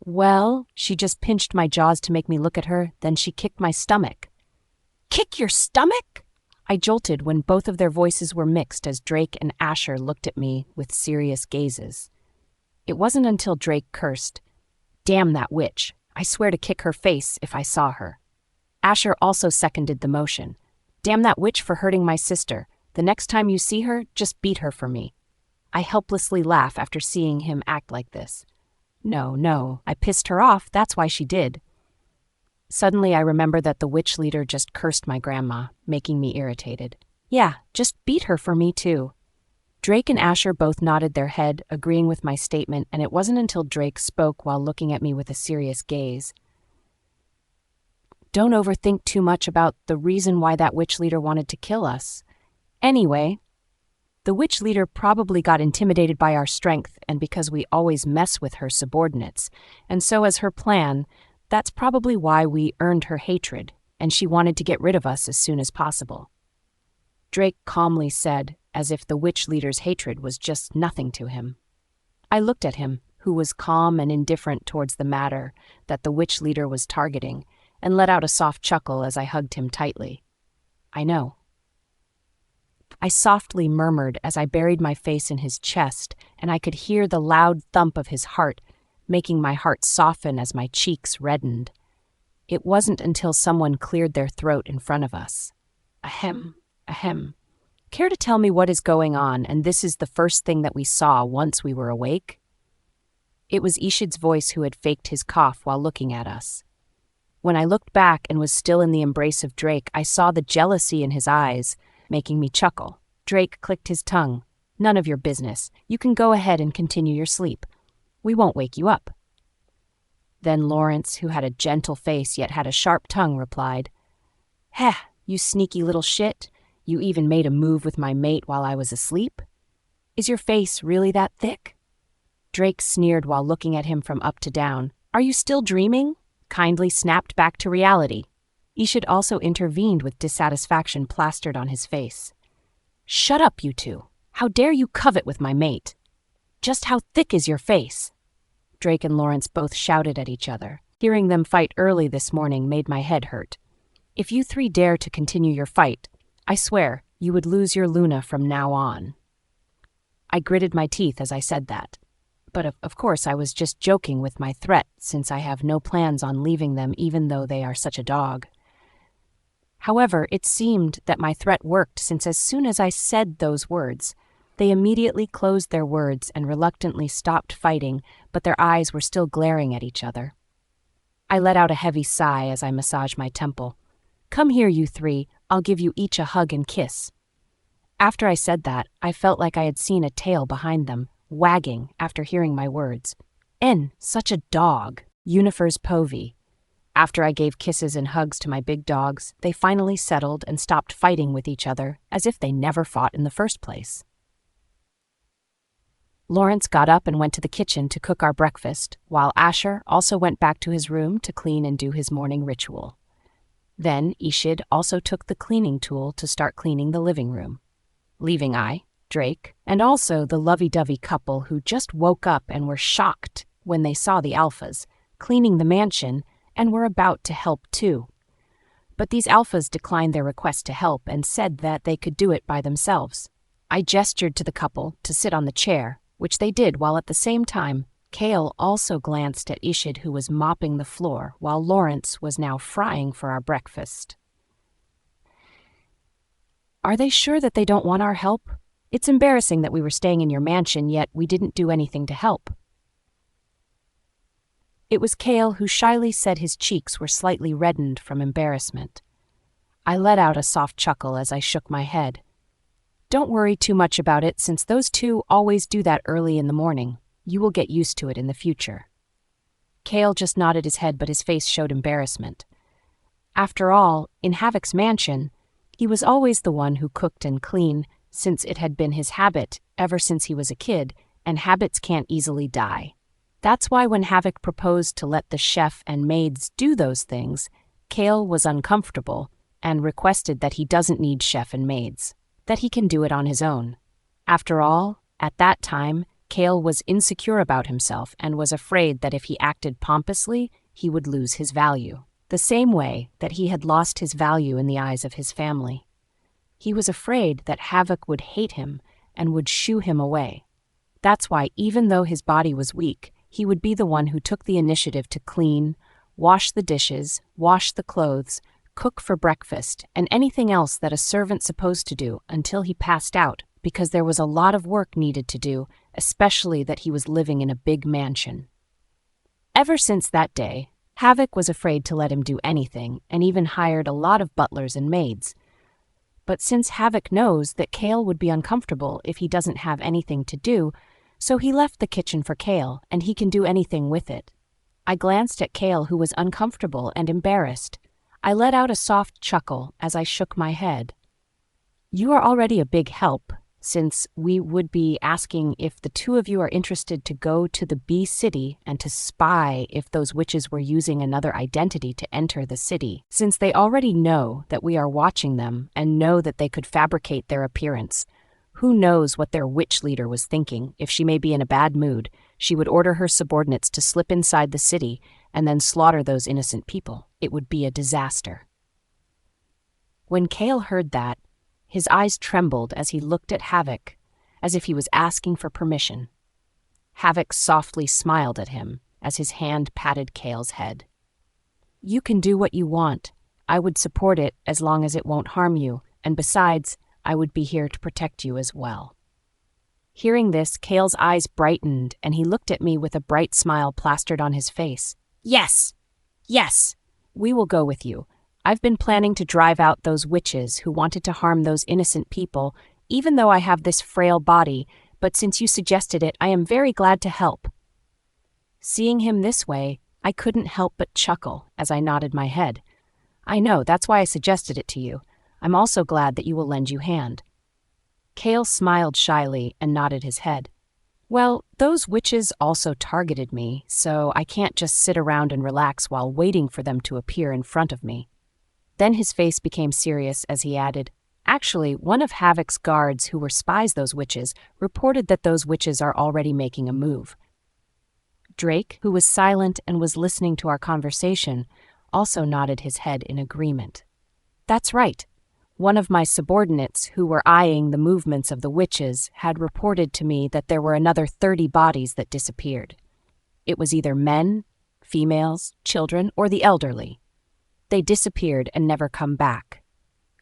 Well, she just pinched my jaws to make me look at her, then she kicked my stomach. Kick your stomach? I jolted when both of their voices were mixed as Drake and Asher looked at me with serious gazes. It wasn't until Drake cursed, Damn that witch. I swear to kick her face if I saw her. Asher also seconded the motion. Damn that witch for hurting my sister. The next time you see her, just beat her for me. I helplessly laugh after seeing him act like this. No, I pissed her off, that's why she did. Suddenly I remember that the witch leader just cursed my grandma, making me irritated. Yeah, just beat her for me too. Drake and Asher both nodded their head, agreeing with my statement, and it wasn't until Drake spoke while looking at me with a serious gaze. Don't overthink too much about the reason why that witch leader wanted to kill us. Anyway, the witch leader probably got intimidated by our strength and because we always mess with her subordinates, and so as her plan, that's probably why we earned her hatred, and she wanted to get rid of us as soon as possible. Drake calmly said, as if the witch leader's hatred was just nothing to him. I looked at him, who was calm and indifferent towards the matter that the witch leader was targeting, and let out a soft chuckle as I hugged him tightly. I know. I softly murmured as I buried my face in his chest, and I could hear the loud thump of his heart, making my heart soften as my cheeks reddened. It wasn't until someone cleared their throat in front of us. Ahem, ahem. Care to tell me what is going on, and this is the first thing that we saw once we were awake? It was Ishid's voice who had faked his cough while looking at us. When I looked back and was still in the embrace of Drake, I saw the jealousy in his eyes, making me chuckle. Drake clicked his tongue. None of your business. You can go ahead and continue your sleep. We won't wake you up. Then Lawrence, who had a gentle face yet had a sharp tongue, replied, Heh, you sneaky little shit. You even made a move with my mate while I was asleep? Is your face really that thick? Drake sneered while looking at him from up to down. Are you still dreaming? Kindly snapped back to reality. Ishid also intervened with dissatisfaction plastered on his face. Shut up, you two. How dare you covet with my mate? Just how thick is your face? Drake and Lawrence both shouted at each other. Hearing them fight early this morning made my head hurt. If you three dare to continue your fight, I swear you would lose your Luna from now on. I gritted my teeth as I said that. But of course I was just joking with my threat since I have no plans on leaving them even though they are such a dog. However, it seemed that my threat worked since as soon as I said those words, they immediately closed their words and reluctantly stopped fighting, but their eyes were still glaring at each other. I let out a heavy sigh as I massaged my temple. Come here, you three. I'll give you each a hug and kiss. After I said that, I felt like I had seen a tail behind them, wagging after hearing my words. Such a dog. Yunifer's povey. After I gave kisses and hugs to my big dogs, they finally settled and stopped fighting with each other as if they never fought in the first place. Lawrence got up and went to the kitchen to cook our breakfast, while Asher also went back to his room to clean and do his morning ritual. Then Ishid also took the cleaning tool to start cleaning the living room, leaving I, Drake, and also the lovey-dovey couple who just woke up and were shocked when they saw the alphas, cleaning the mansion and were about to help too. But these alphas declined their request to help and said that they could do it by themselves. I gestured to the couple to sit on the chair, which they did while at the same time Kale also glanced at Ishid, who was mopping the floor, while Lawrence was now frying for our breakfast. Are they sure that they don't want our help? It's embarrassing that we were staying in your mansion, yet we didn't do anything to help. It was Kale who shyly said his cheeks were slightly reddened from embarrassment. I let out a soft chuckle as I shook my head. Don't worry too much about it, since those two always do that early in the morning. You will get used to it in the future. Kale just nodded his head, but his face showed embarrassment. After all, in Havoc's mansion, he was always the one who cooked and cleaned, since it had been his habit ever since he was a kid, and habits can't easily die. That's why when Havoc proposed to let the chef and maids do those things, Kale was uncomfortable and requested that he doesn't need chef and maids, that he can do it on his own. After all, at that time, Kale was insecure about himself and was afraid that if he acted pompously, he would lose his value, the same way that he had lost his value in the eyes of his family. He was afraid that Havoc would hate him and would shoo him away. That's why, even though his body was weak, he would be the one who took the initiative to clean, wash the dishes, wash the clothes, cook for breakfast, and anything else that a servant's supposed to do until he passed out, because there was a lot of work needed to do, especially that he was living in a big mansion. Ever since that day, Havoc was afraid to let him do anything and even hired a lot of butlers and maids. But since Havoc knows that Kale would be uncomfortable if he doesn't have anything to do, so he left the kitchen for Kale, and he can do anything with it. I glanced at Kale, who was uncomfortable and embarrassed. I let out a soft chuckle as I shook my head. You are already a big help, since we would be asking if the two of you are interested to go to the B city and to spy if those witches were using another identity to enter the city, since they already know that we are watching them and know that they could fabricate their appearance. Who knows what their witch leader was thinking? If she may be in a bad mood, she would order her subordinates to slip inside the city and then slaughter those innocent people. It would be a disaster. When Kale heard that, his eyes trembled as he looked at Havoc, as if he was asking for permission. Havoc softly smiled at him as his hand patted Kale's head. You can do what you want. I would support it as long as it won't harm you, and besides, I would be here to protect you as well. Hearing this, Kale's eyes brightened, and he looked at me with a bright smile plastered on his face. Yes! Yes! We will go with you. I've been planning to drive out those witches who wanted to harm those innocent people, even though I have this frail body, but since you suggested it, I am very glad to help. Seeing him this way, I couldn't help but chuckle as I nodded my head. I know, that's why I suggested it to you. I'm also glad that you will lend you hand. Kale smiled shyly and nodded his head. Well, those witches also targeted me, so I can't just sit around and relax while waiting for them to appear in front of me. Then his face became serious as he added, Actually, one of Havoc's guards who were spies those witches reported that those witches are already making a move. Drake, who was silent and was listening to our conversation, also nodded his head in agreement. That's right. One of my subordinates who were eyeing the movements of the witches had reported to me that there were another 30 bodies that disappeared. It was either men, females, children, or the elderly. They disappeared and never come back.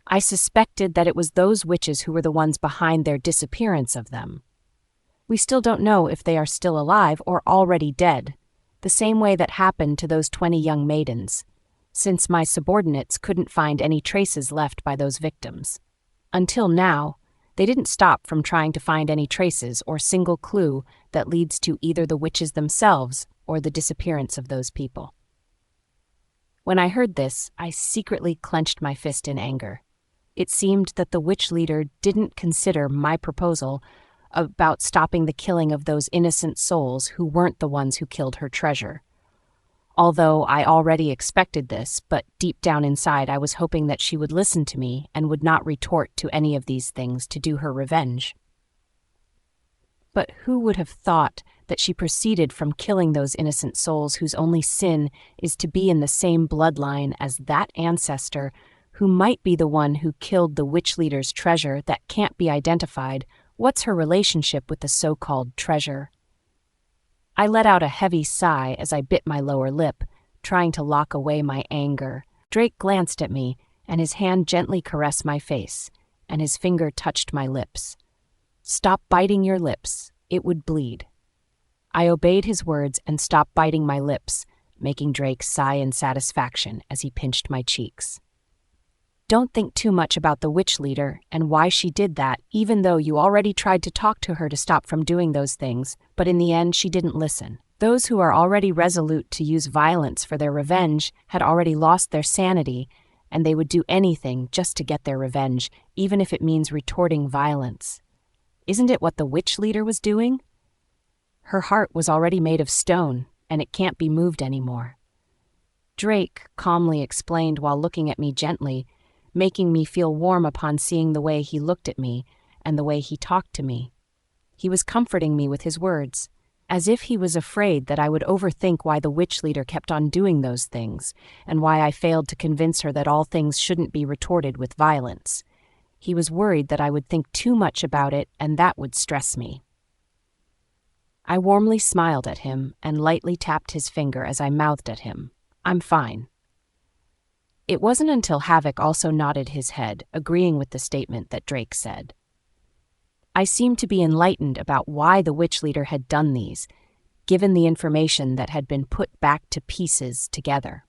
I suspected that it was those witches who were the ones behind their disappearance of them. We still don't know if they are still alive or already dead, the same way that happened to those 20 young maidens, since my subordinates couldn't find any traces left by those victims. Until now, they didn't stop from trying to find any traces or single clue that leads to either the witches themselves or the disappearance of those people. When I heard this, I secretly clenched my fist in anger. It seemed that the witch leader didn't consider my proposal about stopping the killing of those innocent souls who weren't the ones who killed her treasure. Although I already expected this, but deep down inside I was hoping that she would listen to me and would not retort to any of these things to do her revenge. But who would have thought that she proceeded from killing those innocent souls whose only sin is to be in the same bloodline as that ancestor who might be the one who killed the witch leader's treasure that can't be identified? What's her relationship with the so-called treasure? I let out a heavy sigh as I bit my lower lip, trying to lock away my anger. Drake glanced at me, and his hand gently caressed my face, and his finger touched my lips. Stop biting your lips. It would bleed. I obeyed his words and stopped biting my lips, making Drake sigh in satisfaction as he pinched my cheeks. Don't think too much about the witch leader and why she did that, even though you already tried to talk to her to stop from doing those things, but in the end she didn't listen. Those who are already resolute to use violence for their revenge had already lost their sanity, and they would do anything just to get their revenge, even if it means retorting violence. Isn't it what the witch leader was doing? Her heart was already made of stone, and it can't be moved anymore. Drake calmly explained while looking at me gently, making me feel warm upon seeing the way he looked at me and the way he talked to me. He was comforting me with his words, as if he was afraid that I would overthink why the witch leader kept on doing those things, and why I failed to convince her that all things shouldn't be retorted with violence. He was worried that I would think too much about it, and that would stress me. I warmly smiled at him and lightly tapped his finger as I mouthed at him, "I'm fine." It wasn't until Havoc also nodded his head, agreeing with the statement that Drake said. I seemed to be enlightened about why the witch leader had done these, given the information that had been put back to pieces together.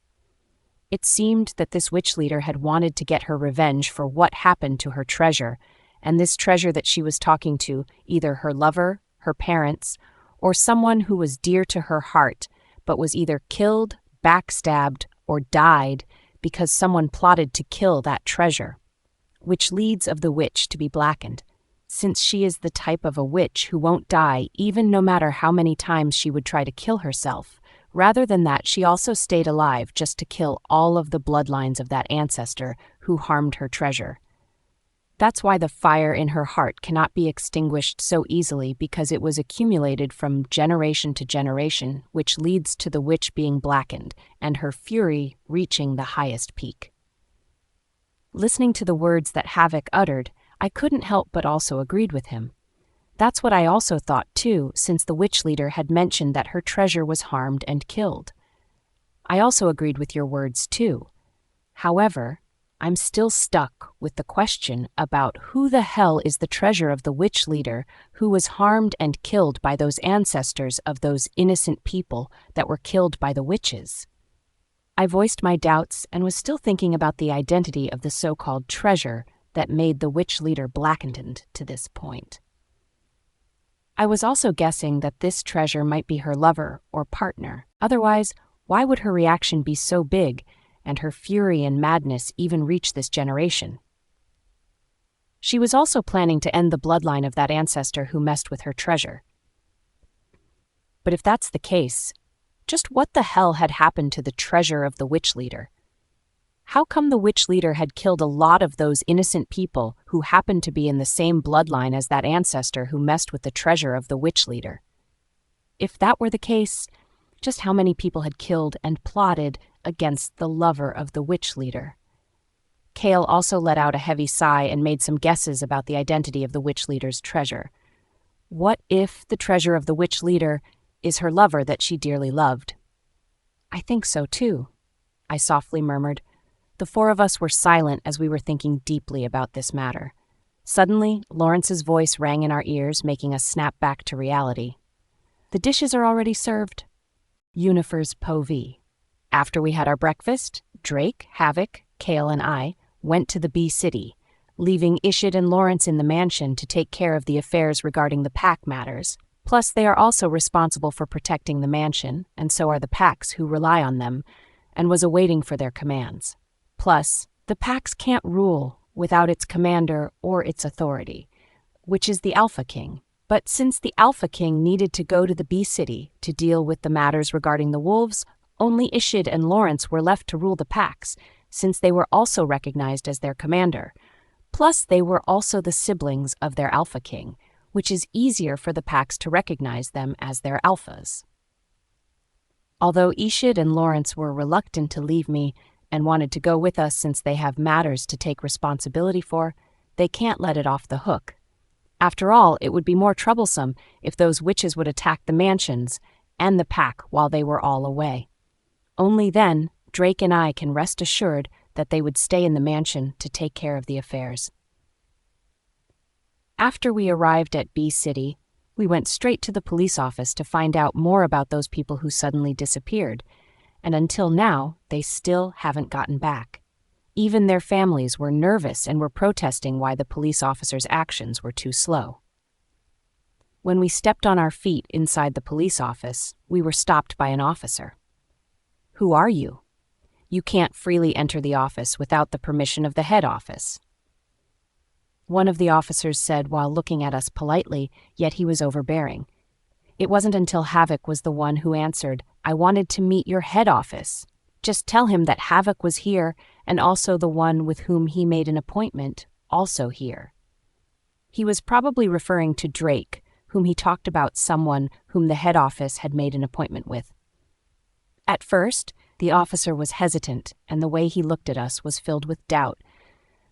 It seemed that this witch leader had wanted to get her revenge for what happened to her treasure, and this treasure that she was talking to, either her lover, her parents, or someone who was dear to her heart, but was either killed, backstabbed, or died because someone plotted to kill that treasure, which leads of the witch to be blackened, since she is the type of a witch who won't die even no matter how many times she would try to kill herself. Rather than that, she also stayed alive just to kill all of the bloodlines of that ancestor who harmed her treasure. That's why the fire in her heart cannot be extinguished so easily, because it was accumulated from generation to generation, which leads to the witch being blackened and her fury reaching the highest peak. Listening to the words that Havoc uttered, I couldn't help but also agreed with him. That's what I also thought too, since the witch leader had mentioned that her treasure was harmed and killed. I also agreed with your words too. However, I'm still stuck with the question about who the hell is the treasure of the witch leader who was harmed and killed by those ancestors of those innocent people that were killed by the witches. I voiced my doubts and was still thinking about the identity of the so-called treasure that made the witch leader blackened to this point. I was also guessing that this treasure might be her lover or partner. Otherwise, why would her reaction be so big and her fury and madness even reach this generation? She was also planning to end the bloodline of that ancestor who messed with her treasure. But if that's the case, just what the hell had happened to the treasure of the witch leader? How come the witch leader had killed a lot of those innocent people who happened to be in the same bloodline as that ancestor who messed with the treasure of the witch leader? If that were the case, just how many people had killed and plotted against the lover of the witch leader? Kale also let out a heavy sigh and made some guesses about the identity of the witch leader's treasure. What if the treasure of the witch leader is her lover that she dearly loved? I think so too, I softly murmured. The four of us were silent as we were thinking deeply about this matter. Suddenly, Lawrence's voice rang in our ears, making us snap back to reality. "The dishes are already served." Yunifer's POV. After we had our breakfast, Drake, Havoc, Kale, and I went to the B City, leaving Ishid and Lawrence in the mansion to take care of the affairs regarding the pack matters. Plus, they are also responsible for protecting the mansion, and so are the packs who rely on them, and was awaiting for their commands. Plus, the packs can't rule without its commander or its authority, which is the Alpha King. But since the Alpha King needed to go to the B City to deal with the matters regarding the wolves, only Ishid and Lawrence were left to rule the packs, since they were also recognized as their commander. Plus, they were also the siblings of their Alpha King, which is easier for the packs to recognize them as their alphas. Although Ishid and Lawrence were reluctant to leave me and wanted to go with us since they have matters to take responsibility for, they can't let it off the hook. After all, it would be more troublesome if those witches would attack the mansions and the pack while they were all away. Only then, Drake and I can rest assured that they would stay in the mansion to take care of the affairs. After we arrived at B City, we went straight to the police office to find out more about those people who suddenly disappeared, and until now, they still haven't gotten back. Even their families were nervous and were protesting why the police officers' actions were too slow. When we stepped on our feet inside the police office, we were stopped by an officer. "Who are you? You can't freely enter the office without the permission of the head office," one of the officers said while looking at us politely, yet he was overbearing. It wasn't until Havoc was the one who answered, "I wanted to meet your head office. Just tell him that Havoc was here and also the one with whom he made an appointment, also here." He was probably referring to Drake, whom he talked about someone whom the head office had made an appointment with. At first, the officer was hesitant, and the way he looked at us was filled with doubt.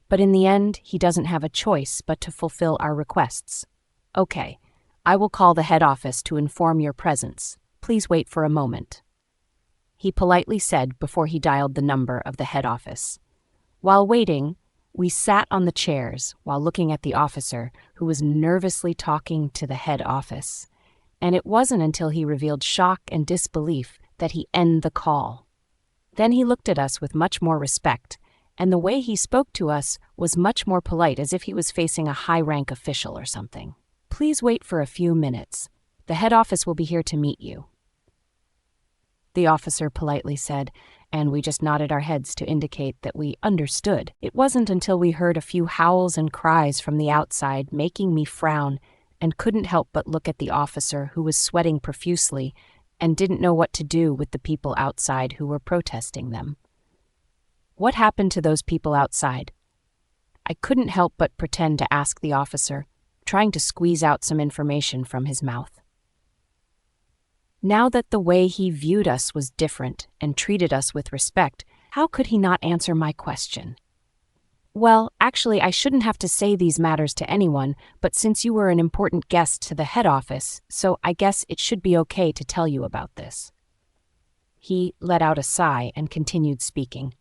But in the end, he doesn't have a choice but to fulfill our requests. "Okay, I will call the head office to inform your presence. Please wait for a moment," he politely said before he dialed the number of the head office. While waiting, we sat on the chairs while looking at the officer who was nervously talking to the head office. And it wasn't until he revealed shock and disbelief that he ended the call. Then he looked at us with much more respect, and the way he spoke to us was much more polite, as if he was facing a high-rank official or something. "Please wait for a few minutes. The head office will be here to meet you," the officer politely said, and we just nodded our heads to indicate that we understood. It wasn't until we heard a few howls and cries from the outside, making me frown, and couldn't help but look at the officer who was sweating profusely and didn't know what to do with the people outside who were protesting them. What happened to those people outside? I couldn't help but pretend to ask the officer, trying to squeeze out some information from his mouth. Now that the way he viewed us was different and treated us with respect, how could he not answer my question? "Well, actually, I shouldn't have to say these matters to anyone, but since you were an important guest to the head office, so I guess it should be okay to tell you about this." He let out a sigh and continued speaking.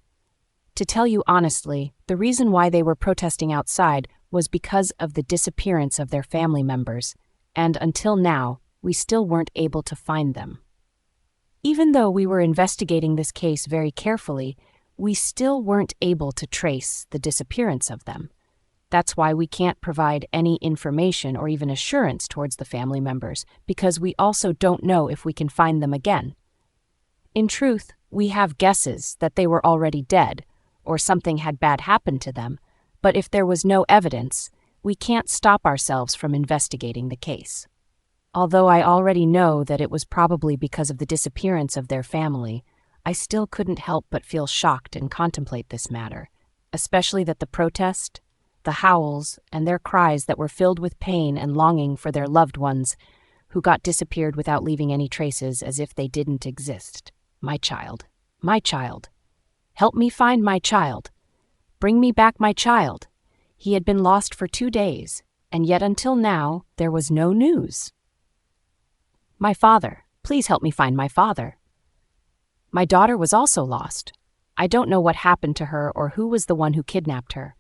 "To tell you honestly, the reason why they were protesting outside was because of the disappearance of their family members, and until now, we still weren't able to find them. Even though we were investigating this case very carefully, we still weren't able to trace the disappearance of them. That's why we can't provide any information or even assurance towards the family members, because we also don't know if we can find them again. In truth, we have guesses that they were already dead, or something had bad happened to them, but if there was no evidence, we can't stop ourselves from investigating the case. Although I already know that it was probably because of the disappearance of their family, I still couldn't help but feel shocked and contemplate this matter, especially that the protest, the howls, and their cries that were filled with pain and longing for their loved ones who got disappeared without leaving any traces, as if they didn't exist. My child. My child. Help me find my child. Bring me back my child. He had been lost for 2 days, and yet until now there was no news. My father. Please help me find my father. My daughter was also lost. I don't know what happened to her or who was the one who kidnapped her.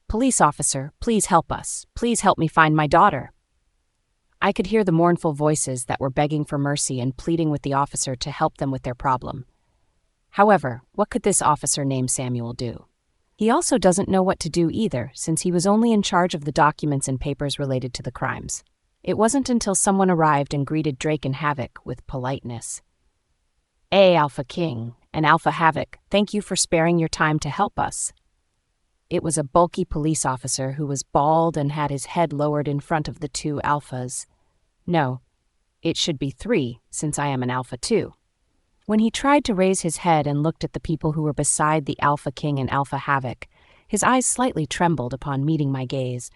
Police officer, please help us. Please help me find my daughter." I could hear the mournful voices that were begging for mercy and pleading with the officer to help them with their problem. However, what could this officer named Samuel do? He also doesn't know what to do either, since he was only in charge of the documents and papers related to the crimes. It wasn't until someone arrived and greeted Drake and Havoc with politeness. "Hey, Alpha King and Alpha Havoc, thank you for sparing your time to help us." It was a bulky police officer who was bald and had his head lowered in front of the 2 alphas. No, it should be 3, since I am an alpha too. When he tried to raise his head and looked at the people who were beside the Alpha King and Alpha Havoc, his eyes slightly trembled upon meeting my gaze.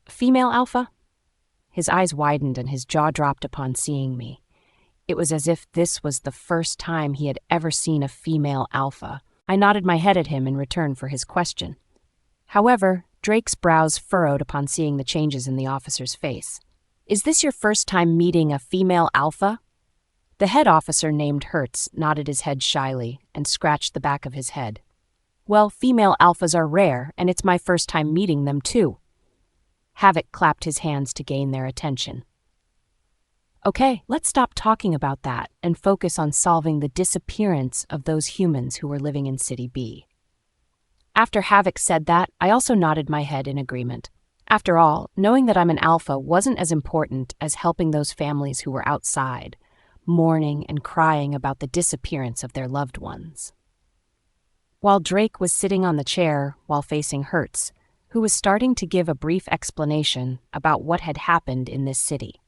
Female alpha?" His eyes widened and his jaw dropped upon seeing me. It was as if this was the first time he had ever seen a female alpha. I nodded my head at him in return for his question. However, Drake's brows furrowed upon seeing the changes in the officer's face. "Is this your first time meeting a female alpha?" The head officer named Hertz nodded his head shyly and scratched the back of his head. "Well, female alphas are rare, and it's my first time meeting them too." Havoc clapped his hands to gain their attention. "Okay, let's stop talking about that and focus on solving the disappearance of those humans who were living in City B." After Havoc said that, I also nodded my head in agreement. After all, knowing that I'm an alpha wasn't as important as helping those families who were outside, mourning and crying about the disappearance of their loved ones. While Drake was sitting on the chair while facing Hertz, who was starting to give a brief explanation about what had happened in this city.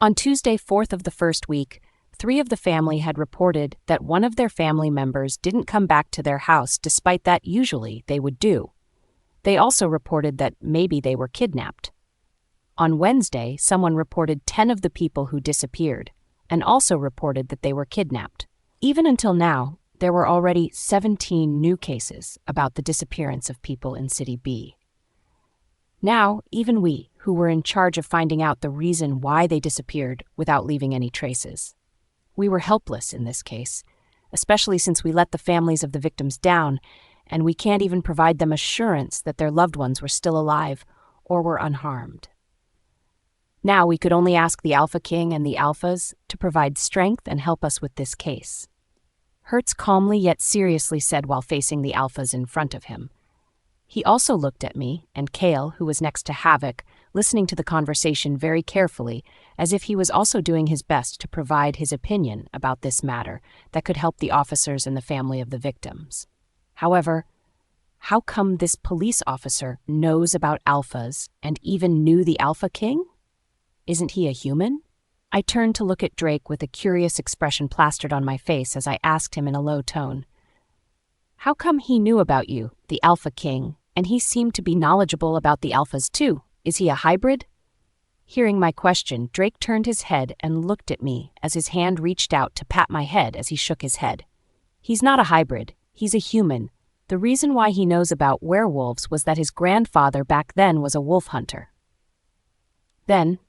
On Tuesday, 4th of the first week, 3 of the family had reported that one of their family members didn't come back to their house despite that usually they would do. They also reported that maybe they were kidnapped. On Wednesday, someone reported 10 of the people who disappeared, and also reported that they were kidnapped. Even until now, there were already 17 new cases about the disappearance of people in City B. Now, even we, who were in charge of finding out the reason why they disappeared without leaving any traces. We were helpless in this case, especially since we let the families of the victims down, and we can't even provide them assurance that their loved ones were still alive or were unharmed. Now we could only ask the Alpha King and the Alphas to provide strength and help us with this case. Hertz calmly yet seriously said while facing the Alphas in front of him. He also looked at me and Kale, who was next to Havoc, listening to the conversation very carefully, as if he was also doing his best to provide his opinion about this matter that could help the officers and the family of the victims. However, how come this police officer knows about Alphas and even knew the Alpha King? Isn't he a human? I turned to look at Drake with a curious expression plastered on my face as I asked him in a low tone, "How come he knew about you, the Alpha King, and he seemed to be knowledgeable about the Alphas too? Is he a hybrid?" Hearing my question, Drake turned his head and looked at me as his hand reached out to pat my head as he shook his head. "He's not a hybrid. He's a human. The reason why he knows about werewolves was that his grandfather back then was a wolf hunter." Then,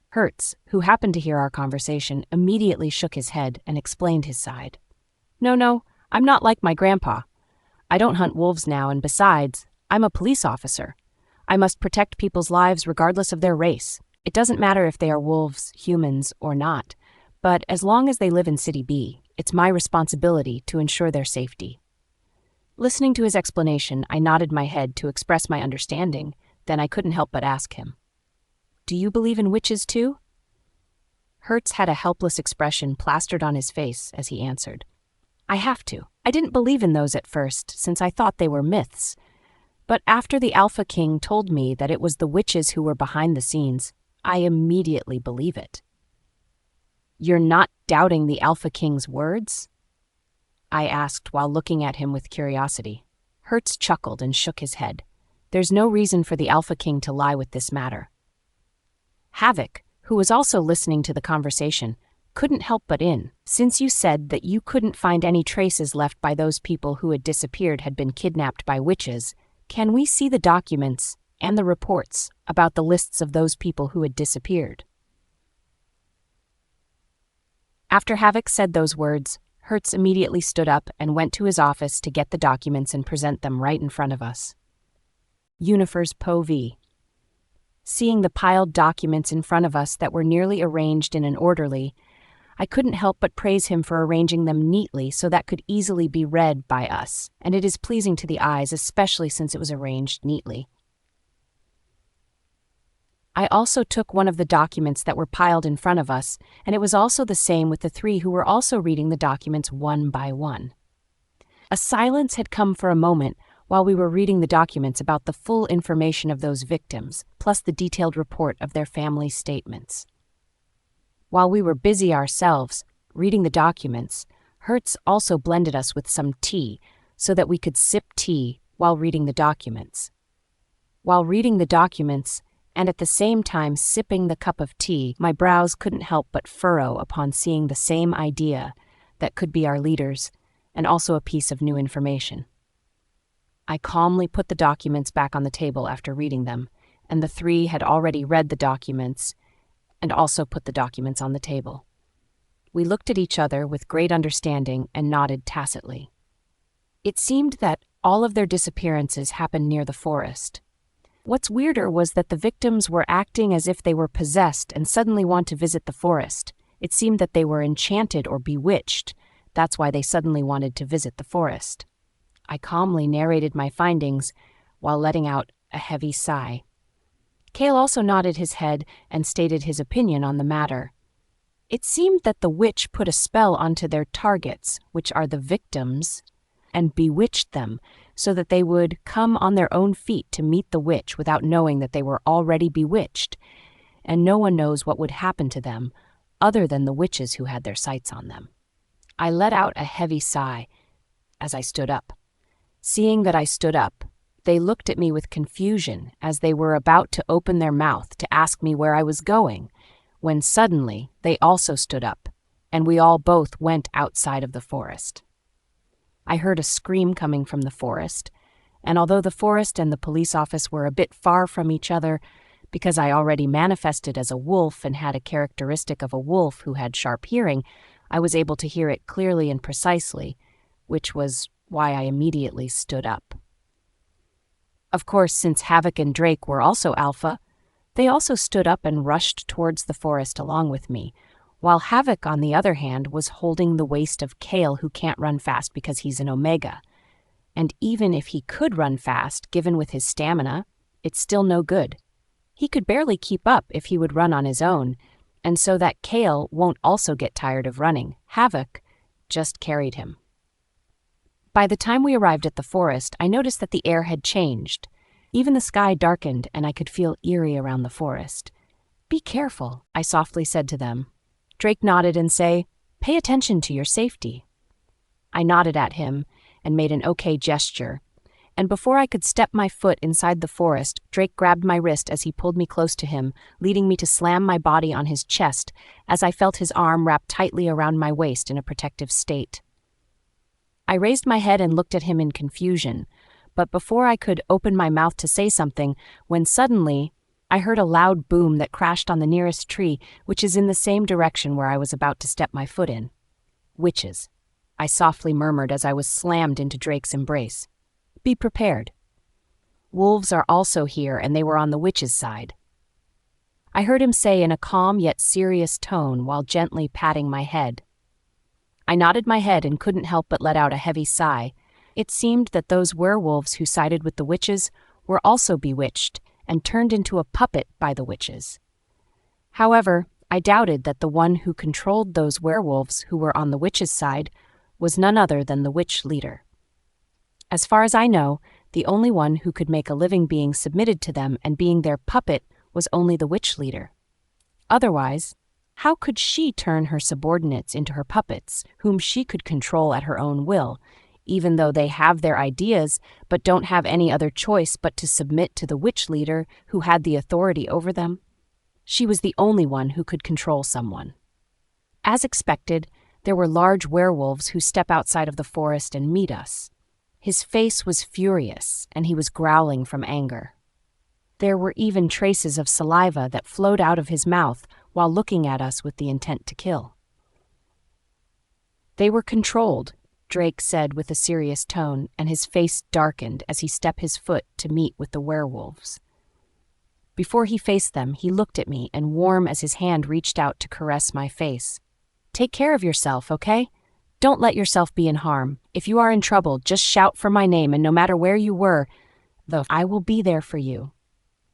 Hertz, who happened to hear our conversation, immediately shook his head and explained his side. No, I'm not like my grandpa. I don't hunt wolves now, and besides, I'm a police officer. I must protect people's lives regardless of their race. It doesn't matter if they are wolves, humans, or not, but as long as they live in City B, it's my responsibility to ensure their safety. Listening to his explanation, I nodded my head to express my understanding, then I couldn't help but ask him, "Do you believe in witches too?" Hertz had a helpless expression plastered on his face as he answered, "I have to. I didn't believe in those at first, since I thought they were myths. But after the Alpha King told me that it was the witches who were behind the scenes, I immediately believe it." "You're not doubting the Alpha King's words?" I asked while looking at him with curiosity. Hertz chuckled and shook his head. "There's no reason for the Alpha King to lie with this matter." Havoc, who was also listening to the conversation, couldn't help but since you said that you couldn't find any traces left by those people who had disappeared had been kidnapped by witches, can we see the documents and the reports about the lists of those people who had disappeared? After Havoc said those words, Hertz immediately stood up and went to his office to get the documents and present them right in front of us. Yunifer's POV. Seeing the piled documents in front of us that were nearly arranged in an orderly, I couldn't help but praise him for arranging them neatly so that could easily be read by us, and it is pleasing to the eyes, especially since it was arranged neatly. I also took one of the documents that were piled in front of us, and it was also the same with the 3 who were also reading the documents one by one. A silence had come for a moment while we were reading the documents about the full information of those victims, plus the detailed report of their family statements. While we were busy ourselves, reading the documents, Hertz also blended us with some tea so that we could sip tea while reading the documents. While reading the documents, and at the same time sipping the cup of tea, my brows couldn't help but furrow upon seeing the same idea that could be our leaders, and also a piece of new information. I calmly put the documents back on the table after reading them, and the 3 had already read the documents and also put the documents on the table. We looked at each other with great understanding and nodded tacitly. It seemed that all of their disappearances happened near the forest. What's weirder was that the victims were acting as if they were possessed and suddenly want to visit the forest. It seemed that they were enchanted or bewitched. That's why they suddenly wanted to visit the forest. I calmly narrated my findings while letting out a heavy sigh. Kale also nodded his head and stated his opinion on the matter. It seemed that the witch put a spell onto their targets, which are the victims, and bewitched them so that they would come on their own feet to meet the witch without knowing that they were already bewitched. and no one knows what would happen to them other than the witches who had their sights on them. I let out a heavy sigh as I stood up. Seeing that I stood up, they looked at me with confusion as they were about to open their mouth to ask me where I was going, when suddenly they also stood up, and we all both went outside of the forest. I heard a scream coming from the forest, and although the forest and the police office were a bit far from each other, because I already manifested as a wolf and had a characteristic of a wolf who had sharp hearing, I was able to hear it clearly and precisely, which was why I immediately stood up. Of course, since Havoc and Drake were also alpha, they also stood up and rushed towards the forest along with me, while Havoc, on the other hand, was holding the waist of Kale, who can't run fast because he's an Omega. And even if he could run fast, given with his stamina, it's still no good. He could barely keep up if he would run on his own, and so that Kale won't also get tired of running, Havoc just carried him. By the time we arrived at the forest, I noticed that the air had changed. Even the sky darkened, and I could feel eerie around the forest. "Be careful," I softly said to them. Drake nodded and said, "Pay attention to your safety." I nodded at him and made an okay gesture, and before I could step my foot inside the forest, Drake grabbed my wrist as he pulled me close to him, leading me to slam my body on his chest as I felt his arm wrap tightly around my waist in a protective state. I raised my head and looked at him in confusion, but before I could open my mouth to say something, when suddenly I heard a loud boom that crashed on the nearest tree, which is in the same direction where I was about to step my foot in. "Witches," I softly murmured as I was slammed into Drake's embrace. "Be prepared. Wolves are also here, and they were on the witches' side." I heard him say in a calm yet serious tone while gently patting my head. I nodded my head and couldn't help but let out a heavy sigh. It seemed that those werewolves who sided with the witches were also bewitched and turned into a puppet by the witches. However, I doubted that the one who controlled those werewolves who were on the witches' side was none other than the witch leader. As far as I know, the only one who could make a living being submitted to them and being their puppet was only the witch leader. Otherwise, how could she turn her subordinates into her puppets, whom she could control at her own will, even though they have their ideas but don't have any other choice but to submit to the witch leader who had the authority over them? She was the only one who could control someone. As expected, there were large werewolves who step outside of the forest and meet us. His face was furious, and he was growling from anger. There were even traces of saliva that flowed out of his mouth while looking at us with the intent to kill. "They were controlled," Drake said with a serious tone, and his face darkened as he stepped his foot to meet with the werewolves. Before he faced them, he looked at me, and warm as his hand reached out to caress my face. "Take care of yourself, okay? Don't let yourself be in harm. If you are in trouble, just shout for my name, and no matter where you were, though, I will be there for you."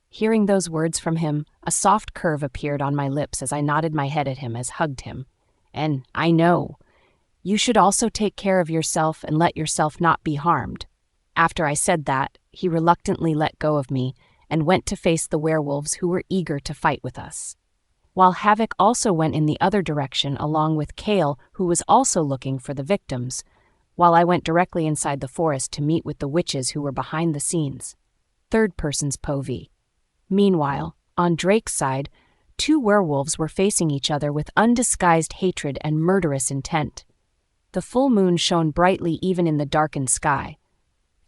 Hearing those words from him, a soft curve appeared on my lips as I nodded my head at him as hugged him. "And I know. You should also take care of yourself and let yourself not be harmed." After I said that, he reluctantly let go of me and went to face the werewolves who were eager to fight with us. While Havoc also went in the other direction along with Kale, who was also looking for the victims, while I went directly inside the forest to meet with the witches who were behind the scenes. Third person's POV. Meanwhile, on Drake's side, two werewolves were facing each other with undisguised hatred and murderous intent. The full moon shone brightly even in the darkened sky.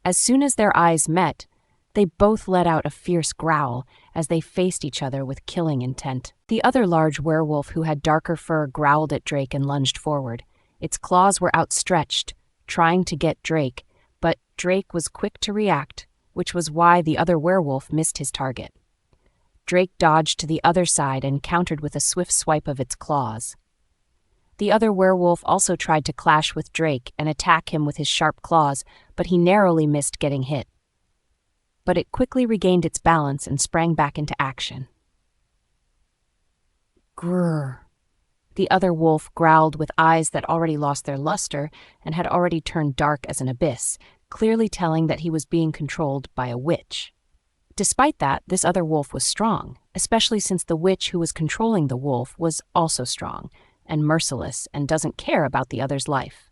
As soon as their eyes met, they both let out a fierce growl as they faced each other with killing intent. The other large werewolf who had darker fur growled at Drake and lunged forward. Its claws were outstretched, trying to get Drake, but Drake was quick to react, which was why the other werewolf missed his target. Drake dodged to the other side and countered with a swift swipe of its claws. The other werewolf also tried to clash with Drake and attack him with his sharp claws, but he narrowly missed getting hit. But it quickly regained its balance and sprang back into action. Grrr. The other wolf growled with eyes that already lost their luster and had already turned dark as an abyss, clearly telling that he was being controlled by a witch. Despite that, this other wolf was strong, especially since the witch who was controlling the wolf was also strong and merciless and doesn't care about the other's life.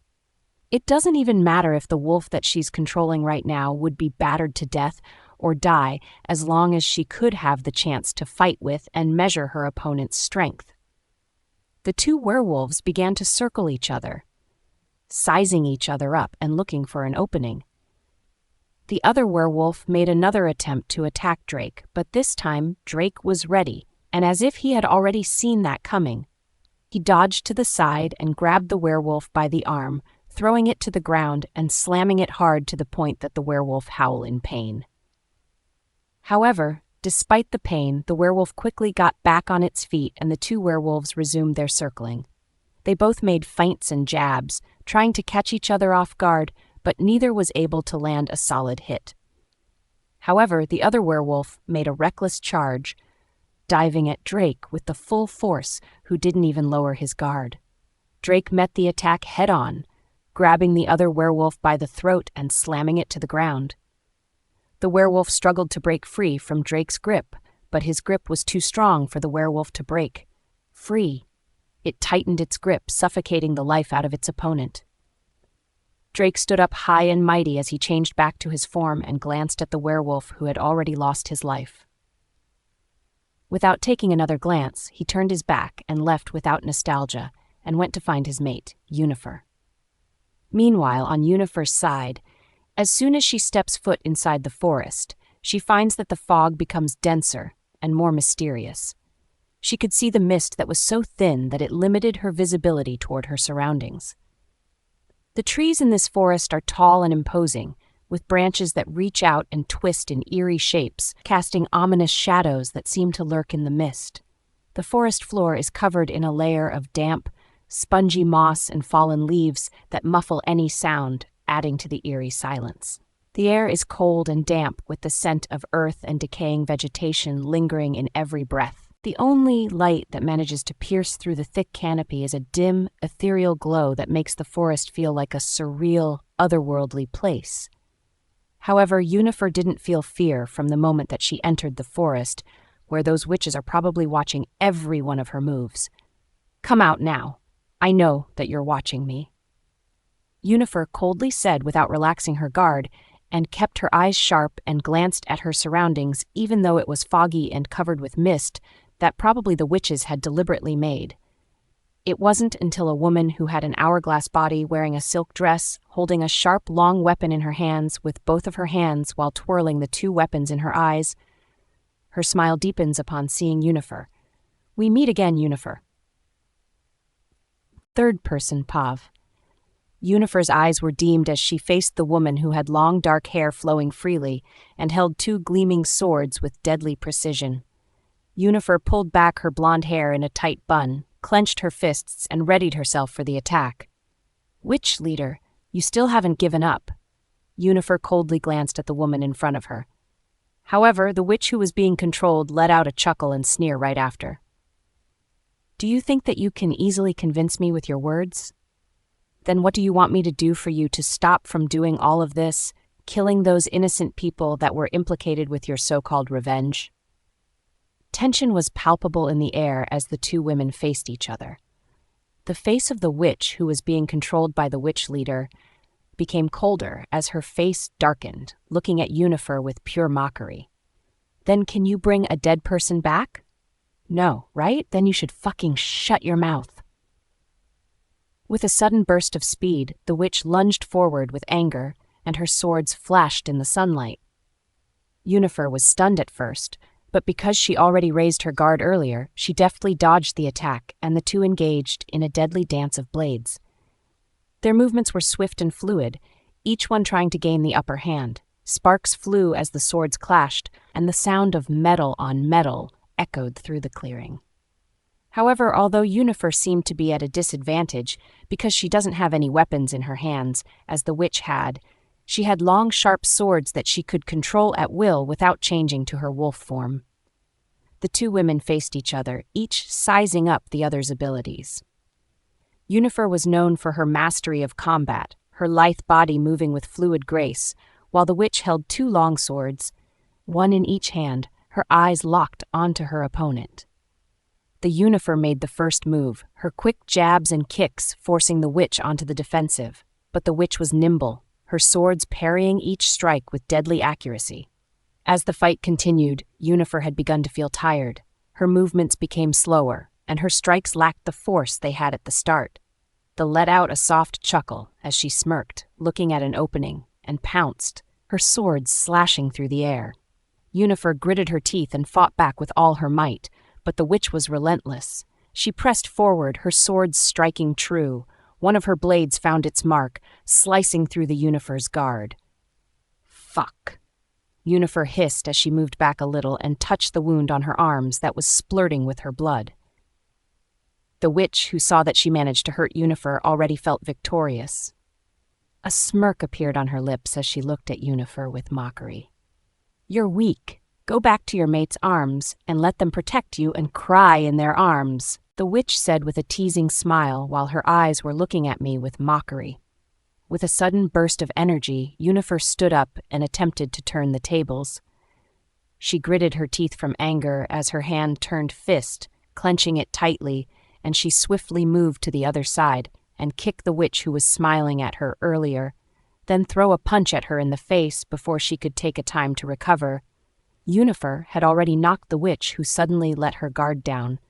It doesn't even matter if the wolf that she's controlling right now would be battered to death or die, as long as she could have the chance to fight with and measure her opponent's strength. The two werewolves began to circle each other, sizing each other up and looking for an opening. The other werewolf made another attempt to attack Drake, but this time Drake was ready, and as if he had already seen that coming, he dodged to the side and grabbed the werewolf by the arm, throwing it to the ground and slamming it hard to the point that the werewolf howled in pain. However, despite the pain, the werewolf quickly got back on its feet and the two werewolves resumed their circling. They both made feints and jabs, trying to catch each other off guard, but neither was able to land a solid hit. However, the other werewolf made a reckless charge, diving at Drake with the full force, who didn't even lower his guard. Drake met the attack head-on, grabbing the other werewolf by the throat and slamming it to the ground. The werewolf struggled to break free from Drake's grip, but his grip was too strong for the werewolf to break free. It tightened its grip, suffocating the life out of its opponent. Drake stood up high and mighty as he changed back to his form and glanced at the werewolf who had already lost his life. Without taking another glance, he turned his back and left without nostalgia and went to find his mate, Yunifer. Meanwhile, on Yunifer's side, as soon as she steps foot inside the forest, she finds that the fog becomes denser and more mysterious. She could see the mist that was so thin that it limited her visibility toward her surroundings. The trees in this forest are tall and imposing, with branches that reach out and twist in eerie shapes, casting ominous shadows that seem to lurk in the mist. The forest floor is covered in a layer of damp, spongy moss and fallen leaves that muffle any sound, adding to the eerie silence. The air is cold and damp, with the scent of earth and decaying vegetation lingering in every breath. The only light that manages to pierce through the thick canopy is a dim, ethereal glow that makes the forest feel like a surreal, otherworldly place. However, Yunifer didn't feel fear from the moment that she entered the forest, where those witches are probably watching every one of her moves. "Come out now. I know that you're watching me," Yunifer coldly said without relaxing her guard, and kept her eyes sharp and glanced at her surroundings even though it was foggy and covered with mist that probably the witches had deliberately made. It wasn't until a woman who had an hourglass body wearing a silk dress, holding a sharp, long weapon in her hands with both of her hands while twirling the two weapons in her eyes. Her smile deepens upon seeing Yunifer. "We meet again, Yunifer." Third person, Pav. Yunifer's eyes were deemed as she faced the woman who had long dark hair flowing freely and held two gleaming swords with deadly precision. Yunifer pulled back her blonde hair in a tight bun, clenched her fists, and readied herself for the attack. "Witch leader, you still haven't given up." Yunifer coldly glanced at the woman in front of her. However, the witch who was being controlled let out a chuckle and sneer right after. "Do you think that you can easily convince me with your words? Then what do you want me to do for you to stop from doing all of this, killing those innocent people that were implicated with your so-called revenge?" Tension was palpable in the air as the two women faced each other. The face of the witch who was being controlled by the witch leader became colder as her face darkened, looking at Yunifer with pure mockery. "Then can you bring a dead person back? No, right? Then you should fucking shut your mouth." With a sudden burst of speed, the witch lunged forward with anger, and her swords flashed in the sunlight. Yunifer was stunned at first, but because she already raised her guard earlier, she deftly dodged the attack, and the two engaged in a deadly dance of blades. Their movements were swift and fluid, each one trying to gain the upper hand. Sparks flew as the swords clashed, and the sound of metal on metal echoed through the clearing. However, although Yunifer seemed to be at a disadvantage because she doesn't have any weapons in her hands, as the witch had, she had long, sharp swords that she could control at will without changing to her wolf form. The two women faced each other, each sizing up the other's abilities. Yunifer was known for her mastery of combat, her lithe body moving with fluid grace, while the witch held two long swords, one in each hand, her eyes locked onto her opponent. The Yunifer made the first move, her quick jabs and kicks forcing the witch onto the defensive. But the witch was nimble, her swords parrying each strike with deadly accuracy. As the fight continued, Yunifer had begun to feel tired. Her movements became slower, and her strikes lacked the force they had at the start. The let out a soft chuckle as she smirked, looking at an opening, and pounced, her swords slashing through the air. Yunifer gritted her teeth and fought back with all her might, but the witch was relentless. She pressed forward, her swords striking true. One of her blades found its mark, slicing through the Yunifer's guard. "Fuck." Yunifer hissed as she moved back a little and touched the wound on her arms that was splurting with her blood. The witch, who saw that she managed to hurt Yunifer, already felt victorious. A smirk appeared on her lips as she looked at Yunifer with mockery. "You're weak. Go back to your mate's arms and let them protect you and cry in their arms," the witch said with a teasing smile while her eyes were looking at me with mockery. With a sudden burst of energy, Yunifer stood up and attempted to turn the tables. She gritted her teeth from anger as her hand turned fist, clenching it tightly, and she swiftly moved to the other side and kick the witch who was smiling at her earlier, then throw a punch at her in the face before she could take a time to recover. Yunifer had already knocked the witch, who suddenly let her guard down.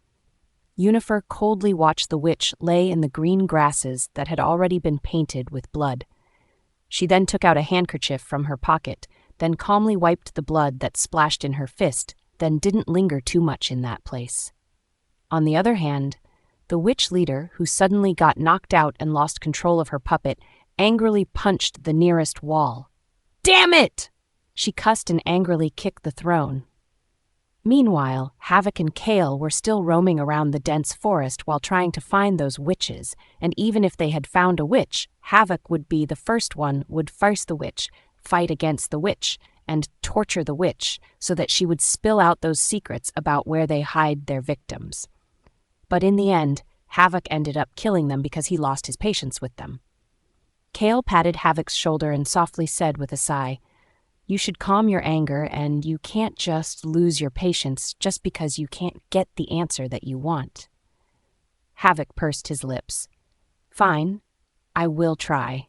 Yunifer coldly watched the witch lay in the green grasses that had already been painted with blood. She then took out a handkerchief from her pocket, then calmly wiped the blood that splashed in her fist, then didn't linger too much in that place. On the other hand, the witch leader, who suddenly got knocked out and lost control of her puppet, angrily punched the nearest wall. "Damn it!" She cussed and angrily kicked the throne. Meanwhile, Havoc and Kale were still roaming around the dense forest while trying to find those witches, and even if they had found a witch, Havoc would be the first one, would face the witch, fight against the witch, and torture the witch so that she would spill out those secrets about where they hide their victims. But in the end, Havoc ended up killing them because he lost his patience with them. Kale patted Havoc's shoulder and softly said with a sigh, "You should calm your anger, and you can't just lose your patience just because you can't get the answer that you want." Havoc pursed his lips. "Fine, I will try."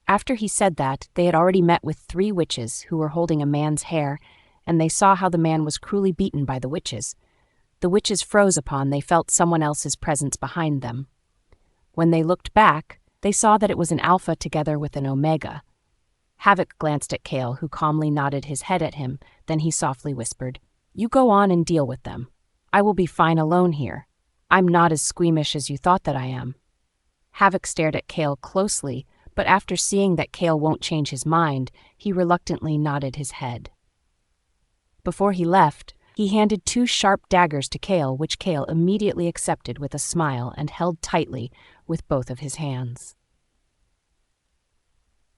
After he said that, they had already met with 3 witches who were holding a man's hair, and they saw how the man was cruelly beaten by the witches. The witches froze upon they felt someone else's presence behind them. When they looked back, they saw that it was an Alpha together with an Omega. Havoc glanced at Kale, who calmly nodded his head at him. Then he softly whispered, "You go on and deal with them. I will be fine alone here. I'm not as squeamish as you thought that I am." Havoc stared at Kale closely, but after seeing that Kale won't change his mind, he reluctantly nodded his head. Before he left, he handed 2 sharp daggers to Kale, which Kale immediately accepted with a smile and held tightly with both of his hands.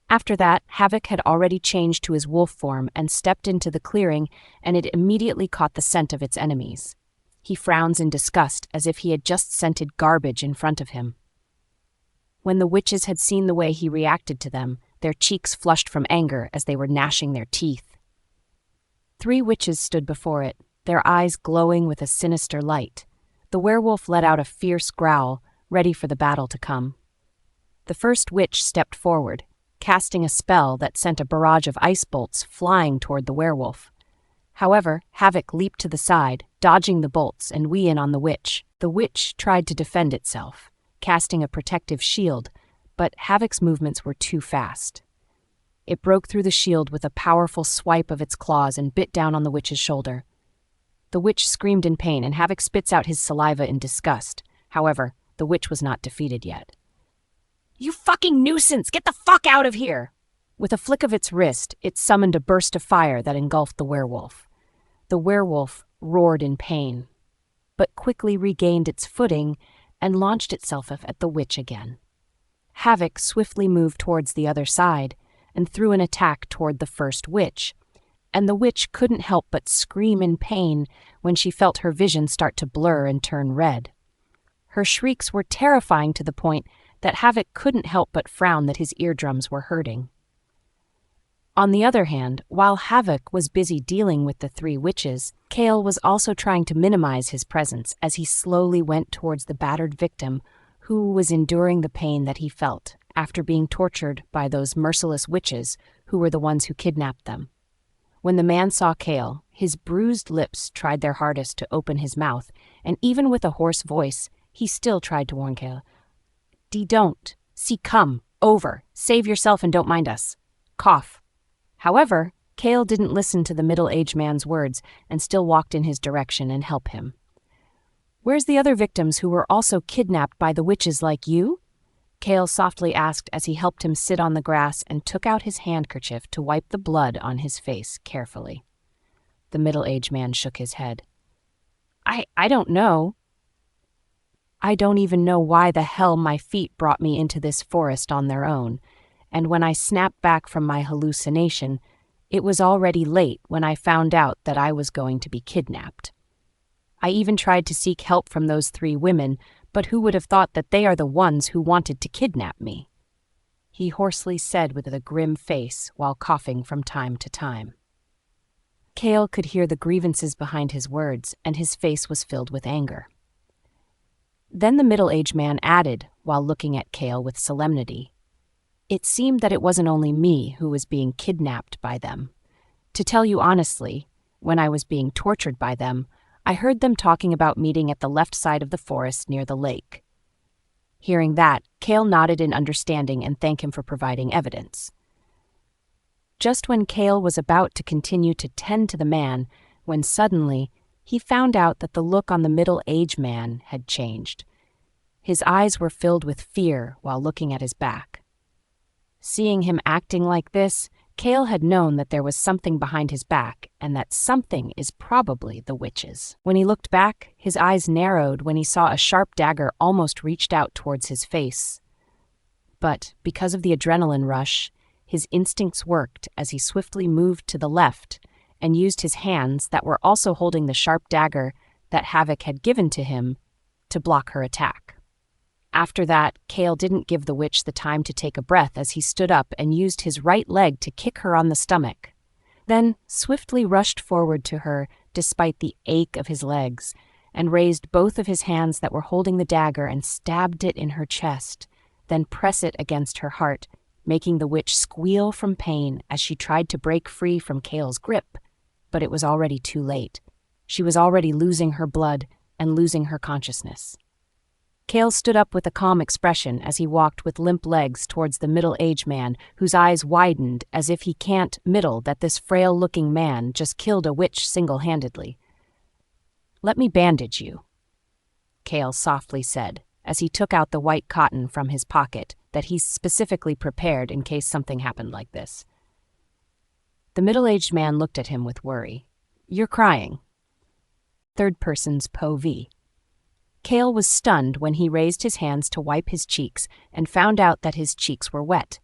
After that, Havoc had already changed to his wolf form and stepped into the clearing, and it immediately caught the scent of its enemies. He frowns in disgust as if he had just scented garbage in front of him. When the witches had seen the way he reacted to them, their cheeks flushed from anger as they were gnashing their teeth. 3 witches stood before it, their eyes glowing with a sinister light. The werewolf let out a fierce growl, ready for the battle to come. The first witch stepped forward, casting a spell that sent a barrage of ice bolts flying toward the werewolf. However, Havoc leaped to the side, dodging the bolts and wee in on the witch. The witch tried to defend itself, casting a protective shield, but Havoc's movements were too fast. It broke through the shield with a powerful swipe of its claws and bit down on the witch's shoulder. The witch screamed in pain, and Havoc spits out his saliva in disgust. However, the witch was not defeated yet. "You fucking nuisance! Get the fuck out of here!" With a flick of its wrist, it summoned a burst of fire that engulfed the werewolf. The werewolf roared in pain, but quickly regained its footing and launched itself at the witch again. Havoc swiftly moved towards the other side and threw an attack toward the first witch, and the witch couldn't help but scream in pain when she felt her vision start to blur and turn red. Her shrieks were terrifying to the point that Havoc couldn't help but frown that his eardrums were hurting. On the other hand, while Havoc was busy dealing with the three witches, Kale was also trying to minimize his presence as he slowly went towards the battered victim who was enduring the pain that he felt after being tortured by those merciless witches who were the ones who kidnapped them. When the man saw Kale, his bruised lips tried their hardest to open his mouth, and even with a hoarse voice, he still tried to warn Kale. Don't. See, come. Over. Save yourself and don't mind us. Cough. However, Kale didn't listen to the middle-aged man's words and still walked in his direction and helped him. Where's the other victims who were also kidnapped by the witches like you? Kale softly asked as he helped him sit on the grass and took out his handkerchief to wipe the blood on his face carefully. The middle-aged man shook his head. I don't know. I don't even know why the hell my feet brought me into this forest on their own, and when I snapped back from my hallucination, it was already late when I found out that I was going to be kidnapped. I even tried to seek help from those three women, but who would have thought that they are the ones who wanted to kidnap me? He hoarsely said with a grim face while coughing from time to time. Kale could hear the grievances behind his words, and his face was filled with anger. Then the middle-aged man added, while looking at Kale with solemnity, "It seemed that it wasn't only me who was being kidnapped by them. To tell you honestly, when I was being tortured by them, I heard them talking about meeting at the left side of the forest near the lake." Hearing that, Kale nodded in understanding and thanked him for providing evidence. Just when Kale was about to continue to tend to the man, when suddenly he found out that the look on the middle-aged man had changed. His eyes were filled with fear while looking at his back. Seeing him acting like this, Kale had known that there was something behind his back, and that something is probably the witches. When he looked back, his eyes narrowed when he saw a sharp dagger almost reached out towards his face. But because of the adrenaline rush, his instincts worked as he swiftly moved to the left and used his hands that were also holding the sharp dagger that Havoc had given to him to block her attack. After that, Kale didn't give the witch the time to take a breath as he stood up and used his right leg to kick her on the stomach, then swiftly rushed forward to her despite the ache of his legs, and raised both of his hands that were holding the dagger and stabbed it in her chest, then press it against her heart, making the witch squeal from pain as she tried to break free from Kale's grip. But it was already too late. She was already losing her blood and losing her consciousness. Kale stood up with a calm expression as he walked with limp legs towards the middle-aged man, whose eyes widened as if he can't middle that this frail-looking man just killed a witch single-handedly. "Let me bandage you," Kale softly said, as he took out the white cotton from his pocket that he specifically prepared in case something happened like this. The middle-aged man looked at him with worry. "You're crying." Third person's POV. Kale was stunned when he raised his hands to wipe his cheeks and found out that his cheeks were wet.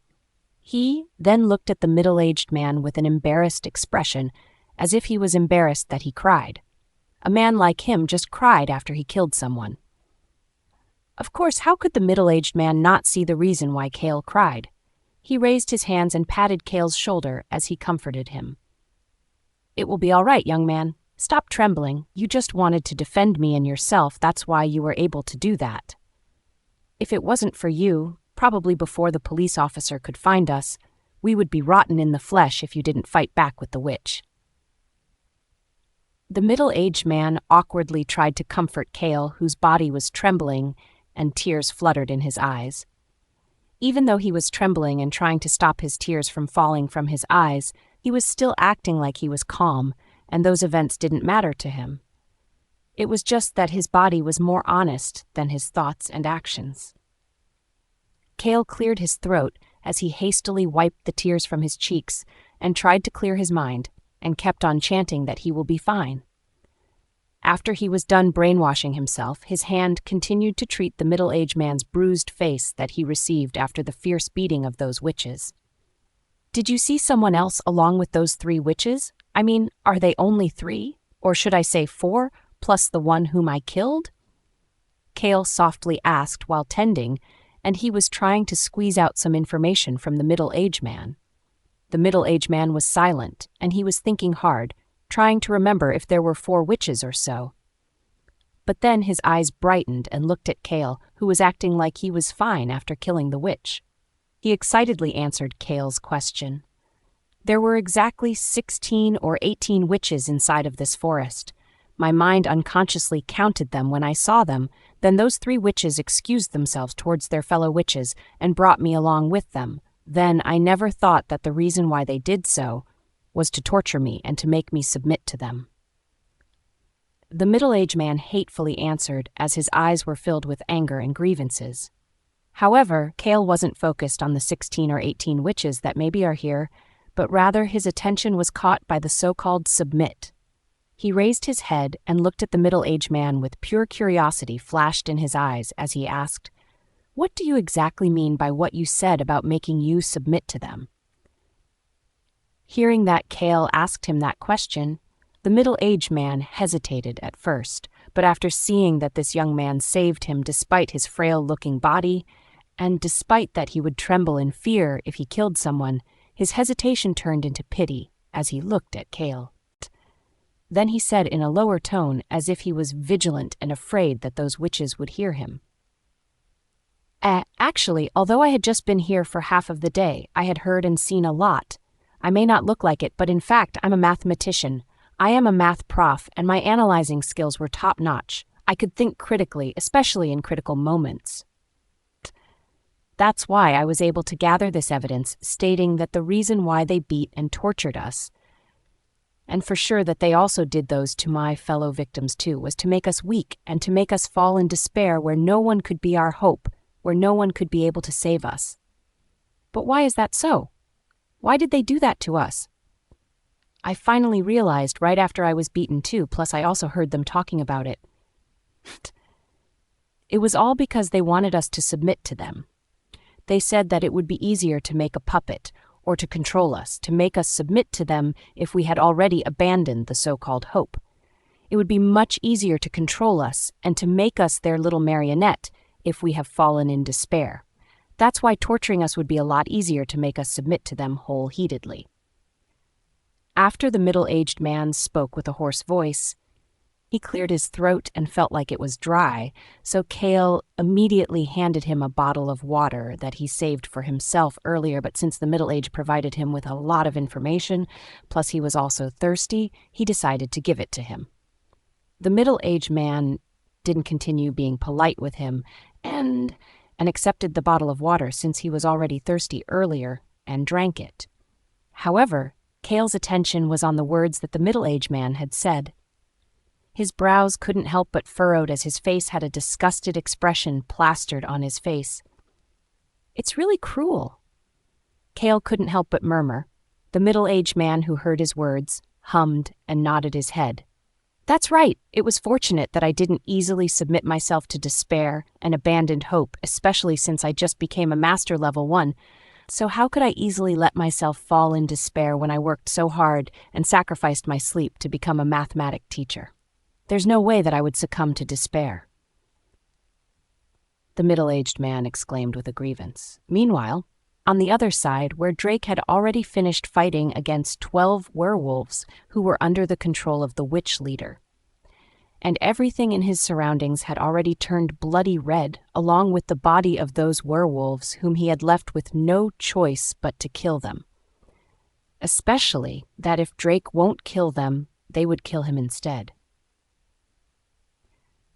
He then looked at the middle-aged man with an embarrassed expression, as if he was embarrassed that he cried. A man like him just cried after he killed someone. Of course, how could the middle-aged man not see the reason why Kale cried? He raised his hands and patted Kale's shoulder as he comforted him. "It will be all right, young man. Stop trembling. You just wanted to defend me and yourself. That's why you were able to do that. If it wasn't for you, probably before the police officer could find us, we would be rotten in the flesh if you didn't fight back with the witch." The middle-aged man awkwardly tried to comfort Kale, whose body was trembling and tears fluttered in his eyes. Even though he was trembling and trying to stop his tears from falling from his eyes, he was still acting like he was calm, and those events didn't matter to him. It was just that his body was more honest than his thoughts and actions. Kale cleared his throat as he hastily wiped the tears from his cheeks and tried to clear his mind, and kept on chanting that he will be fine. After he was done brainwashing himself, his hand continued to treat the middle-aged man's bruised face that he received after the fierce beating of those witches. "Did you see someone else along with those three witches? I mean, are they only 3? Or should I say 4, plus the one whom I killed?" Kale softly asked while tending, and he was trying to squeeze out some information from the middle-aged man. The middle-aged man was silent, and he was thinking hard, trying to remember if there were 4 witches or so. But then his eyes brightened and looked at Kale, who was acting like he was fine after killing the witch. He excitedly answered Kale's question. There were exactly 16 or 18 witches inside of this forest. My mind unconsciously counted them when I saw them. Then those 3 witches excused themselves towards their fellow witches and brought me along with them. Then I never thought that the reason why they did so was to torture me and to make me submit to them. The middle-aged man hatefully answered as his eyes were filled with anger and grievances. However, Kale wasn't focused on the 16 or 18 witches that maybe are here, but rather his attention was caught by the so-called submit. He raised his head and looked at the middle-aged man with pure curiosity flashed in his eyes as he asked, "What do you exactly mean by what you said about making you submit to them?" Hearing that Kale asked him that question, the middle-aged man hesitated at first, but after seeing that this young man saved him despite his frail-looking body, and despite that he would tremble in fear if he killed someone, his hesitation turned into pity as he looked at Kale. Then he said in a lower tone, as if he was vigilant and afraid that those witches would hear him. Actually, although I had just been here for half of the day, I had heard and seen a lot. I may not look like it, but in fact, I'm a mathematician. I am a math prof, and my analyzing skills were top-notch. I could think critically, especially in critical moments. That's why I was able to gather this evidence, stating that the reason why they beat and tortured us, and for sure that they also did those to my fellow victims too, was to make us weak and to make us fall in despair where no one could be our hope, where no one could be able to save us. But why is that so? Why did they do that to us? I finally realized right after I was beaten too, plus I also heard them talking about it. It was all because they wanted us to submit to them. They said that it would be easier to make a puppet, or to control us, to make us submit to them if we had already abandoned the so-called hope. It would be much easier to control us and to make us their little marionette if we have fallen in despair. That's why torturing us would be a lot easier to make us submit to them wholeheartedly. After the middle-aged man spoke with a hoarse voice, he cleared his throat and felt like it was dry, so Kale immediately handed him a bottle of water that he saved for himself earlier, but since the middle-aged provided him with a lot of information, plus he was also thirsty, he decided to give it to him. The middle-aged man didn't continue being polite with him and accepted the bottle of water since he was already thirsty earlier and drank it. However, Kale's attention was on the words that the middle-aged man had said. His brows couldn't help but furrowed as his face had a disgusted expression plastered on his face. "It's really cruel." Kale couldn't help but murmur. The middle-aged man who heard his words hummed and nodded his head. "That's right. It was fortunate that I didn't easily submit myself to despair and abandoned hope, especially since I just became a master level 1. So how could I easily let myself fall in despair when I worked so hard and sacrificed my sleep to become a mathematic teacher? There's no way that I would succumb to despair." The middle-aged man exclaimed with a grievance. Meanwhile, on the other side, where Drake had already finished fighting against 12 werewolves who were under the control of the witch leader, and everything in his surroundings had already turned bloody red, along with the body of those werewolves whom he had left with no choice but to kill them. Especially that if Drake won't kill them, they would kill him instead.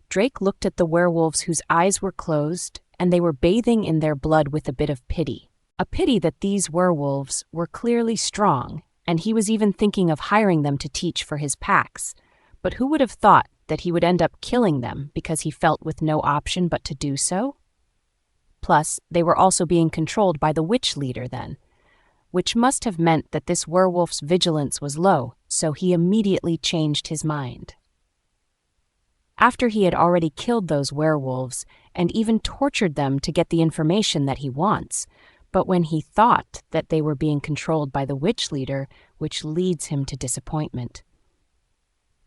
Drake looked at the werewolves whose eyes were closed, and they were bathing in their blood with a bit of pity. A pity that these werewolves were clearly strong, and he was even thinking of hiring them to teach for his packs. But who would have thought that he would end up killing them because he felt with no option but to do so? Plus, they were also being controlled by the witch leader then, which must have meant that this werewolf's vigilance was low, so he immediately changed his mind. After he had already killed those werewolves and even tortured them to get the information that he wants, but when he thought that they were being controlled by the witch leader, which leads him to disappointment.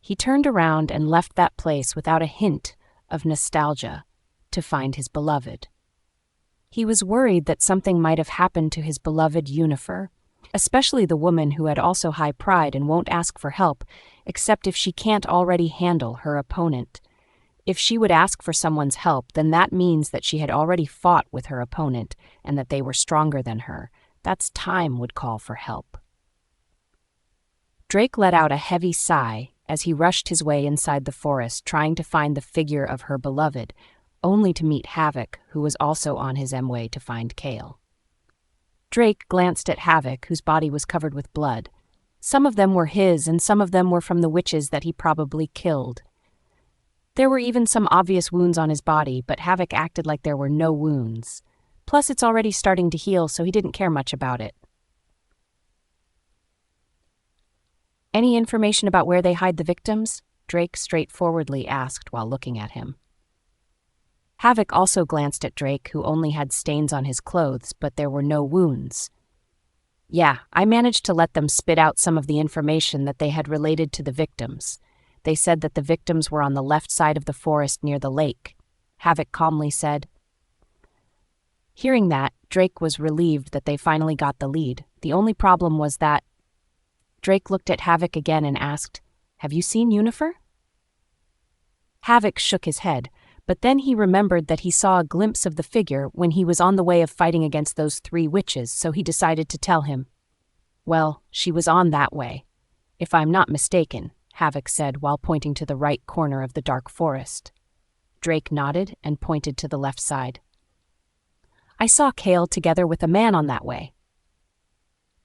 He turned around and left that place without a hint of nostalgia to find his beloved. He was worried that something might have happened to his beloved Yunifer, especially the woman who had also high pride and won't ask for help, except if she can't already handle her opponent. If she would ask for someone's help, then that means that she had already fought with her opponent and that they were stronger than her. That's time would call for help. Drake let out a heavy sigh as he rushed his way inside the forest, trying to find the figure of her beloved, only to meet Havoc, who was also on his way to find Kale. Drake glanced at Havoc, whose body was covered with blood. Some of them were his, and some of them were from the witches that he probably killed. There were even some obvious wounds on his body, but Havoc acted like there were no wounds. Plus, it's already starting to heal, so he didn't care much about it. Any information about where they hide the victims? Drake straightforwardly asked while looking at him. Havoc also glanced at Drake, who only had stains on his clothes, but there were no wounds. Yeah, I managed to let them spit out some of the information that they had related to the victims. They said that the victims were on the left side of the forest near the lake, Havoc calmly said. Hearing that, Drake was relieved that they finally got the lead. The only problem was that Drake looked at Havoc again and asked, "Have you seen Yunifer?" Havoc shook his head, but then he remembered that he saw a glimpse of the figure when he was on the way of fighting against those 3 witches, so he decided to tell him. "Well, she was on that way, if I'm not mistaken," Havoc said while pointing to the right corner of the dark forest. Drake nodded and pointed to the left side. "I saw Kale together with a man on that way."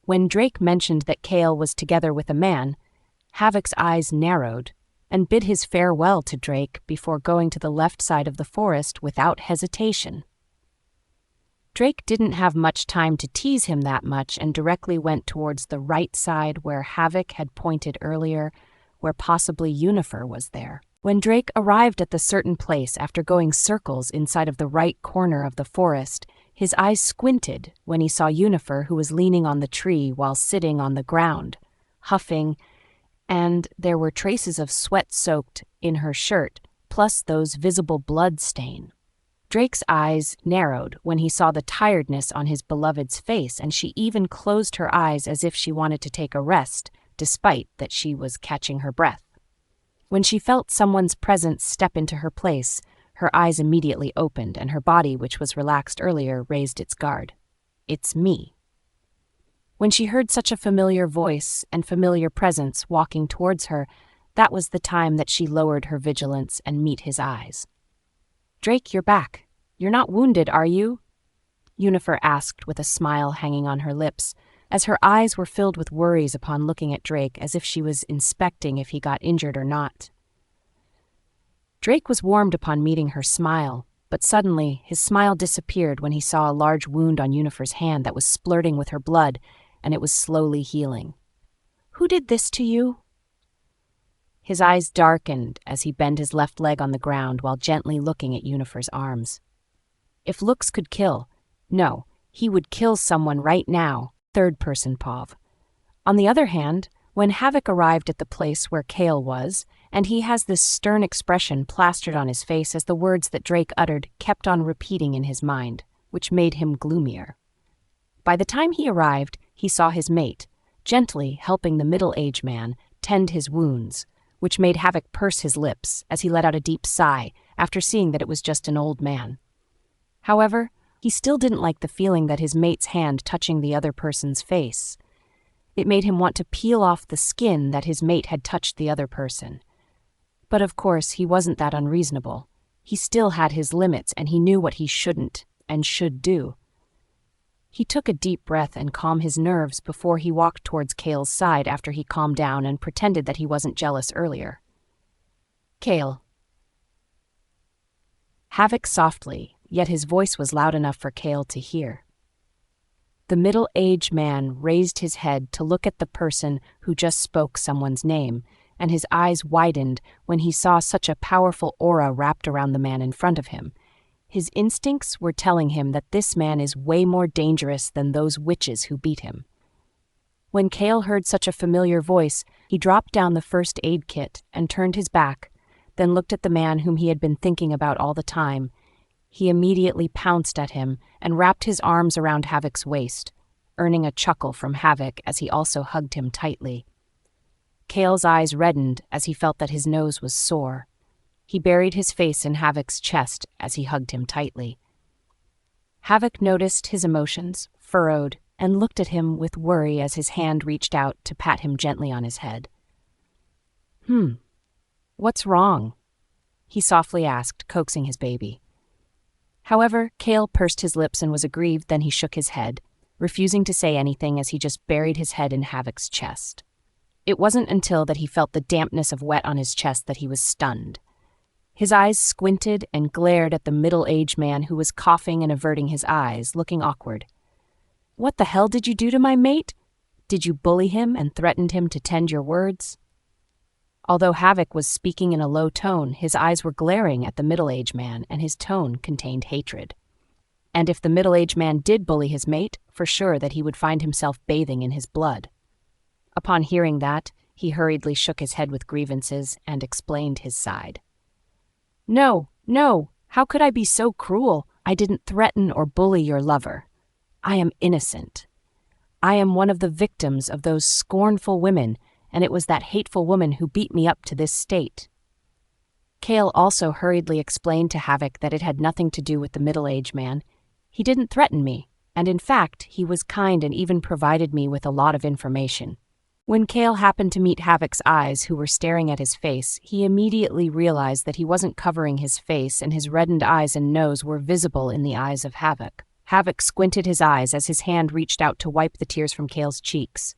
When Drake mentioned that Kale was together with a man, Havoc's eyes narrowed and bid his farewell to Drake before going to the left side of the forest without hesitation. Drake didn't have much time to tease him that much and directly went towards the right side where Havoc had pointed earlier, where possibly Yunifer was there. When Drake arrived at the certain place after going circles inside of the right corner of the forest, his eyes squinted when he saw Yunifer, who was leaning on the tree while sitting on the ground, huffing, and there were traces of sweat soaked in her shirt, plus those visible blood stain. Drake's eyes narrowed when he saw the tiredness on his beloved's face, and she even closed her eyes as if she wanted to take a rest, despite that she was catching her breath. When she felt someone's presence step into her place, her eyes immediately opened, and her body, which was relaxed earlier, raised its guard. "It's me." When she heard such a familiar voice and familiar presence walking towards her, that was the time that she lowered her vigilance and met his eyes. "Drake, you're back. You're not wounded, are you?" Yunifer asked with a smile hanging on her lips, as her eyes were filled with worries upon looking at Drake as if she was inspecting if he got injured or not. Drake was warmed upon meeting her smile, but suddenly his smile disappeared when he saw a large wound on Yunifer's hand that was splurting with her blood, and it was slowly healing. "Who did this to you?" His eyes darkened as he bent his left leg on the ground while gently looking at Yunifer's arms. If looks could kill, no, he would kill someone right now. Third-person POV. On the other hand, when Havoc arrived at the place where Kale was, and he has this stern expression plastered on his face as the words that Drake uttered kept on repeating in his mind, which made him gloomier. By the time he arrived, he saw his mate, gently helping the middle-aged man tend his wounds, which made Havoc purse his lips as he let out a deep sigh after seeing that it was just an old man. However, he still didn't like the feeling that his mate's hand touching the other person's face. It made him want to peel off the skin that his mate had touched the other person. But of course, he wasn't that unreasonable. He still had his limits, and he knew what he shouldn't and should do. He took a deep breath and calmed his nerves before he walked towards Kale's side after he calmed down and pretended that he wasn't jealous earlier. "Kale." Havoc softly, yet his voice was loud enough for Kale to hear. The middle-aged man raised his head to look at the person who just spoke someone's name, and his eyes widened when he saw such a powerful aura wrapped around the man in front of him. His instincts were telling him that this man is way more dangerous than those witches who beat him. When Kale heard such a familiar voice, he dropped down the first aid kit and turned his back, then looked at the man whom he had been thinking about all the time. He immediately pounced at him and wrapped his arms around Havoc's waist. earning a chuckle from Havoc as he also hugged him tightly. Kale's eyes reddened as he felt that his nose was sore. He buried his face in Havoc's chest as he hugged him tightly. Havoc noticed his emotions, furrowed, and looked at him with worry as his hand reached out to pat him gently on his head. What's wrong?" he softly asked, coaxing his baby. However, Kale pursed his lips and was aggrieved, then he shook his head, refusing to say anything as he just buried his head in Havoc's chest. It wasn't until that he felt the dampness of wet on his chest that he was stunned. His eyes squinted and glared at the middle-aged man who was coughing and averting his eyes, looking awkward. "What the hell did you do to my mate? Did you bully him and threatened him to tend your words?" Although Havoc was speaking in a low tone, his eyes were glaring at the middle-aged man, and his tone contained hatred. And if the middle-aged man did bully his mate, for sure that he would find himself bathing in his blood. Upon hearing that, he hurriedly shook his head with grievances and explained his side. No, how could I be so cruel? I didn't threaten or bully your lover. I am innocent. I am one of the victims of those scornful women, and it was that hateful woman who beat me up to this state." Kale also hurriedly explained to Havoc that it had nothing to do with the middle-aged man. He didn't threaten me, and in fact, he was kind and even provided me with a lot of information. When Kale happened to meet Havoc's eyes, who were staring at his face, he immediately realized that he wasn't covering his face, and his reddened eyes and nose were visible in the eyes of Havoc. Havoc squinted his eyes as his hand reached out to wipe the tears from Kale's cheeks.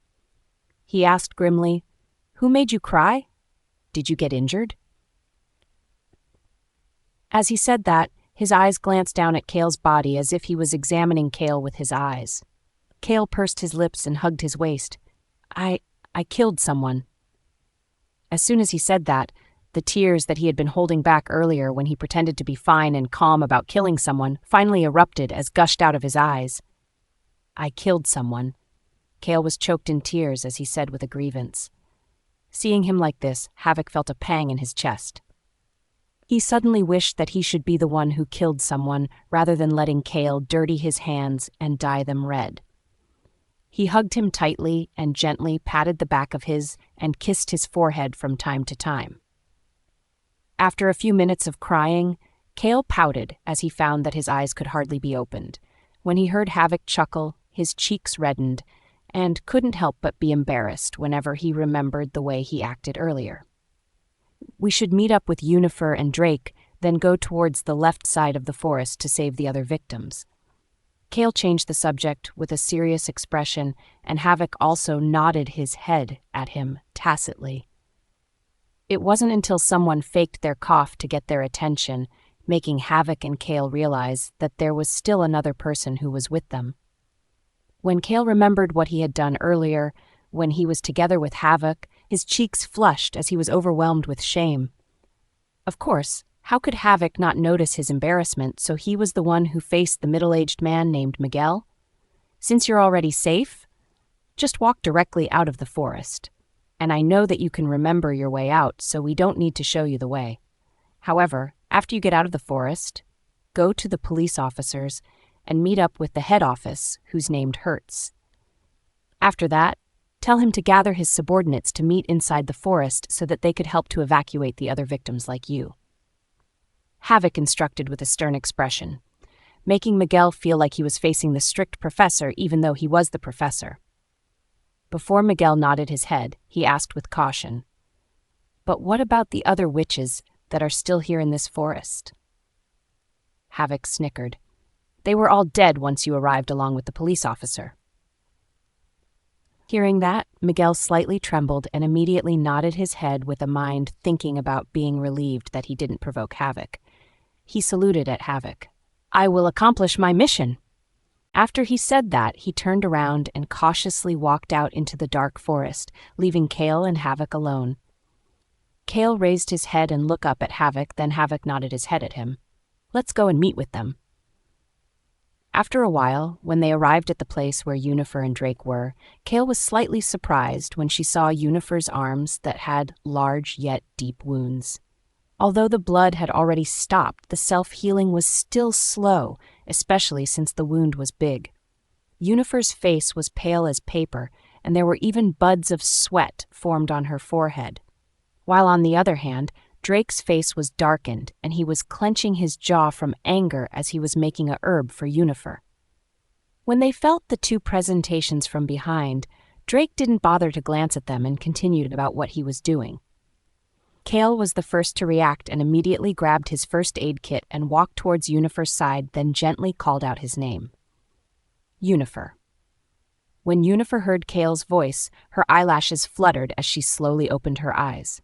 He asked grimly, "Who made you cry? Did you get injured?" As he said that, his eyes glanced down at Kale's body as if he was examining Kale with his eyes. Kale pursed his lips and hugged his waist. I killed someone." As soon as he said that, the tears that he had been holding back earlier when he pretended to be fine and calm about killing someone finally erupted as gushed out of his eyes. "I killed someone." Kale was choked in tears as he said with a grievance. Seeing him like this, Havoc felt a pang in his chest. He suddenly wished that he should be the one who killed someone rather than letting Kale dirty his hands and dye them red. He hugged him tightly and gently patted the back of his and kissed his forehead from time to time. After a few minutes of crying, Kale pouted as he found that his eyes could hardly be opened. When he heard Havoc chuckle, his cheeks reddened, and couldn't help but be embarrassed whenever he remembered the way he acted earlier. "We should meet up with Yunifer and Drake, then go towards the left side of the forest to save the other victims." Kale changed the subject with a serious expression, and Havoc also nodded his head at him tacitly. It wasn't until someone faked their cough to get their attention, making Havoc and Kale realize that there was still another person who was with them. When Kale remembered what he had done earlier, when he was together with Havoc, his cheeks flushed as he was overwhelmed with shame. Of course, how could Havoc not notice his embarrassment, so he was the one who faced the middle-aged man named Miguel? "Since you're already safe, just walk directly out of the forest. And I know that you can remember your way out, so we don't need to show you the way. However, after you get out of the forest, go to the police officers and meet up with the head office, who's named Hertz. After that, tell him to gather his subordinates to meet inside the forest so that they could help to evacuate the other victims like you." Havoc instructed with a stern expression, making Miguel feel like he was facing the strict professor even though he was the professor. Before Miguel nodded his head, he asked with caution, "But what about the other witches that are still here in this forest?" Havoc snickered. "They were all dead once you arrived along with the police officer." Hearing that, Miguel slightly trembled and immediately nodded his head with a mind thinking about being relieved that he didn't provoke Havoc. He saluted at Havoc. "I will accomplish my mission." After he said that, he turned around and cautiously walked out into the dark forest, leaving Kale and Havoc alone. Kale raised his head and looked up at Havoc, then Havoc nodded his head at him. "Let's go and meet with them." After a while, when they arrived at the place where Yunifer and Drake were, Kale was slightly surprised when she saw Yunifer's arms that had large yet deep wounds. Although the blood had already stopped, the self-healing was still slow, especially since the wound was big. Yunifer's face was pale as paper, and there were even buds of sweat formed on her forehead. While on the other hand, Drake's face was darkened, and he was clenching his jaw from anger as he was making a herb for Yunifer. When they felt the two presentations from behind, Drake didn't bother to glance at them and continued about what he was doing. Kale was the first to react and immediately grabbed his first aid kit and walked towards Yunifer's side, then gently called out his name. Yunifer. When Yunifer heard Kale's voice, her eyelashes fluttered as she slowly opened her eyes.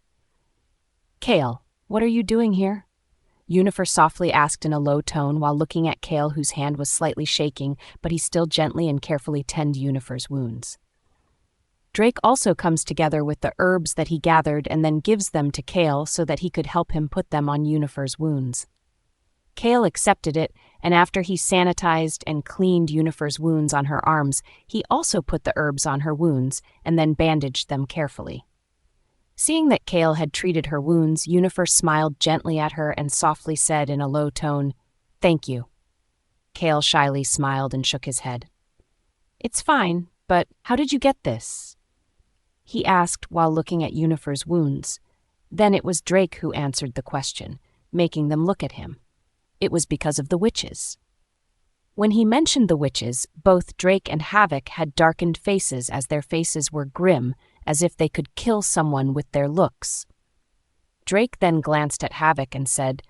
Kale, what are you doing here? Yunifer softly asked in a low tone while looking at Kale, whose hand was slightly shaking, but he still gently and carefully tended Yunifer's wounds. Drake also comes together with the herbs that he gathered and then gives them to Kale so that he could help him put them on Yunifer's wounds. Kale accepted it, and after he sanitized and cleaned Yunifer's wounds on her arms, he also put the herbs on her wounds and then bandaged them carefully. Seeing that Kale had treated her wounds, Yunifer smiled gently at her and softly said in a low tone, "Thank you." Kale shyly smiled and shook his head. "It's fine, but how did you get this?" he asked while looking at Yunifer's wounds. Then it was Drake who answered the question, making them look at him. It was because of the witches. When he mentioned the witches, both Drake and Havoc had darkened faces as their faces were grim, as if they could kill someone with their looks. Drake then glanced at Havoc and said,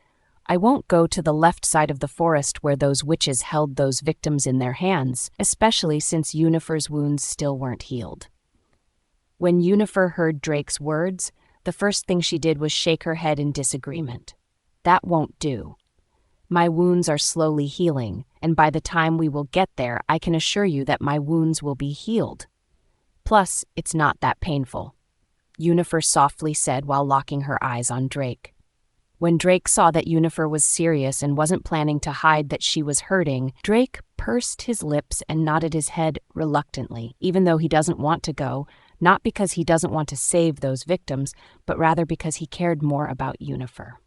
"I won't go to the left side of the forest where those witches held those victims in their hands, especially since Yunifer's wounds still weren't healed." When Yunifer heard Drake's words, the first thing she did was shake her head in disagreement. "That won't do. My wounds are slowly healing, and by the time we will get there, I can assure you that my wounds will be healed. Plus, it's not that painful," Yunifer softly said while locking her eyes on Drake. When Drake saw that Yunifer was serious and wasn't planning to hide that she was hurting, Drake pursed his lips and nodded his head reluctantly, even though he doesn't want to go, not because he doesn't want to save those victims, but rather because he cared more about Yunifer.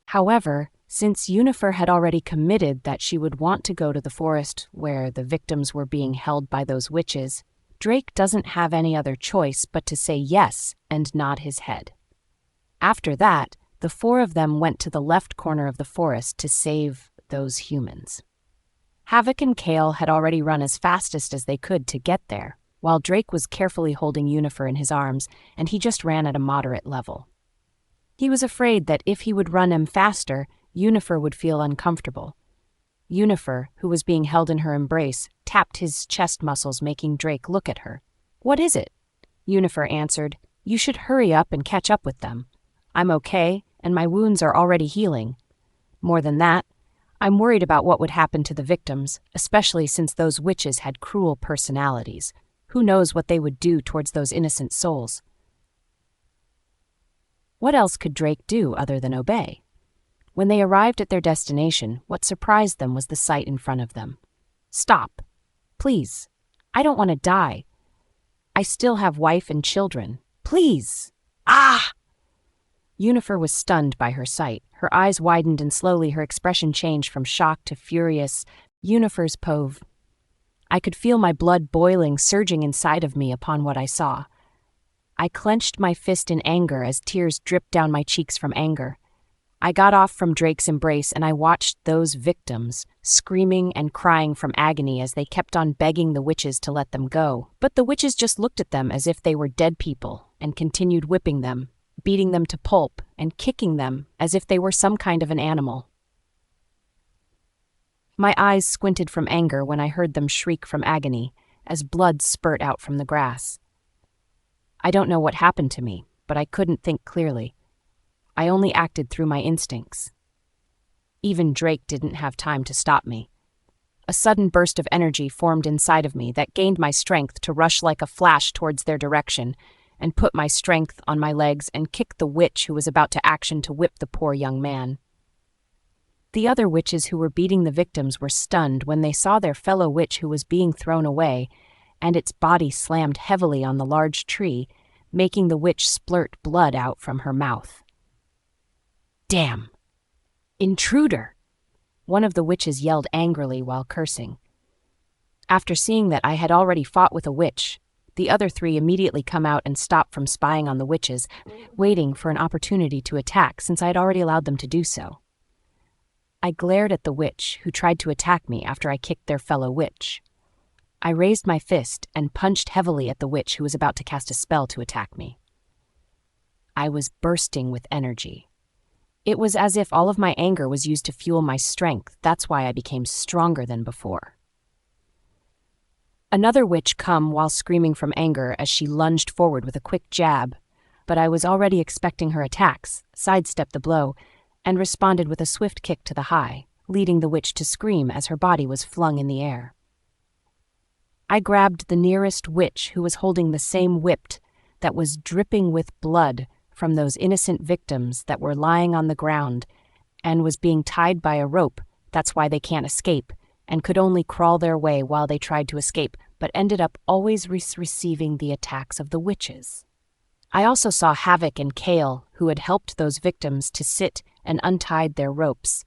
However, since Yunifer had already committed that she would want to go to the forest where the victims were being held by those witches, Drake doesn't have any other choice but to say yes and nod his head. After that, the four of them went to the left corner of the forest to save those humans. Havoc and Kale had already run as fastest as they could to get there, while Drake was carefully holding Yunifer in his arms, and he just ran at a moderate level. He was afraid that if he would run him faster, Yunifer would feel uncomfortable. Yunifer, who was being held in her embrace, tapped his chest muscles, making Drake look at her. "What is it?" Yunifer answered, "You should hurry up and catch up with them. I'm okay, and my wounds are already healing. More than that, I'm worried about what would happen to the victims, especially since those witches had cruel personalities. Who knows what they would do towards those innocent souls?" What else could Drake do other than obey? When they arrived at their destination, what surprised them was the sight in front of them. "Stop. Please. I don't want to die. I still have wife and children. Please. Ah!" Yunifer was stunned by her sight. Her eyes widened and slowly her expression changed from shock to furious. Yunifer's pove. I could feel my blood boiling, surging inside of me upon what I saw. I clenched my fist in anger as tears dripped down my cheeks from anger. I got off from Drake's embrace and I watched those victims, screaming and crying from agony as they kept on begging the witches to let them go. But the witches just looked at them as if they were dead people and continued whipping them, beating them to pulp, and kicking them as if they were some kind of an animal. My eyes squinted from anger when I heard them shriek from agony as blood spurt out from the grass. I don't know what happened to me, but I couldn't think clearly. I only acted through my instincts. Even Drake didn't have time to stop me. A sudden burst of energy formed inside of me that gained my strength to rush like a flash towards their direction and put my strength on my legs and kick the witch who was about to action to whip the poor young man. The other witches who were beating the victims were stunned when they saw their fellow witch who was being thrown away, and its body slammed heavily on the large tree, making the witch splurt blood out from her mouth. "Damn! Intruder!" One of the witches yelled angrily while cursing. After seeing that I had already fought with a witch, the other three immediately come out and stop from spying on the witches, waiting for an opportunity to attack since I had already allowed them to do so. I glared at the witch who tried to attack me after I kicked their fellow witch. I raised my fist and punched heavily at the witch who was about to cast a spell to attack me. I was bursting with energy. It was as if all of my anger was used to fuel my strength. That's why I became stronger than before. Another witch come while screaming from anger as she lunged forward with a quick jab, but I was already expecting her attacks, sidestepped the blow, and responded with a swift kick to the high, leading the witch to scream as her body was flung in the air. I grabbed the nearest witch who was holding the same whip that was dripping with blood from those innocent victims that were lying on the ground and was being tied by a rope. That's why they can't escape, and could only crawl their way while they tried to escape, but ended up always receiving the attacks of the witches. I also saw Havoc and Kale, who had helped those victims to sit and untied their ropes.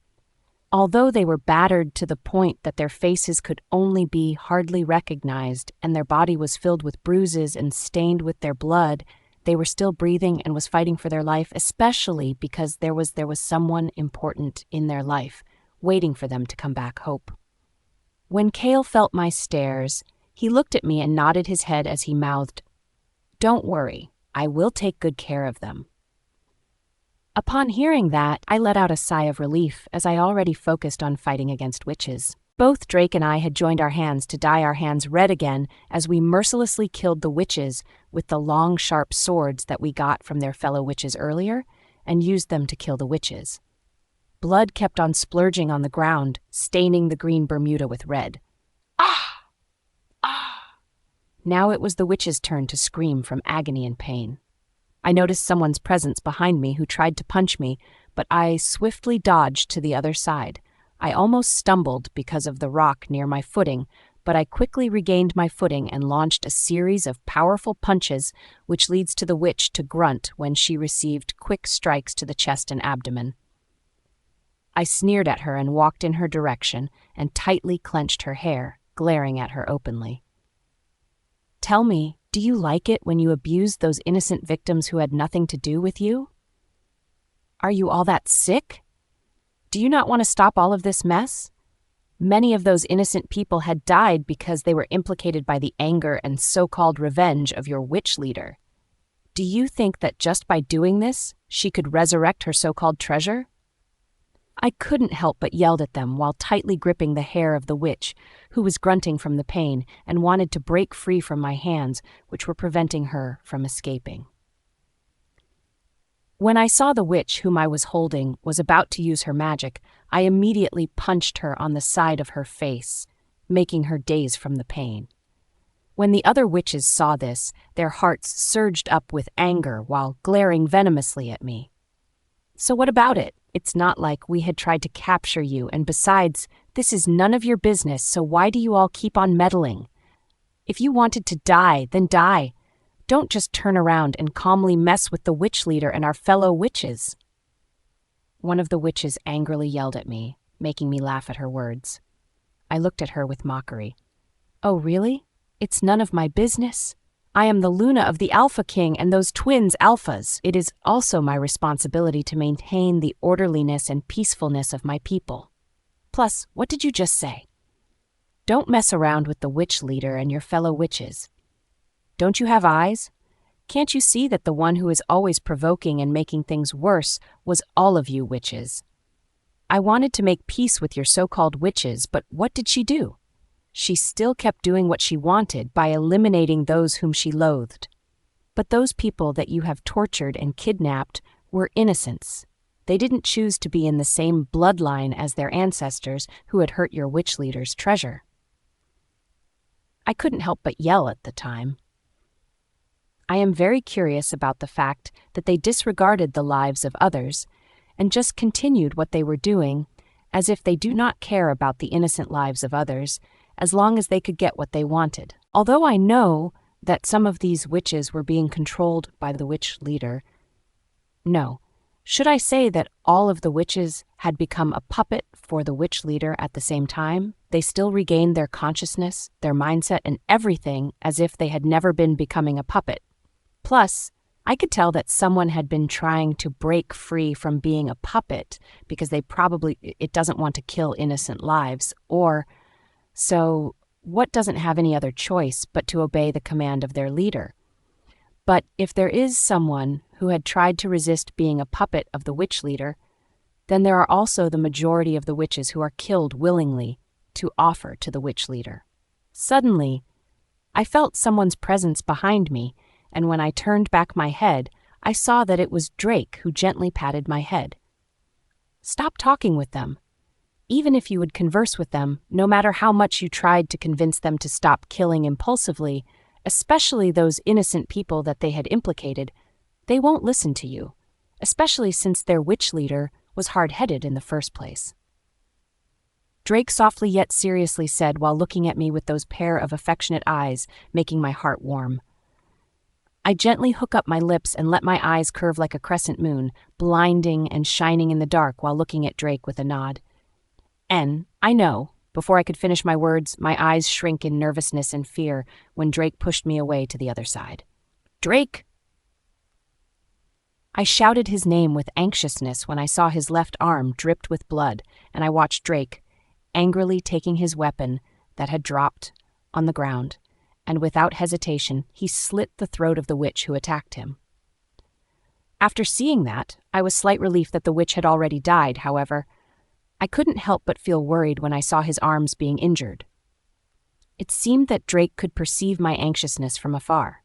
Although they were battered to the point that their faces could only be hardly recognized and their body was filled with bruises and stained with their blood, they were still breathing and was fighting for their life, especially because there was someone important in their life, waiting for them to come back hope. When Kale felt my stares, he looked at me and nodded his head as he mouthed, "Don't worry, I will take good care of them." Upon hearing that, I let out a sigh of relief as I already focused on fighting against witches. Both Drake and I had joined our hands to dye our hands red again as we mercilessly killed the witches with the long, sharp swords that we got from their fellow witches earlier and used them to kill the witches. Blood kept on splurging on the ground, staining the green Bermuda with red. Ah! Ah! Now it was the witch's turn to scream from agony and pain. I noticed someone's presence behind me who tried to punch me, but I swiftly dodged to the other side. I almost stumbled because of the rock near my footing, but I quickly regained my footing and launched a series of powerful punches, which leads to the witch to grunt when she received quick strikes to the chest and abdomen. I sneered at her and walked in her direction and tightly clenched her hair, glaring at her openly. "Tell me, do you like it when you abuse those innocent victims who had nothing to do with you? Are you all that sick? Do you not want to stop all of this mess? Many of those innocent people had died because they were implicated by the anger and so-called revenge of your witch leader. Do you think that just by doing this, she could resurrect her so-called treasure?" I couldn't help but yelled at them while tightly gripping the hair of the witch, who was grunting from the pain and wanted to break free from my hands, which were preventing her from escaping. When I saw the witch whom I was holding was about to use her magic, I immediately punched her on the side of her face, making her daze from the pain. When the other witches saw this, their hearts surged up with anger while glaring venomously at me. "So what about it? It's not like we had tried to capture you, and besides, this is none of your business, so why do you all keep on meddling? If you wanted to die, then die. Don't just turn around and calmly mess with the witch leader and our fellow witches." One of the witches angrily yelled at me, making me laugh at her words. I looked at her with mockery. "Oh, really? It's none of my business? I am the Luna of the Alpha King and those twins Alphas. It is also my responsibility to maintain the orderliness and peacefulness of my people. Plus, what did you just say? Don't mess around with the witch leader and your fellow witches. Don't you have eyes? Can't you see that the one who is always provoking and making things worse was all of you witches? I wanted to make peace with your so-called witches, but what did she do? She still kept doing what she wanted by eliminating those whom she loathed. But those people that you have tortured and kidnapped were innocents. They didn't choose to be in the same bloodline as their ancestors who had hurt your witch leader's treasure." I couldn't help but yell at the time. I am very curious about the fact that they disregarded the lives of others and just continued what they were doing, as if they do not care about the innocent lives of others, as long as they could get what they wanted. Although I know that some of these witches were being controlled by the witch leader, no, Should I say that all of the witches had become a puppet for the witch leader at the same time? They still regained their consciousness, their mindset, and everything as if they had never been becoming a puppet. Plus, I could tell that someone had been trying to break free from being a puppet because it doesn't want to kill innocent lives, so what doesn't have any other choice but to obey the command of their leader? But if there is someone who had tried to resist being a puppet of the witch leader, then there are also the majority of the witches who are killed willingly to offer to the witch leader. Suddenly, I felt someone's presence behind me, and when I turned back my head, I saw that it was Drake who gently patted my head. Stop talking with them. Even if you would converse with them, no matter how much you tried to convince them to stop killing impulsively, especially those innocent people that they had implicated, they won't listen to you, especially since their witch leader was hard-headed in the first place. Drake softly yet seriously said while looking at me with those pair of affectionate eyes, making my heart warm. I gently hook up my lips and let my eyes curve like a crescent moon, blinding and shining in the dark while looking at Drake with a nod. And I know, before I could finish my words, my eyes shrink in nervousness and fear when Drake pushed me away to the other side. Drake! I shouted his name with anxiousness when I saw his left arm dripped with blood, and I watched Drake, angrily taking his weapon that had dropped on the ground, and without hesitation, he slit the throat of the witch who attacked him. After seeing that, I was slight relief that the witch had already died, however. I couldn't help but feel worried when I saw his arms being injured. It seemed that Drake could perceive my anxiousness from afar.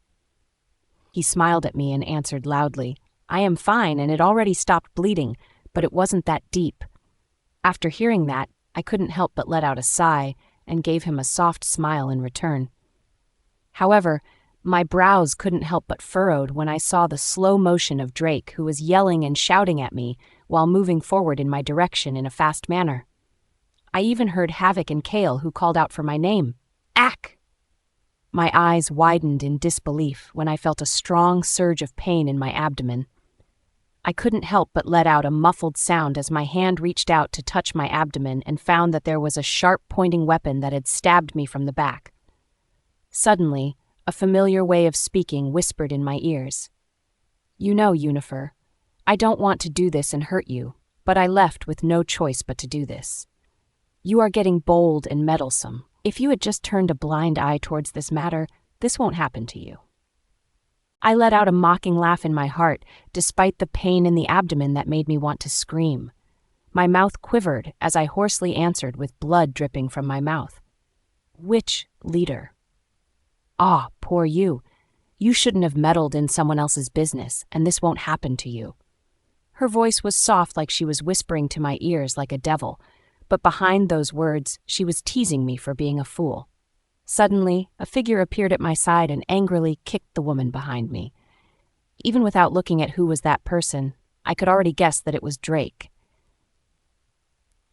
He smiled at me and answered loudly, I am fine and it already stopped bleeding, but it wasn't that deep. After hearing that, I couldn't help but let out a sigh and gave him a soft smile in return. However, my brows couldn't help but furrowed when I saw the slow motion of Drake, who was yelling and shouting at me while moving forward in my direction in a fast manner. I even heard Havoc and Kale, who called out for my name. Ack! My eyes widened in disbelief when I felt a strong surge of pain in my abdomen. I couldn't help but let out a muffled sound as my hand reached out to touch my abdomen and found that there was a sharp pointing weapon that had stabbed me from the back. Suddenly, a familiar way of speaking whispered in my ears. You know, Yunifer, I don't want to do this and hurt you, but I left with no choice but to do this. You are getting bold and meddlesome. If you had just turned a blind eye towards this matter, this won't happen to you. I let out a mocking laugh in my heart, despite the pain in the abdomen that made me want to scream. My mouth quivered as I hoarsely answered with blood dripping from my mouth. Witch leader. Ah, poor you. You shouldn't have meddled in someone else's business, and this won't happen to you. Her voice was soft, like she was whispering to my ears like a devil, but behind those words, she was teasing me for being a fool. Suddenly, a figure appeared at my side and angrily kicked the woman behind me. Even without looking at who was that person, I could already guess that it was Drake.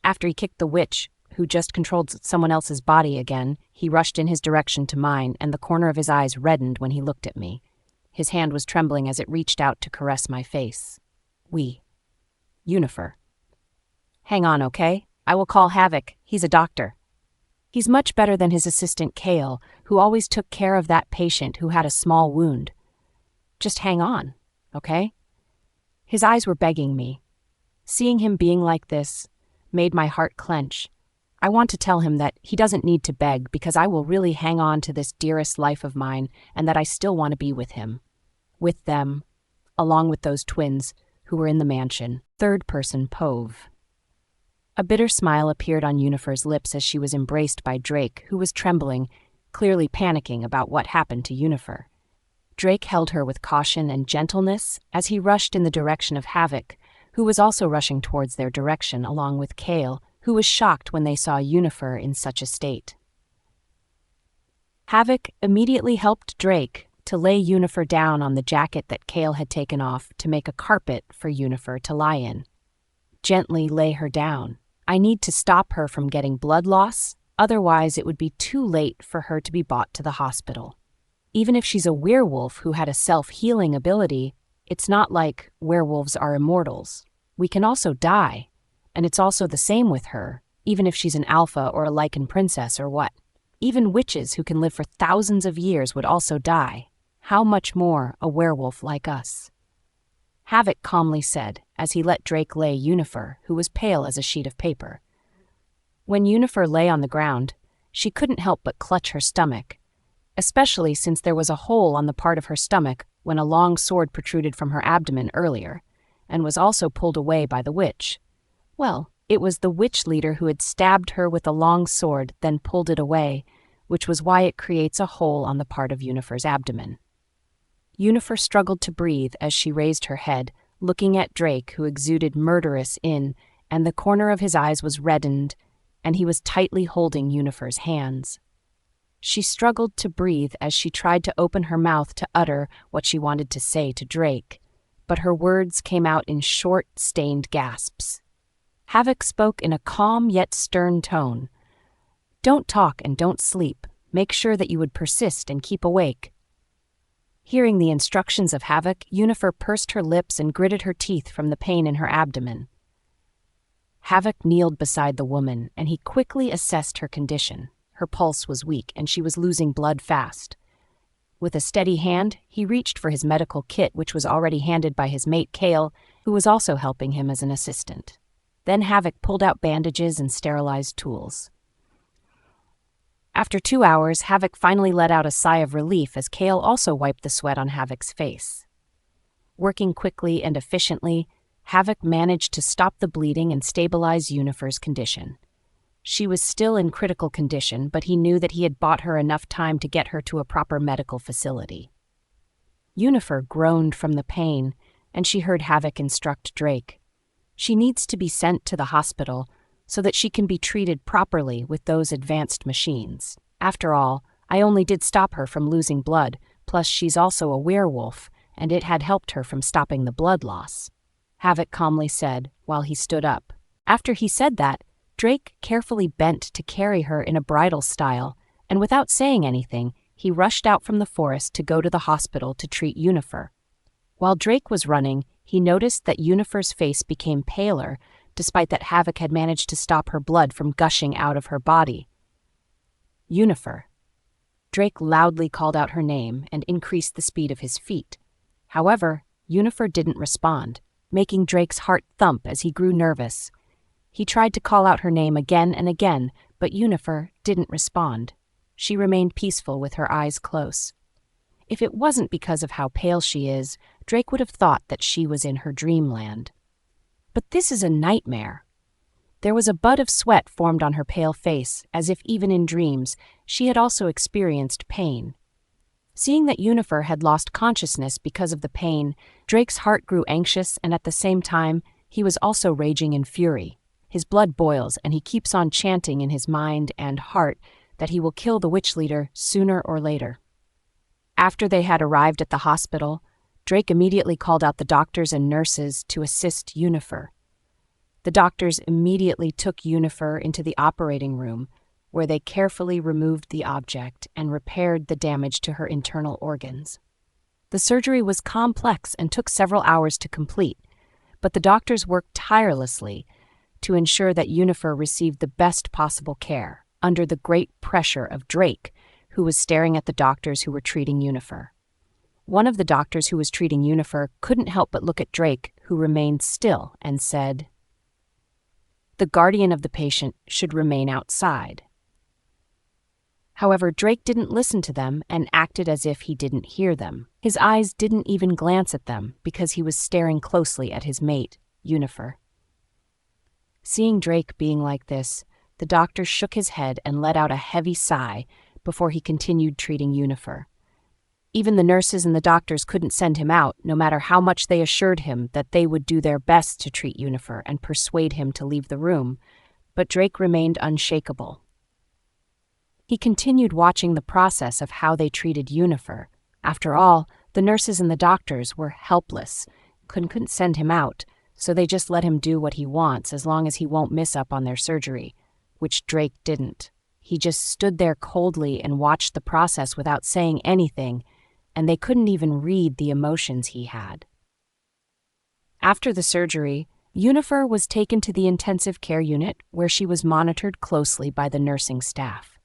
After he kicked the witch, who just controlled someone else's body again, he rushed in his direction to mine, and the corner of his eyes reddened when he looked at me. His hand was trembling as it reached out to caress my face. Yunifer. Hang on, okay? I will call Havoc. He's a doctor. He's much better than his assistant Kale, who always took care of that patient who had a small wound. Just hang on, okay? His eyes were begging me. Seeing him being like this made my heart clench. I want to tell him that he doesn't need to beg because I will really hang on to this dearest life of mine and that I still want to be with him. With them, along with those twins who were in the mansion. Third person Pove. A bitter smile appeared on Yunifer's lips as she was embraced by Drake, who was trembling, clearly panicking about what happened to Yunifer. Drake held her with caution and gentleness as he rushed in the direction of Havoc, who was also rushing towards their direction along with Kale, who was shocked when they saw Yunifer in such a state. Havoc immediately helped Drake to lay Yunifer down on the jacket that Kale had taken off to make a carpet for Yunifer to lie in. Gently lay her down. I need to stop her from getting blood loss, otherwise it would be too late for her to be brought to the hospital. Even if she's a werewolf who had a self-healing ability, It's not like werewolves are immortals. We can also die, and it's also the same with her, even if she's an alpha or a lichen princess or what. Even witches who can live for thousands of years would also die. How much more a werewolf like us? Havoc calmly said, as he let Drake lay Yunifer, who was pale as a sheet of paper. When Yunifer lay on the ground, she couldn't help but clutch her stomach, especially since there was a hole on the part of her stomach when a long sword protruded from her abdomen earlier, and was also pulled away by the witch. Well, it was the witch leader who had stabbed her with a long sword, then pulled it away, which was why it creates a hole on the part of Yunifer's abdomen. Yunifer struggled to breathe as she raised her head, looking at Drake, who exuded murderous and the corner of his eyes was reddened, and he was tightly holding Yunifer's hands. She struggled to breathe as she tried to open her mouth to utter what she wanted to say to Drake, but her words came out in short, stained gasps. Havoc spoke in a calm yet stern tone. "Don't talk and don't sleep. Make sure that you would persist and keep awake." Hearing the instructions of Havoc, Yunifer pursed her lips and gritted her teeth from the pain in her abdomen. Havoc kneeled beside the woman, and he quickly assessed her condition. Her pulse was weak, and she was losing blood fast. With a steady hand, he reached for his medical kit, which was already handed by his mate Kale, who was also helping him as an assistant. Then Havoc pulled out bandages and sterilized tools. After 2 hours, Havoc finally let out a sigh of relief as Kale also wiped the sweat on Havoc's face. Working quickly and efficiently, Havoc managed to stop the bleeding and stabilize Yunifer's condition. She was still in critical condition, but he knew that he had bought her enough time to get her to a proper medical facility. Yunifer groaned from the pain, and she heard Havoc instruct Drake. She needs to be sent to the hospital so that she can be treated properly with those advanced machines. After all, I only did stop her from losing blood, plus she's also a werewolf, and it had helped her from stopping the blood loss, Havoc calmly said while he stood up. After he said that, Drake carefully bent to carry her in a bridal style, and without saying anything, he rushed out from the forest to go to the hospital to treat Yunifer. While Drake was running, he noticed that Yunifer's face became paler, despite that Havoc had managed to stop her blood from gushing out of her body. Yunifer. Drake loudly called out her name and increased the speed of his feet. However, Yunifer didn't respond, making Drake's heart thump as he grew nervous. He tried to call out her name again and again, but Yunifer didn't respond. She remained peaceful with her eyes closed. If it wasn't because of how pale she is, Drake would have thought that she was in her dreamland. But this is a nightmare. There was a bud of sweat formed on her pale face, as if even in dreams, she had also experienced pain. Seeing that Yunifer had lost consciousness because of the pain, Drake's heart grew anxious, and at the same time, he was also raging in fury. His blood boils, and he keeps on chanting in his mind and heart that he will kill the witch leader sooner or later. After they had arrived at the hospital, Drake immediately called out the doctors and nurses to assist Yunifer. The doctors immediately took Yunifer into the operating room, where they carefully removed the object and repaired the damage to her internal organs. The surgery was complex and took several hours to complete, but the doctors worked tirelessly to ensure that Yunifer received the best possible care, under the great pressure of Drake, who was staring at the doctors who were treating Yunifer. One of the doctors who was treating Yunifer couldn't help but look at Drake, who remained still, and said, "The guardian of the patient should remain outside." However, Drake didn't listen to them and acted as if he didn't hear them. His eyes didn't even glance at them because he was staring closely at his mate, Yunifer. Seeing Drake being like this, the doctor shook his head and let out a heavy sigh before he continued treating Yunifer. Even the nurses and the doctors couldn't send him out, no matter how much they assured him that they would do their best to treat Yunifer and persuade him to leave the room, but Drake remained unshakable. He continued watching the process of how they treated Yunifer. After all, the nurses and the doctors were helpless, couldn't send him out, so they just let him do what he wants as long as he won't miss up on their surgery, which Drake didn't. He just stood there coldly and watched the process without saying anything, and they couldn't even read the emotions he had. After the surgery, Yunifer was taken to the intensive care unit where she was monitored closely by the nursing staff.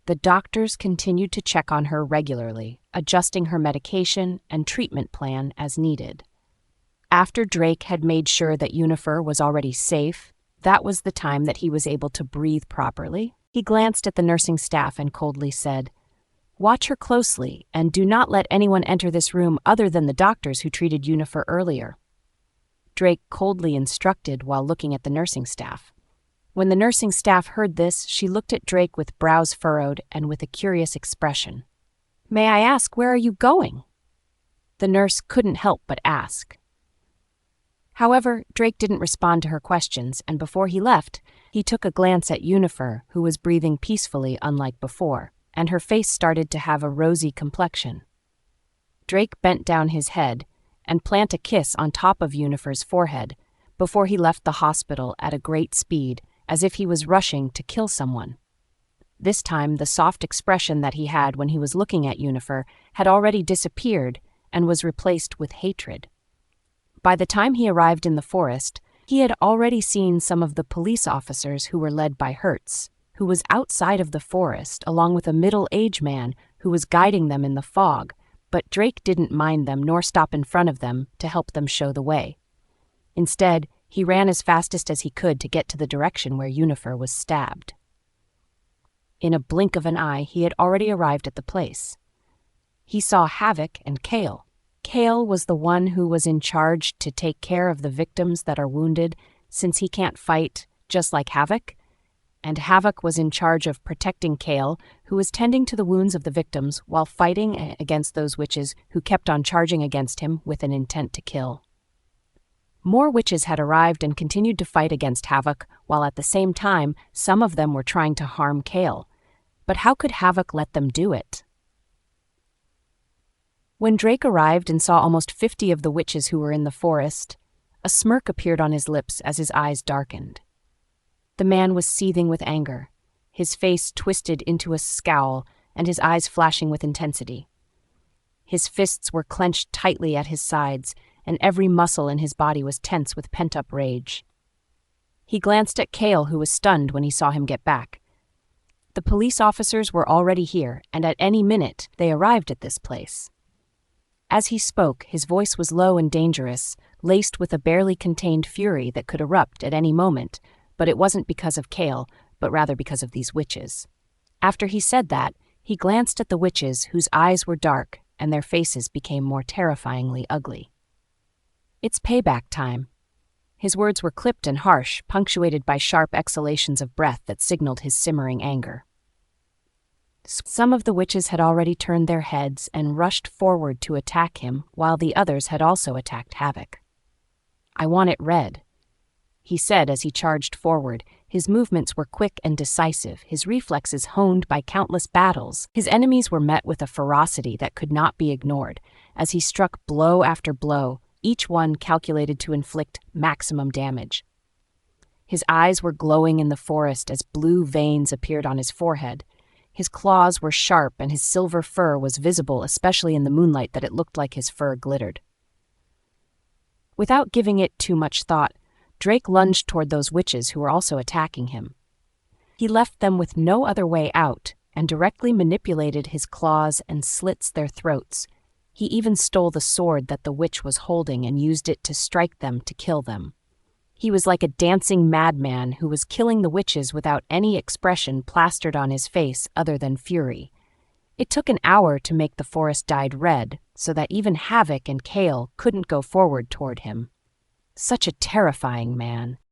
The doctors continued to check on her regularly, adjusting her medication and treatment plan as needed. After Drake had made sure that Yunifer was already safe, that was the time that he was able to breathe properly. He glanced at the nursing staff and coldly said, "Watch her closely and do not let anyone enter this room other than the doctors who treated Yunifer earlier." Drake coldly instructed while looking at the nursing staff. When the nursing staff heard this, she looked at Drake with brows furrowed and with a curious expression. "May I ask, where are you going?" The nurse couldn't help but ask. However, Drake didn't respond to her questions, and before he left, he took a glance at Yunifer, who was breathing peacefully unlike before, and her face started to have a rosy complexion. Drake bent down his head and planted a kiss on top of Yunifer's forehead before he left the hospital at a great speed, as if he was rushing to kill someone. This time, the soft expression that he had when he was looking at Yunifer had already disappeared and was replaced with hatred. By the time he arrived in the forest, he had already seen some of the police officers who were led by Hertz, who was outside of the forest along with a middle-aged man who was guiding them in the fog, but Drake didn't mind them nor stop in front of them to help them show the way. Instead, he ran as fastest as he could to get to the direction where Yunifer was stabbed. In a blink of an eye, he had already arrived at the place. He saw Havoc and Kale. Kale was the one who was in charge to take care of the victims that are wounded, since he can't fight, just like Havoc, and Havoc was in charge of protecting Kale, who was tending to the wounds of the victims while fighting against those witches who kept on charging against him with an intent to kill. More witches had arrived and continued to fight against Havoc, while at the same time, some of them were trying to harm Kale. But how could Havoc let them do it? When Drake arrived and saw almost 50 of the witches who were in the forest, a smirk appeared on his lips as his eyes darkened. The man was seething with anger, his face twisted into a scowl and his eyes flashing with intensity. His fists were clenched tightly at his sides, and every muscle in his body was tense with pent-up rage. He glanced at Kale, who was stunned when he saw him get back. The police officers were already here, and at any minute they arrived at this place. As he spoke, his voice was low and dangerous, laced with a barely contained fury that could erupt at any moment, but it wasn't because of Kale, but rather because of these witches. After he said that, he glanced at the witches whose eyes were dark and their faces became more terrifyingly ugly. "It's payback time." His words were clipped and harsh, punctuated by sharp exhalations of breath that signaled his simmering anger. Some of the witches had already turned their heads and rushed forward to attack him, while the others had also attacked Havoc. "I want it red," he said as he charged forward. His movements were quick and decisive, his reflexes honed by countless battles. His enemies were met with a ferocity that could not be ignored, as he struck blow after blow, each one calculated to inflict maximum damage. His eyes were glowing in the forest as blue veins appeared on his forehead. His claws were sharp and his silver fur was visible, especially in the moonlight, that it looked like his fur glittered. Without giving it too much thought, Drake lunged toward those witches who were also attacking him. He left them with no other way out and directly manipulated his claws and slits their throats. He even stole the sword that the witch was holding and used it to strike them to kill them. He was like a dancing madman who was killing the witches without any expression plastered on his face other than fury. It took an hour to make the forest dyed red, so that even Havoc and Kale couldn't go forward toward him. Such a terrifying man.